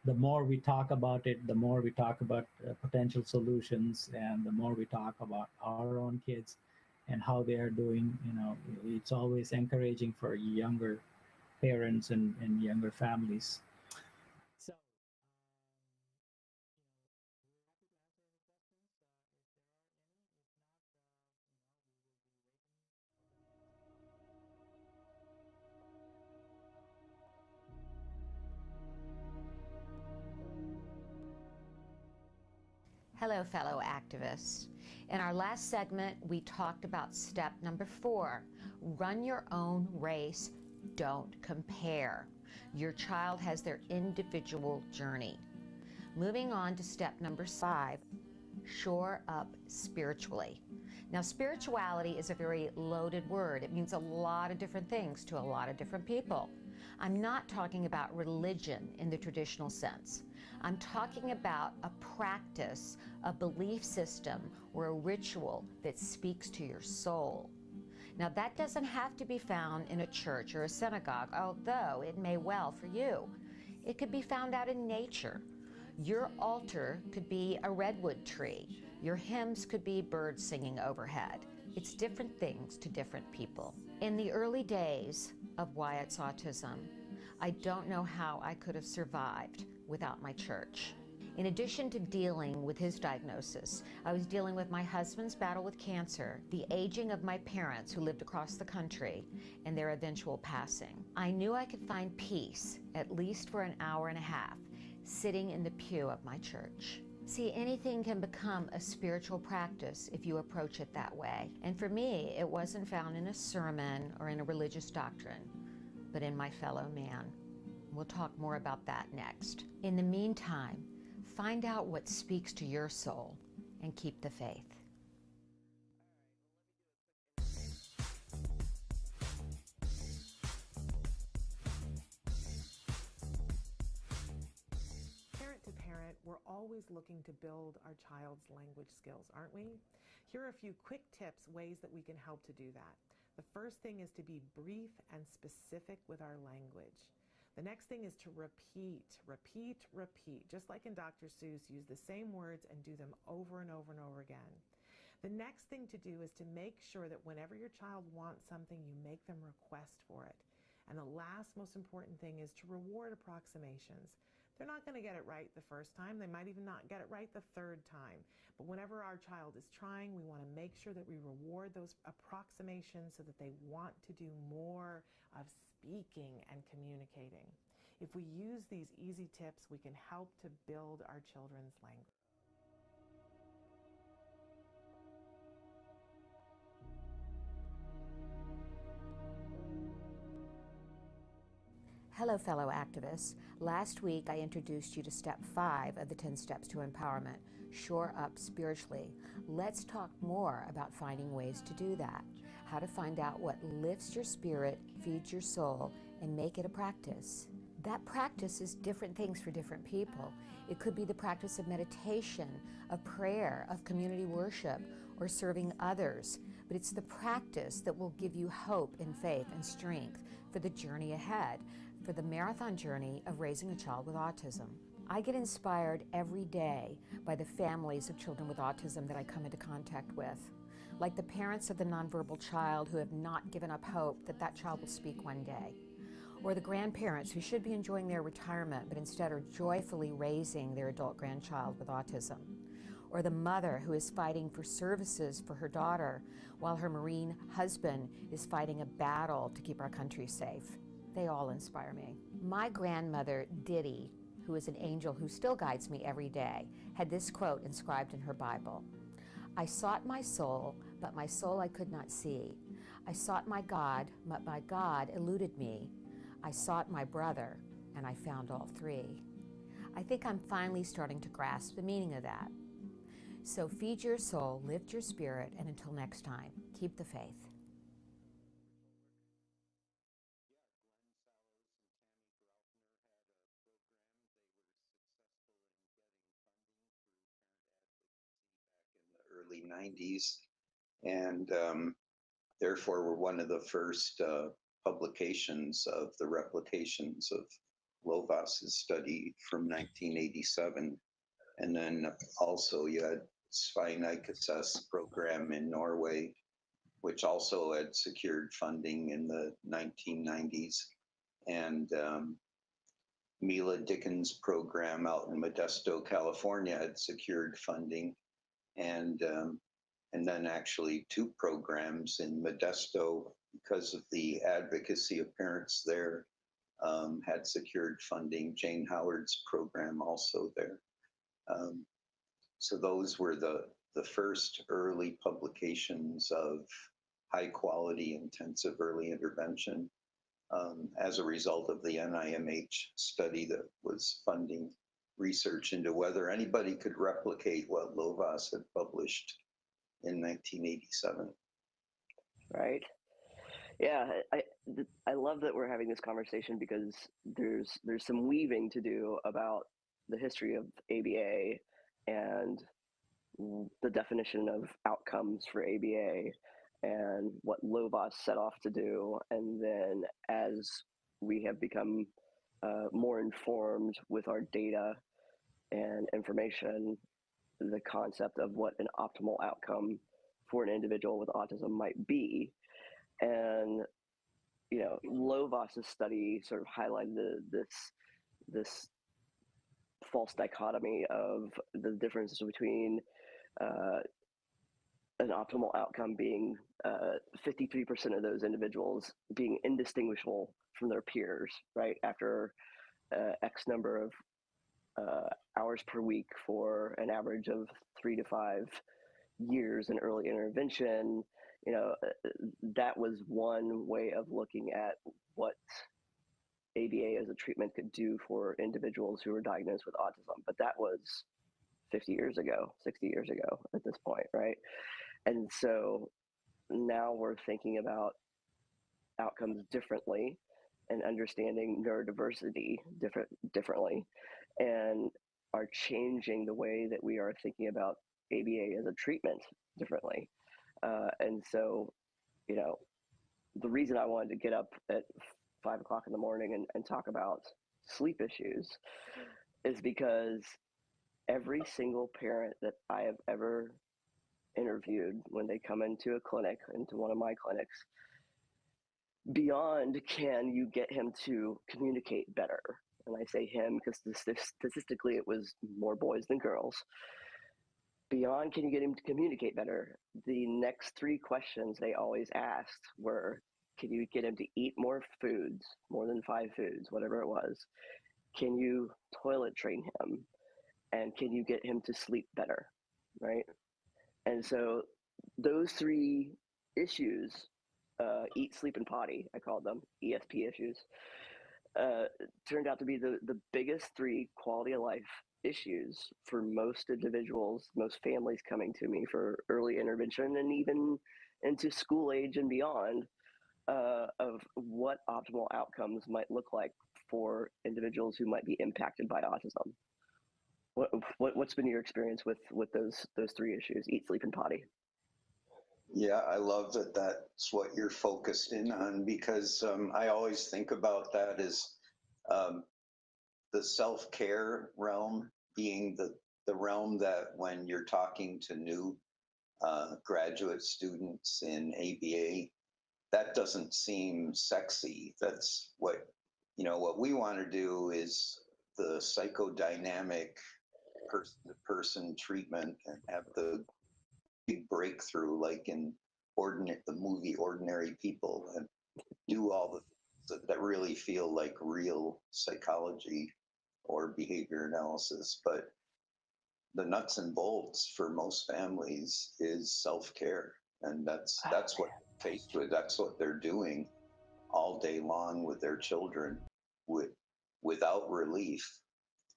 The more we talk about it, the more we talk about potential solutions, and the more we talk about our own kids and how they are doing, it's always encouraging for younger parents and younger families. So Hello, fellow activists. In our last segment, we talked about step number 4, run your own race, don't compare. Your child has their individual journey. Moving on to step number 5, shore up spiritually. Now, spirituality is a very loaded word. It means a lot of different things to a lot of different people. I'm not talking about religion in the traditional sense. I'm talking about a practice, a belief system, or a ritual that speaks to your soul. Now, that doesn't have to be found in a church or a synagogue, although it may well for you. It could be found out in nature. Your altar could be a redwood tree. Your hymns could be birds singing overhead. It's different things to different people. In the early days of Wyatt's autism, I don't know how I could have survived without my church. In addition to dealing with his diagnosis, I was dealing with my husband's battle with cancer, the aging of my parents who lived across the country, and their eventual passing. I knew I could find peace, at least for an hour and a half, sitting in the pew of my church. See, anything can become a spiritual practice if you approach it that way. And for me, it wasn't found in a sermon or in a religious doctrine, but in my fellow man. We'll talk more about that next. In the meantime, find out what speaks to your soul and keep the faith. Parent to parent, we're always looking to build our child's language skills, aren't we? Here are a few quick tips, ways that we can help to do that. The first thing is to be brief and specific with our language. The next thing is to repeat. Just like in Dr. Seuss, use the same words and do them over and over and over again. The next thing to do is to make sure that whenever your child wants something, you make them request for it. And the last most important thing is to reward approximations. They're not going to get it right the first time. They might even not get it right the third time. But whenever our child is trying, we want to make sure that we reward those approximations so that they want to do more of speaking and communicating. If we use these easy tips, we can help to build our children's language. Hello, fellow activists. Last week, I introduced you to step 5 of the 10 steps to empowerment, shore up spiritually. Let's talk more about finding ways to do that, how to find out what lifts your spirit, feeds your soul, and make it a practice. That practice is different things for different people. It could be the practice of meditation, of prayer, of community worship, or serving others. But it's the practice that will give you hope and faith and strength for the journey ahead, for the marathon journey of raising a child with autism. I get inspired every day by the families of children with autism that I come into contact with, like the parents of the nonverbal child who have not given up hope that that child will speak one day, or the grandparents who should be enjoying their retirement but instead are joyfully raising their adult grandchild with autism, or the mother who is fighting for services for her daughter while her Marine husband is fighting a battle to keep our country safe. They all inspire me. My grandmother, Diddy, who is an angel who still guides me every day, had this quote inscribed in her Bible: "I sought my soul, but my soul I could not see. I sought my God, but my God eluded me. I sought my brother, and I found all three." I think I'm finally starting to grasp the meaning of that. So feed your soul, lift your spirit, and until next time, keep the faith. Early 90s, and therefore were one of the first publications of the replications of Lovas's study from 1987. And then also you had Sveinike's program in Norway, which also had secured funding in the 1990s. And Mila Dickens' program out in Modesto, California had secured funding. And then actually 2 programs in Modesto, because of the advocacy of parents there, had secured funding. Jane Howard's program also there. So those were the first early publications of high quality intensive early intervention as a result of the NIMH study that was funding research into whether anybody could replicate what Lovas had published in 1987. Right. Yeah, I love that we're having this conversation because there's some weaving to do about the history of ABA and the definition of outcomes for ABA and what Lovas set off to do. And then as we have become more informed with our data and information, the concept of what an optimal outcome for an individual with autism might be. And, you know, Lovas's study sort of highlighted this false dichotomy of the differences between an optimal outcome being 53% of those individuals being indistinguishable from their peers, right? After X number of hours per week for an average of 3 to 5 years in early intervention. You know, that was one way of looking at what ABA as a treatment could do for individuals who were diagnosed with autism. But that was 50 years ago, 60 years ago at this point, right? And so now we're thinking about outcomes differently and understanding neurodiversity differently, and are changing the way that we are thinking about ABA as a treatment differently. And so, you know, the reason I wanted to get up at 5 o'clock in the morning and talk about sleep issues is because every single parent that I have ever interviewed when they come into a clinic, into one of my clinics, beyond can you get him to communicate better, and I say him because statistically it was more boys than girls, beyond can you get him to communicate better, the next 3 questions they always asked were, can you get him to eat more foods, more than 5 foods, whatever it was? Can you toilet train him? And can you get him to sleep better, right? And so those 3 issues, eat, sleep, and potty, I called them, ESP issues, turned out to be the biggest 3 quality of life issues for most individuals, most families coming to me for early intervention and even into school age and beyond, of what optimal outcomes might look like for individuals who might be impacted by autism. What's been your experience with those three issues: eat, sleep, and potty? Yeah, I love that that's what you're focused in on, because I always think about that as the self-care realm being the realm that when you're talking to new graduate students in ABA, that doesn't seem sexy. That's what we want to do is the psychodynamic person-to-person treatment and have the big breakthrough like in the movie Ordinary People, and do all the things that really feel like real psychology or behavior analysis. But the nuts and bolts for most families is self-care, and that's what they're faced with. That's what they're doing all day long with their children without relief.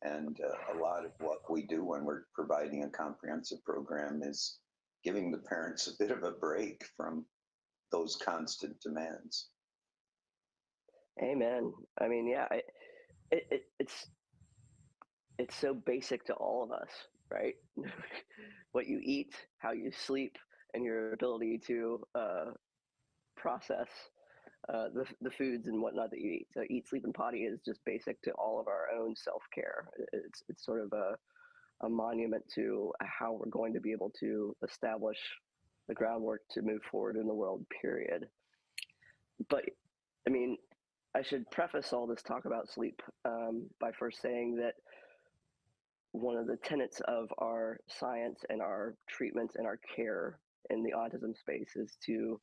And a lot of what we do when we're providing a comprehensive program is giving the parents a bit of a break from those constant demands. Amen. I mean, yeah, it's so basic to all of us, right? What you eat, how you sleep, and your ability to process the foods and whatnot that you eat. So eat, sleep, and potty is just basic to all of our own self-care. It's sort of a monument to how we're going to be able to establish the groundwork to move forward in the world, period. But, I mean, I should preface all this talk about sleep by first saying that one of the tenets of our science and our treatments and our care in the autism space is to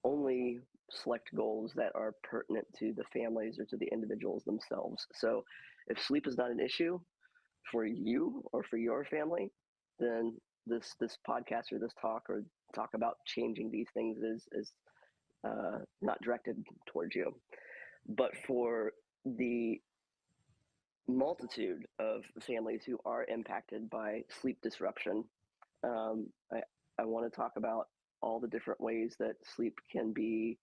only select goals that are pertinent to the families or to the individuals themselves. So if sleep is not an issue for you or for your family, then this podcast or this talk about changing these things is not directed towards you. But for the multitude of families who are impacted by sleep disruption, I want to talk about all the different ways that sleep can be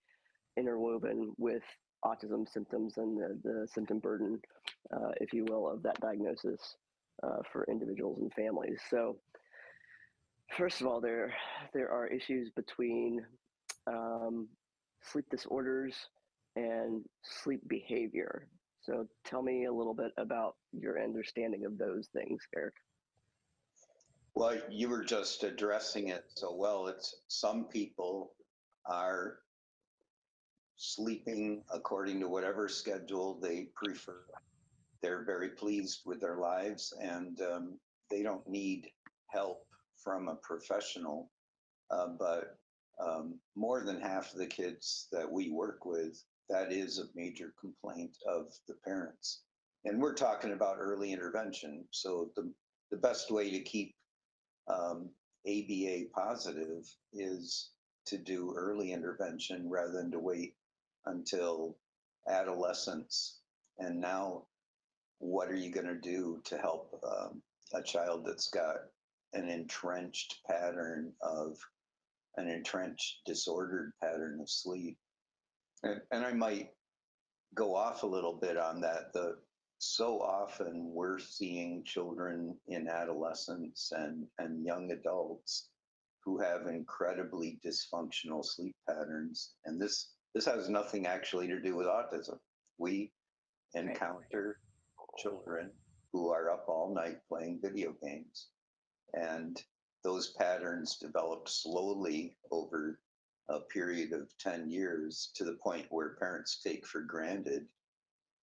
interwoven with autism symptoms and the symptom burden, if you will, of that diagnosis for individuals and families. So first of all, there are issues between sleep disorders and sleep behavior. So tell me a little bit about your understanding of those things, Eric. Well, you were just addressing it so well. It's some people are sleeping according to whatever schedule they prefer. They're very pleased with their lives, and they don't need help from a professional. But more than half of the kids that we work with, that is a major complaint of the parents. And we're talking about early intervention. So the best way to keep ABA positive is to do early intervention rather than to wait until adolescence. And now, what are you going to do to help a child that's got an entrenched disordered pattern of sleep? And I might go off a little bit on that. So often we're seeing children in adolescence and young adults who have incredibly dysfunctional sleep patterns. And this has nothing actually to do with autism. We encounter children who are up all night playing video games. And those patterns develop slowly over a period of 10 years to the point where parents take for granted,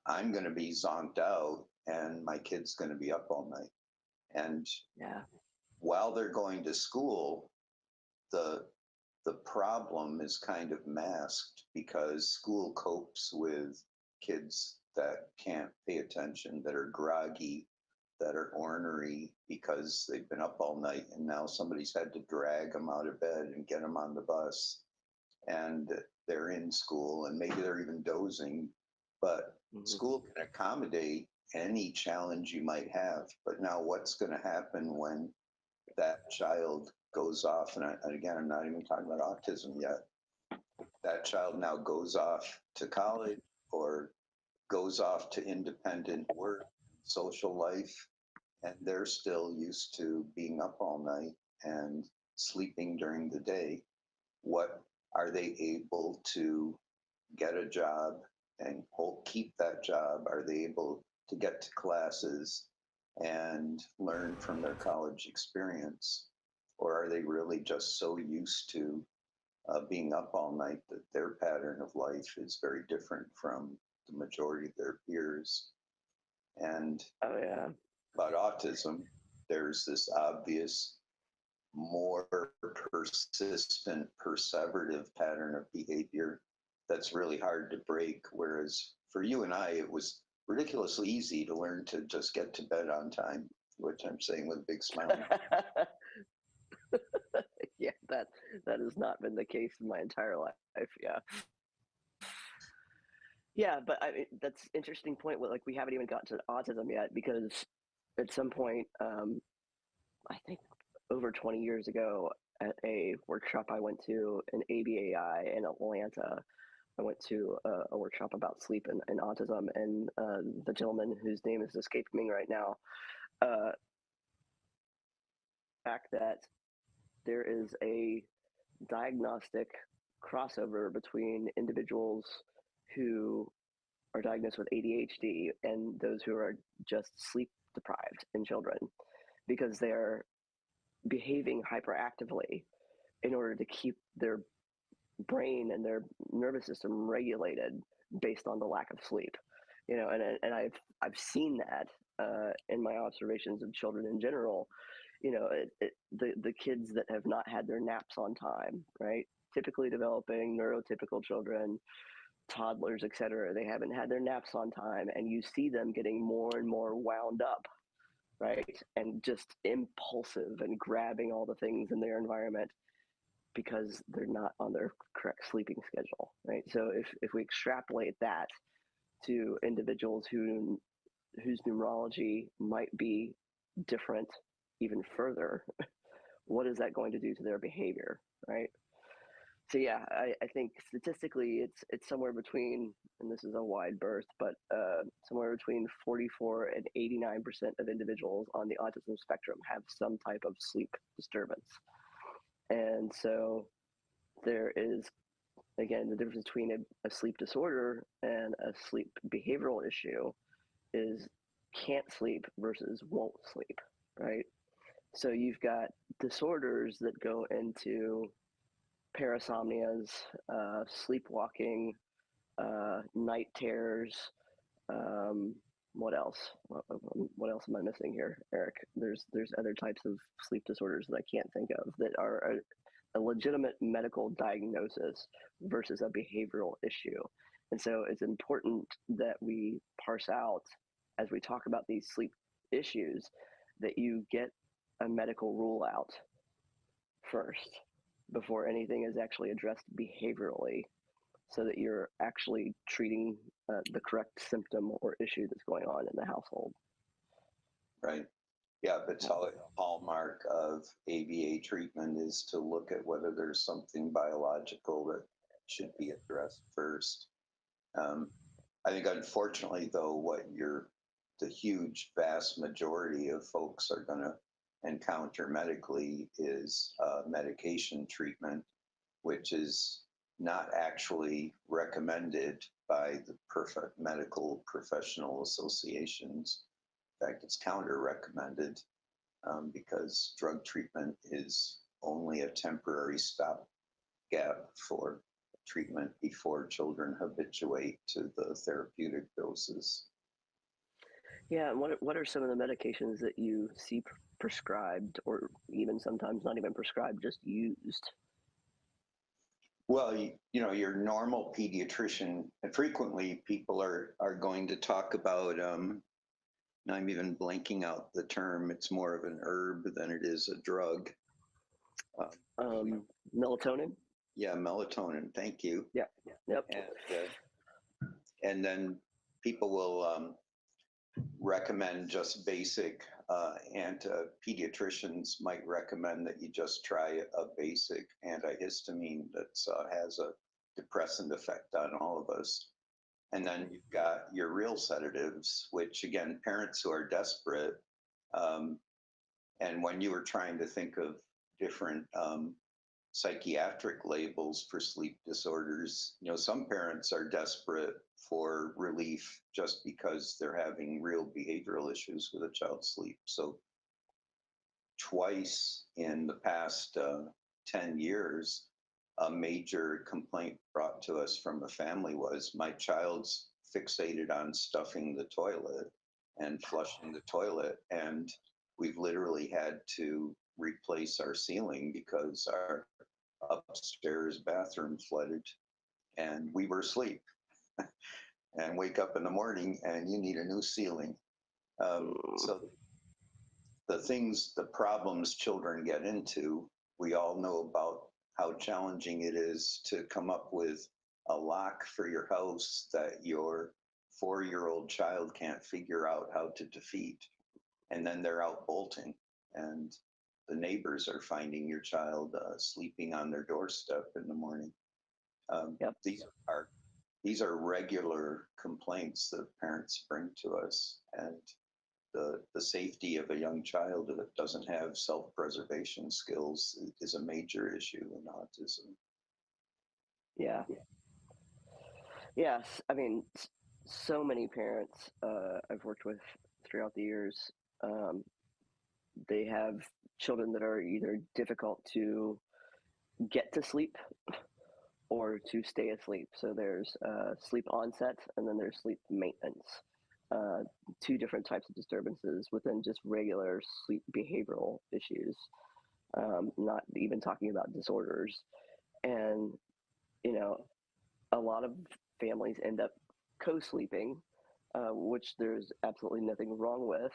I'm going to be zonked out and my kid's going to be up all night. And while they're going to school, the problem is kind of masked because school copes with kids that can't pay attention, that are groggy, that are ornery because they've been up all night and now somebody's had to drag them out of bed and get them on the bus. And they're in school and maybe they're even dozing, but school can accommodate any challenge you might have. But now what's going to happen when that child goes off? And again, I'm not even talking about autism yet. That child now goes off to college or goes off to independent work, social life, and they're still used to being up all night and sleeping during the day. What are they able to get a job and keep that job? Are they able to get to classes and learn from their college experience? Or are they really just so used to being up all night that their pattern of life is very different from the majority of their peers? And about autism, there's this obvious, more persistent, perseverative pattern of behavior that's really hard to break. Whereas for you and I, it was ridiculously easy to learn to just get to bed on time, which I'm saying with a big smile. Yeah, that has not been the case in my entire life. Yeah, but that's an interesting point. Like, we haven't even gotten to autism yet, because at some point, I think over 20 years ago, at a workshop I went to in ABAI in Atlanta, I went to a workshop about sleep and autism, and the gentleman whose name is escaping me right now, fact that there is a diagnostic crossover between individuals who are diagnosed with ADHD and those who are just sleep deprived in children, because they're behaving hyperactively in order to keep their brain and their nervous system regulated based on the lack of sleep. And I've seen that in my observations of children in general. The kids that have not had their naps on time, right? Typically developing neurotypical children, toddlers, etc. They haven't had their naps on time, and you see them getting more and more wound up, right? And just impulsive and grabbing all the things in their environment because they're not on their correct sleeping schedule, right? So if we extrapolate that to individuals whose neurology might be different even further, what is that going to do to their behavior, right? So yeah, I think statistically it's somewhere between, and this is a wide berth, but somewhere between 44 and 89% of individuals on the autism spectrum have some type of sleep disturbance. And so there is, again, the difference between a sleep disorder and a sleep behavioral issue is can't sleep versus won't sleep, right? So you've got disorders that go into parasomnias, sleepwalking, night terrors. What else? What else am I missing here, Eric? There's other types of sleep disorders that I can't think of that are a legitimate medical diagnosis versus a behavioral issue. And so it's important that we parse out, as we talk about these sleep issues, that you get a medical rule out first before anything is actually addressed behaviorally, so that you're actually treating the correct symptom or issue that's going on in the household. Right. Yeah, but a hallmark of ABA treatment is to look at whether there's something biological that should be addressed first. I think, unfortunately, though, the huge, vast majority of folks are going to encounter medically is medication treatment, which is not actually recommended by the medical professional associations. In fact, it's counter-recommended because drug treatment is only a temporary stopgap for treatment before children habituate to the therapeutic doses. Yeah, and what are some of the medications that you see prescribed, or even sometimes not even prescribed, just used? Well, your normal pediatrician, and frequently people are going to talk about, I'm even blanking out the term, it's more of an herb than it is a drug. Melatonin? Yeah, melatonin, thank you. Yeah, yep. And then people will recommend just basic, pediatricians might recommend that you just try a basic antihistamine that has a depressant effect on all of us. And then you've got your real sedatives, which again, parents who are desperate. And when you were trying to think of different psychiatric labels for sleep disorders, you know, some parents are desperate for relief just because they're having real behavioral issues with a child's sleep. So twice in the past 10 years, a major complaint brought to us from a family was, my child's fixated on stuffing the toilet and flushing the toilet, and we've literally had to replace our ceiling because our upstairs bathroom flooded and we were asleep. And wake up in the morning and you need a new ceiling. So the problems children get into, we all know about how challenging it is to come up with a lock for your house that your 4-year-old child can't figure out how to defeat. And then they're out bolting, and the neighbors are finding your child sleeping on their doorstep in the morning. These are regular complaints that parents bring to us, and the safety of a young child that doesn't have self-preservation skills is a major issue in autism. Yeah. Yes, I mean, so many parents I've worked with throughout the years, they have children that are either difficult to get to sleep or to stay asleep. So there's sleep onset, and then there's sleep maintenance. Two different types of disturbances within just regular sleep behavioral issues, not even talking about disorders. And, you know, a lot of families end up co-sleeping, which there's absolutely nothing wrong with,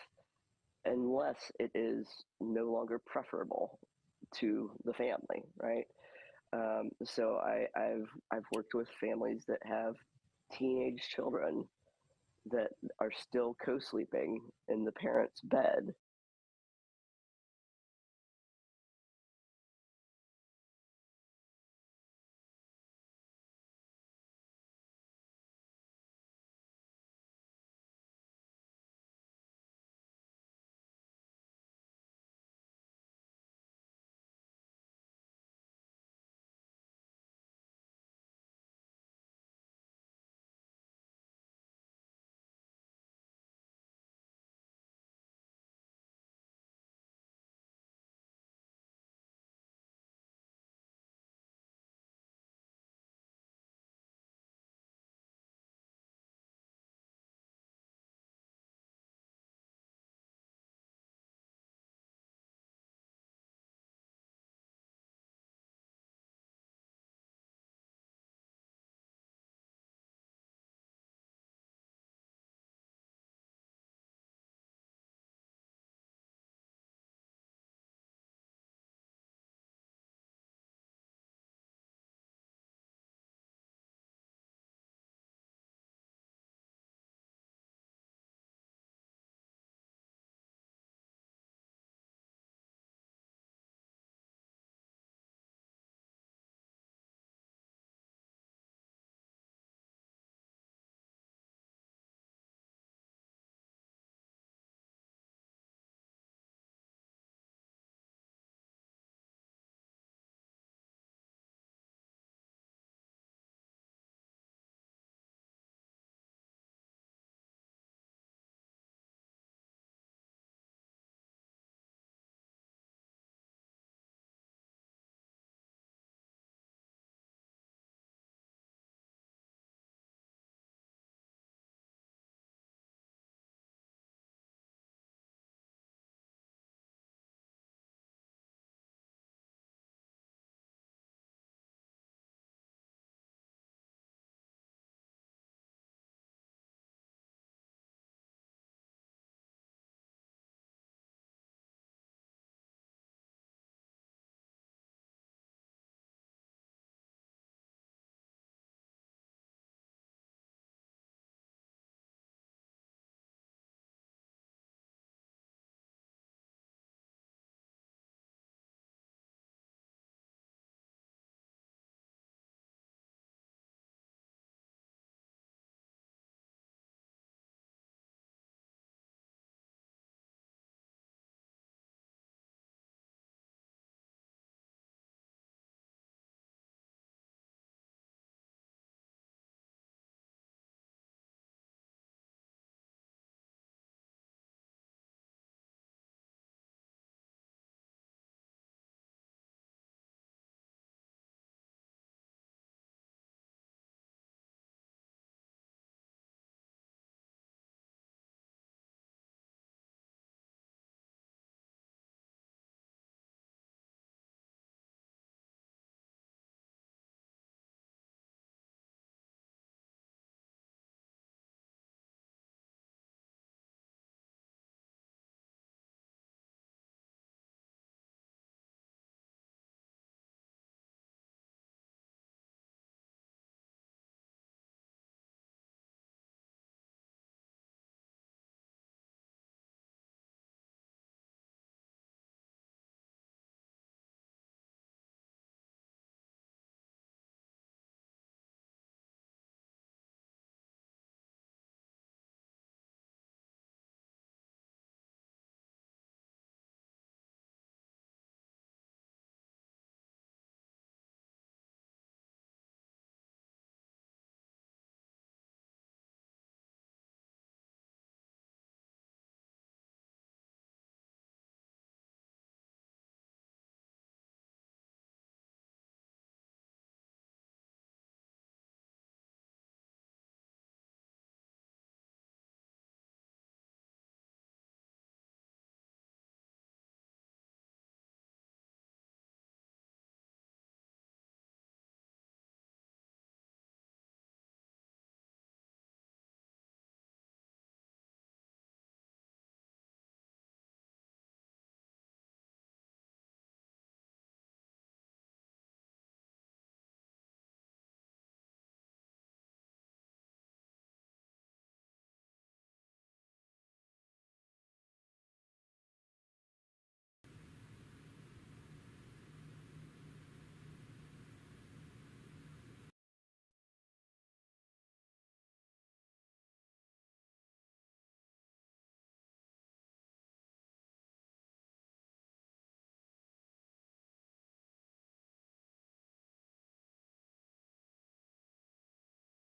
unless it is no longer preferable to the family, right? So I've worked with families that have teenage children that are still co-sleeping in the parent's bed